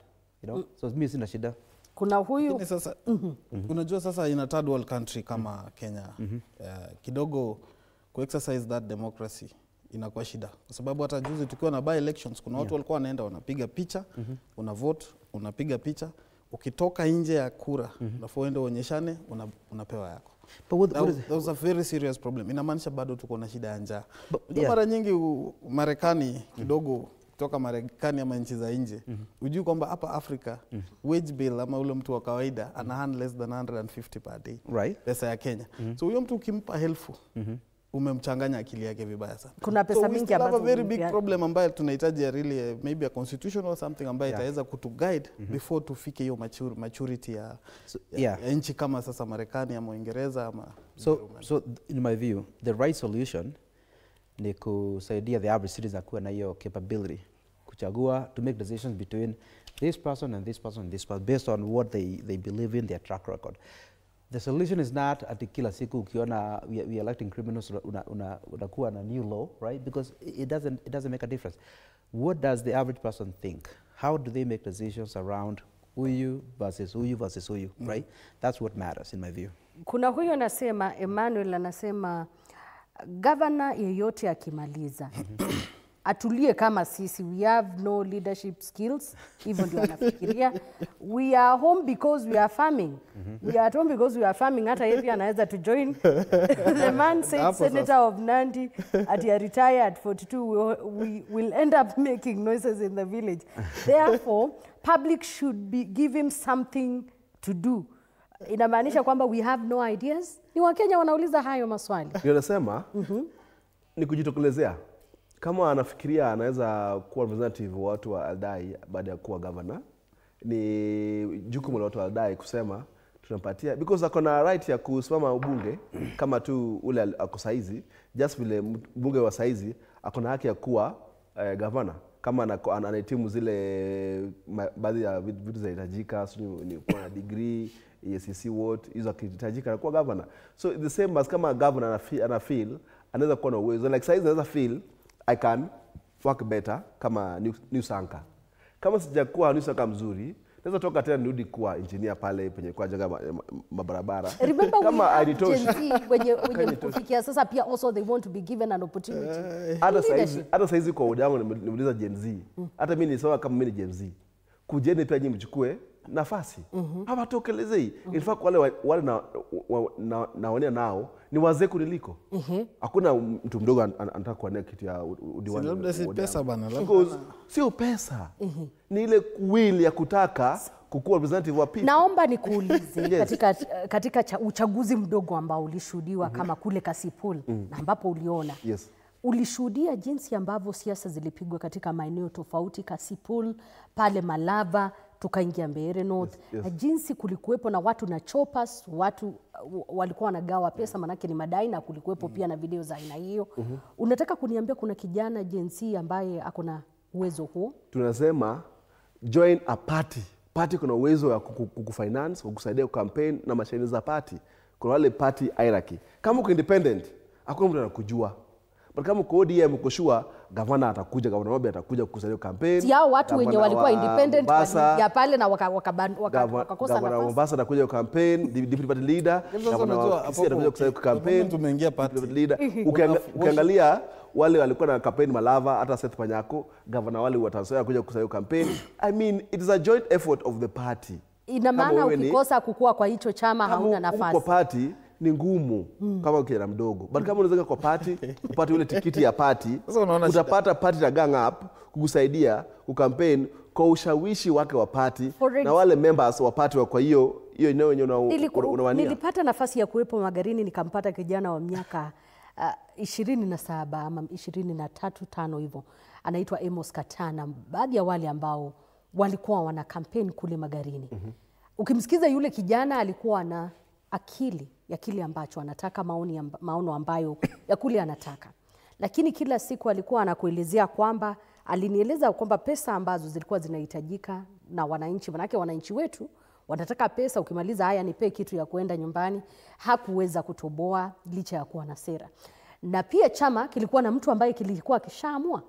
So mimi sina shida. Kuna huyu sasa unajua sasa in a third world country kama Kenya kidogo ku-exercise that democracy inakuwa shida, kwa sababu hata juzi tukiwa na by elections kuna watu walikuwa wanaenda wanapiga picha, una vote, unapiga picha, ukitoka nje ya kura alafu uende uonyeshane unapewa yako. That was a very serious problem. Inamaanisha bado tuko na shida ya njaa. Mara nyingi Marekani kidogo kutoka Marekani ama nchi za nje ujui kwamba hapa Afrika wage bill ama ule mtu wa kawaida ana earn less than 150 per day, right? Pesa ya Kenya. So huyo mtu ukimpa helfu umemchanganya akili yake vibaya sana. Kuna pesa mingi ambazo a very big problem ambayo tunahitaji really maybe a constitution or something ambayo itaweza kutuguide before tufike hiyo maturity ya nchi kama sasa Marekani ama Uingereza ama so in my view the right solution ni kusaidia the average citizen kuwa na hiyo capability kuchagua to make decisions between this person and this person and this person based on what they believe in, their track record. The solution is not ati kila siku ukiona we electing criminals unakuwa na new law, right? Because it doesn't make a difference. What does the average person think? How do they make decisions around huyu versus huyu, right? That's what matters in my view. Kuna huyu anasema, Emmanuel anasema governor yeyote akimaliza atulie kama sisi, we have no leadership skills, hivyo ndio anafikiria. We are home because we are farming. We are at home because we are farming. Hata yeye pia anaweza to join. The man said Senator of Nandi at he retire at 42 we will end up making noises in the village. Therefore, public should give him something to do. Inamaanisha kwamba we have no ideas. Ni Wakenya wanauliza hayo maswali. Ndio nasema ni kujitokelezea. Kama anafikiria anaweza kuwa representative wa watu wa Aldai baada ya kuwa governor, ni jukumu la watu wa Aldai kusema tunampatia, because akona right ya kusimama ubunge kama tu ule ako saizi, just vile mbunge wa saizi akona haki ya kuwa governor kama anahitimu zile baadhi ya vitu zinahitajika, ni kuwa na degree, ESCC what hizo akihitajika na kuwa governor. So the same as kama governor ana feel anaweza kuwa na uwezo, like saizi anaweza feel I can work better kama new Sanka. Kama sijakuwa new Sanka mzuri, Naweza toka tena nirudi kuwa engineer pale penye kwa jenga mabarabara. Remember kama Gen haitoshi. Z wenye kufikia sasa pia also they want to be given an opportunity. Hata saizi kwa udamu nimuuliza Gen Z. Hata mimi nisema kama mimi ni Gen Z. Kujeni pia nyinyi mchukue nafasi. Hawatokelezei. In fact wale naonea nao ni wazee kuniliko. Hakuna mtu mdogo anataka kuania kitu ya udiwani. Labda si pesa bana. Sio pesa. Ni ile will ya kutaka kukuwa representative wa people. Naomba nikuulize katika uchaguzi mdogo ambao ulishuhudiwa kama kule Kasipul na ambapo uliona. Ulishuhudia jinsi ambavyo siasa zilipigwa katika maeneo tofauti, Kasipul, pale Malava, tukaingia Mbeere North, na jinsi kulikuwepo na watu na choppers, watu walikuwa wanagawa pesa manake ni madai, na kulikuwepo pia na video za aina hiyo. Unataka kuniambia kuna kijana Gen Z ambaye ako na uwezo huo? Tunasema join a party. Party kuna uwezo wa kukufinance, kukusaidia campaign na mashine za party. Kuna wale party hierarchy. Kama uko independent, hakuna mtu anakujua. But kama uko ODM uko sure, gavana atakuja, gavana Mobi atakuja kukusaidia campaign. Si hao watu wenye walikuwa independent ya pale na wakakosa nafasi. Mombasa atakuja campaign, deputy party leader, gavana atakuja kusaidia campaign. Tumeingia party leader. Ukiangalia wale walikuwa na campaign Malava, hata Seth Panyako, gavana wale watasaidia kuja kusaidia campaign. I mean, it is a joint effort of the party. Ina maana ukikosa kukua kwa hicho chama hauna nafasi. Kwa party ni ngumu kama kijana mdogo. But kama unaweza kwa party, upate ile tikiti ya party, utapata party na gang up kukusaidia kukampeni kwa ushawishi wake wa party na wale members wa party wa kwa hiyo eneo yenyewe unawania. Nilipata nafasi ya kuwepo Magarini, nikampata kijana wa miaka 27 ama 23 hivyo. Anaitwa Amos Katana. Baadhi ya wale ambao walikuwa wana campaign kule Magarini. Ukimsikiza yule kijana alikuwa na akili ya kile ambacho anataka, maono ambayo ya kule anataka. Lakini kila siku alikuwa anakuelezea kwamba, alinieleza kwamba pesa ambazo zilikuwa zinahitajika na wananchi, manake wananchi wetu wanataka pesa, ukimaliza haya nipe kitu ya kuenda nyumbani, hakuweza kutoboa licha ya kuwa na sera. Na pia chama kilikuwa na mtu ambaye kilikuwa kishaamua.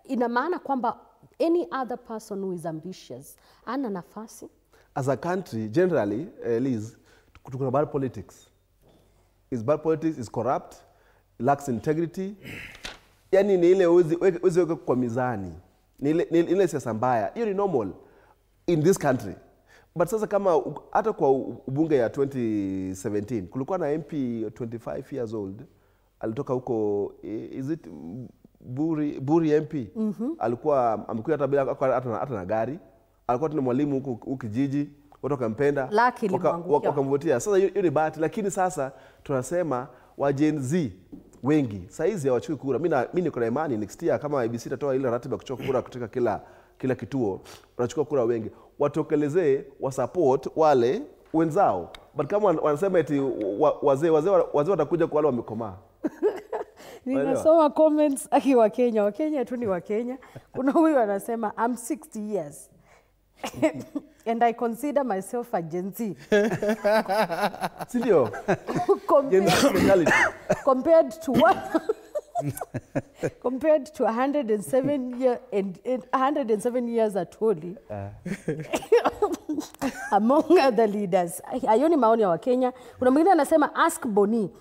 Ina maana kwamba any other person who is ambitious ana nafasi. As a country generally, Liz, kuna bad politics. Bad politics, is corrupt, lacks integrity. Yani ni ile uwezi weka kwa mizani. Ni ile siasa mbaya. Hiyo ni normal in this country. But sasa kama hata kwa ubunge ya 2017 kulikuwa na MP 25 years old alitoka huko, is it Buri MP? Alikuwa amekuja hata bila hata na gari. Alikuwa tuna mwalimu huko kijiji, watu wakampenda, wakamvutia. Sasa hiyo ni bahati, lakini sasa tunasema wa Gen Z wengi saizi hawachukui kura. Mimi niko na imani next year kama IBC itatoa ile ratiba kuchukua kura katika kila kituo, wanachukua kura wengi. Watokelezee wa support wale wenzao. But kama wanasema eti wazee watakuja kwa wale wamekomaa. Ninasoma comments akiwa Kenya, Wakenya tu ni Wakenya. Kuna huyu anasema I'm 60 years. And I consider myself a Gen Z. Sindio? Compared to what? Compared to 107 years at Holy. Among other leaders. Hayo ni maoni ya Wakenya. Kuna mwingine anasema ask Boni.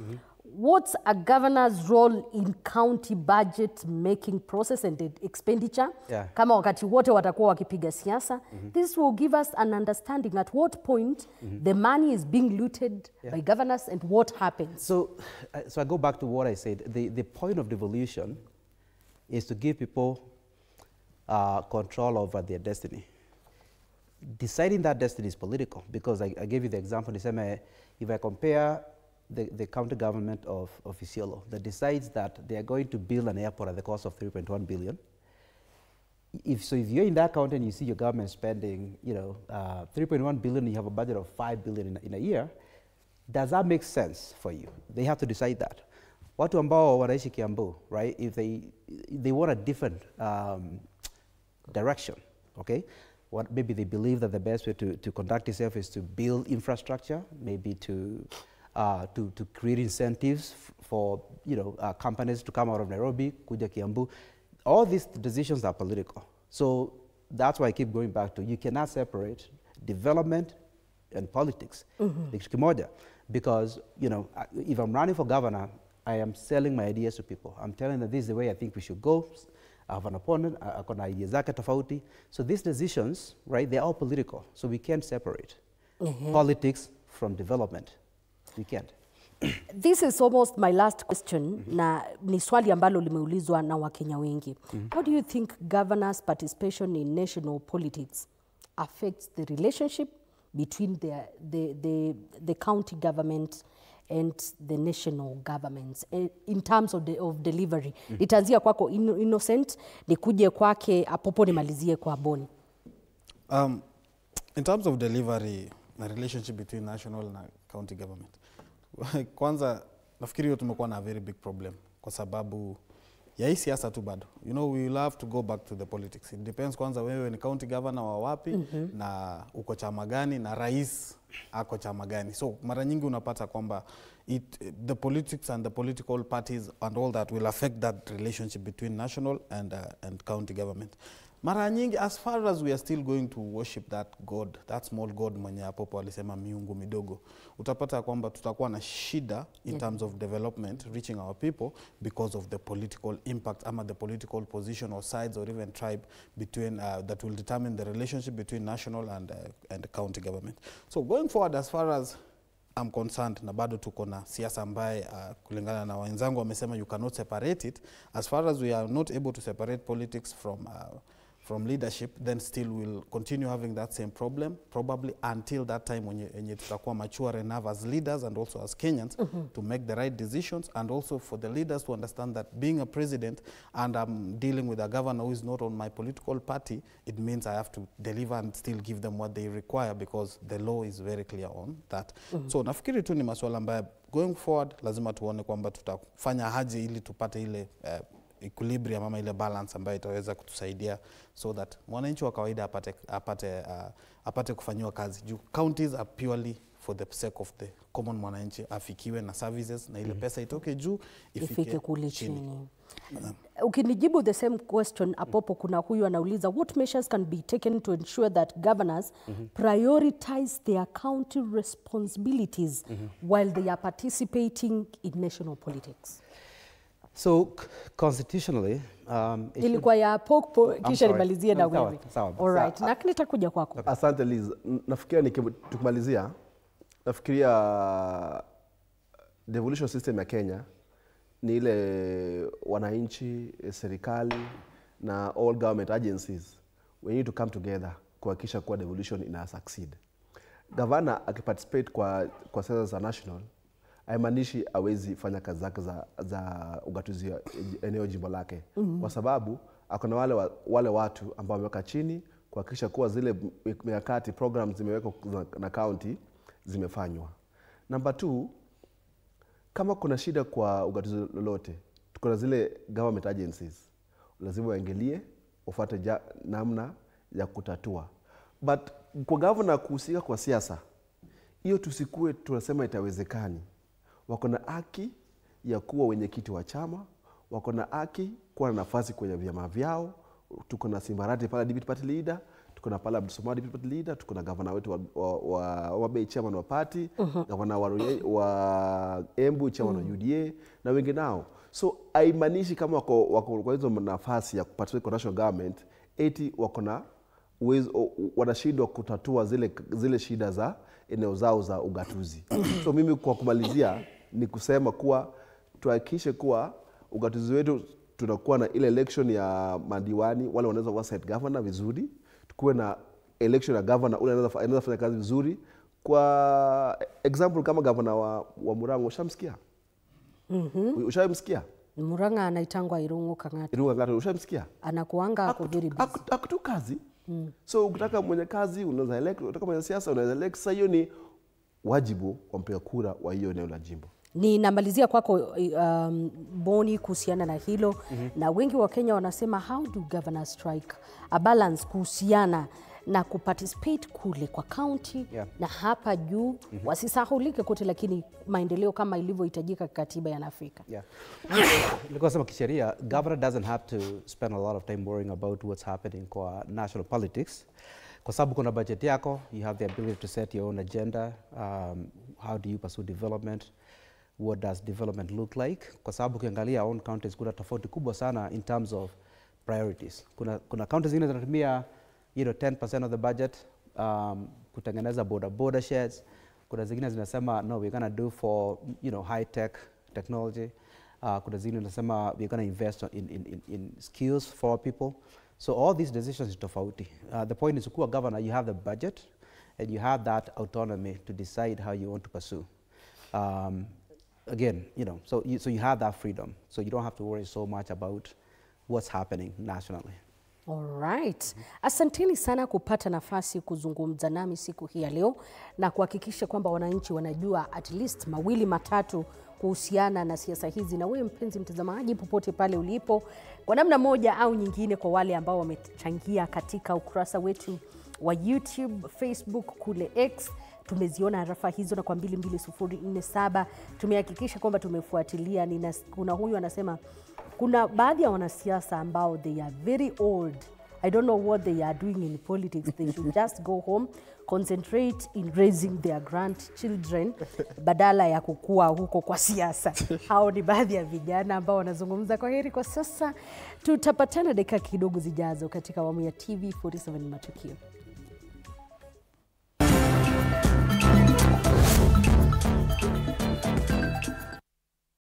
What's a governor's role in county budget making process and expenditure? Kama wakati wote watakuwa wakipiga siasa. This will give us an understanding at what point the money is being looted by governors and what happens. So I go back to what I said. The point of devolution is to give people control over their destiny. Deciding that destiny is political, because I gave you the example. If I compare the county government of Isiolo that decides that they are going to build an airport at the cost of 3.1 billion. If you're in that county and you see your government spending, 3.1 billion, you have a budget of 5 billion in a year, does that make sense for you? They have to decide that. Watu ambao wanaishi Kiambu, right? If they want a different direction, okay? Maybe they believe that the best way to conduct itself is to build infrastructure, maybe to create incentives for companies to come out of Nairobi, kuja Kiambu. All these decisions are political. So that's why I keep going back to, you cannot separate development and politics. Ni kitu kimoja. Because, you know, if I'm running for governor, I am selling my ideas to people. I'm telling them this is the way I think we should go. I have an opponent, I've got ideas zake tofauti. So these decisions, right, they're all political. So we can't separate politics from development. We can't. This is almost my last question, na ni swali ambalo limeulizwa na Wakenya wengi. How do you think governors' participation in national politics affects the relationship between the county government and the national governments in terms of delivery? Nitaanzia kwako Innocent, nikuje kwake Apopo, nimalizie kwa Boni. In terms of delivery na relationship between national na county government, kwanza nafikiri hiyo tumekuwa na a very big problem kwa sababu ya hii siasa tu bado. You know, we will have to go back to the politics. It depends kwanza wewe ni county governor wa wapi na uko chama gani na rais ako chama gani. So mara nyingi unapata kwamba the politics and the political parties and all that will affect that relationship between national and county government. Mara nyingi, as far as we are still going to worship that God, that small God mwenye Apopo alisema miungu midogo, utapata kwamba tutakuwa na shida in terms of development reaching our people because of the political impact ama the political position or sides or even tribe between that will determine the relationship between national and county government. So going forward, as far as I'm concerned, na bado tuko na siasa ambaye kulingana na wenzangu wamesema you cannot separate it. As far as we are not able to separate politics from leadership, then still we'll continue having that same problem, probably until that time when tutakuwa mature enough as leaders and also as Kenyans to make the right decisions, and also for the leaders to understand that being a president and I'm dealing with a governor who is not on my political party, it means I have to deliver and still give them what they require because the law is very clear on that. So nafikiri tu ni masuala ambayo going forward lazima tuone kwamba tutafanya haje ili tupate ile equilibrium ama ile balance ambayo itaweza kutusaidia so that mwananchi wa kawaida apate kufanyiwa kazi. Juu counties are purely for the sake of the common mwananchi, afikiwe na services na ile pesa itoke juu ifike kule chini. Ukinijibu the same question Apopo, kuna huyu anauliza what measures can be taken to ensure that governors prioritize their county responsibilities while they are participating in national politics? So constitutionally, ilikuwa ya Apopo kisha nimalizie na wewe. All right. Na nitakuja kwako. Asante Liz. Nafikiria tukimalizia, nafikiria devolution system ya Kenya ni ile wananchi, serikali na all government agencies, we need to come together kuhakikisha kuwa devolution ina succeed. Governor akiparticipate kwa siasa za national, haimaanishi hawezi fanya kazi zake za ugatuzi ya eneo jimbo lake. Kwa sababu akona wale watu ambao wameweka chini kuhakikisha kuwa zile mikakati programs zimewekwa na county zimefanywa. Number 2, kama kuna shida kwa ugatuzi lolote, tuko na zile government agencies, lazima waangalie ufuate namna ya kutatua. But kwa governor kuhusika kwa siasa, hiyo tusikue tunasema itawezekani. Wako na haki ya kuwa wenyekiti wa chama, wako na haki kuwa na nafasi kwenye vyama vyao. Tuko na Simbarati pala deputy party leader, tuko na pala Abdulsomad deputy party leader, tuko na governor wetu wa Bay chairman wa party, governor wa Embu chairman wa UDA na wengi nao. So haimaanishi kama wako kwa hizo nafasi ya kuparticipate kwa national government eti wako na uwezo wanashindwa kutatua zile shida za eneo zao za ugatuzi. So mimi kwa kumalizia ni kusema kuwa tuhakikishe kuwa ugatuzi wetu tunakuwa na ile election ya madiwani wale wanaweza kuwa site governor vizuri, tukuwe na election ya governor ule anaweza fanya kazi vizuri. Kwa example kama governor wa Murang'a, ushamsikia? Ushamsikia? Murang'a anaitangwa Irungu Kang'ata. Irungu Kang'ata, ushamsikia? Anakuanga ako very busy. Akutu kazi. So ukitaka mwenye kazi unaweza elect, ukitaka mwenye siasa unaweza elect. Sasa hiyo ni wajibu wa mpiga kura wa hiyo eneo la jimbo. Ninamalizia kwako Boni kuhusiana na hilo na wengi wa Kenya wanasema how do governors strike a balance kuhusiana na kuparticipate kule kwa county Yeah. na hapa juu wasisahulike kote, lakini maendeleo kama ilivyohitajika katiba ya Afrika. Yeah. Nilikuwa nasema kisheria, governor doesn't have to spend a lot of time worrying about what's happening kwa national politics. Kwa sababu kuna budget yako, you have the ability to set your own agenda. How do you pursue development? What does development look like? Kwa sababu ukiangalia own counties kuna tofauti kubwa sana in terms of priorities. Kuna counties zingine zinatumia 10% of the budget kutengeneza border sheds. Kuna zingine zinasema no, we're going to do for high tech technology. Kuna zingine zinasema we're going to invest in skills for our people. So all these decisions are tofauti. The point is, kuwa governor, you have the budget and you have that autonomy to decide how you want to pursue. Again, so you have that freedom. So you don't have to worry so much about what's happening nationally. All right. Asanteni sana kupata nafasi kuzungumza nami siku hii ya leo na kuhakikisha kwamba wananchi wanajua at least mawili matatu kuhusiana na siasa hizi. Na wewe mpenzi mtazamaji, popote pale ulipo, kwa namna moja au nyingine, kwa wale ambao wamechangia katika ukurasa wetu wa YouTube, Facebook, kule X, tumeziona arafa hizo na kwa 22047 tumehakikisha kwamba tumefuatilia. Kuna huyu anasema kuna baadhi ya wanasiasa ambao they are very old. I don't know what they are doing in politics. They should just go home, concentrate in raising their grandchildren badala ya kukua huko kwa siasa. Hao ni baadhi ya vijana ambao wanazungumza. Kwa heri kwa sasa, tutapatana dakika kidogo zijazo katika awamu ya TV47 Matukio.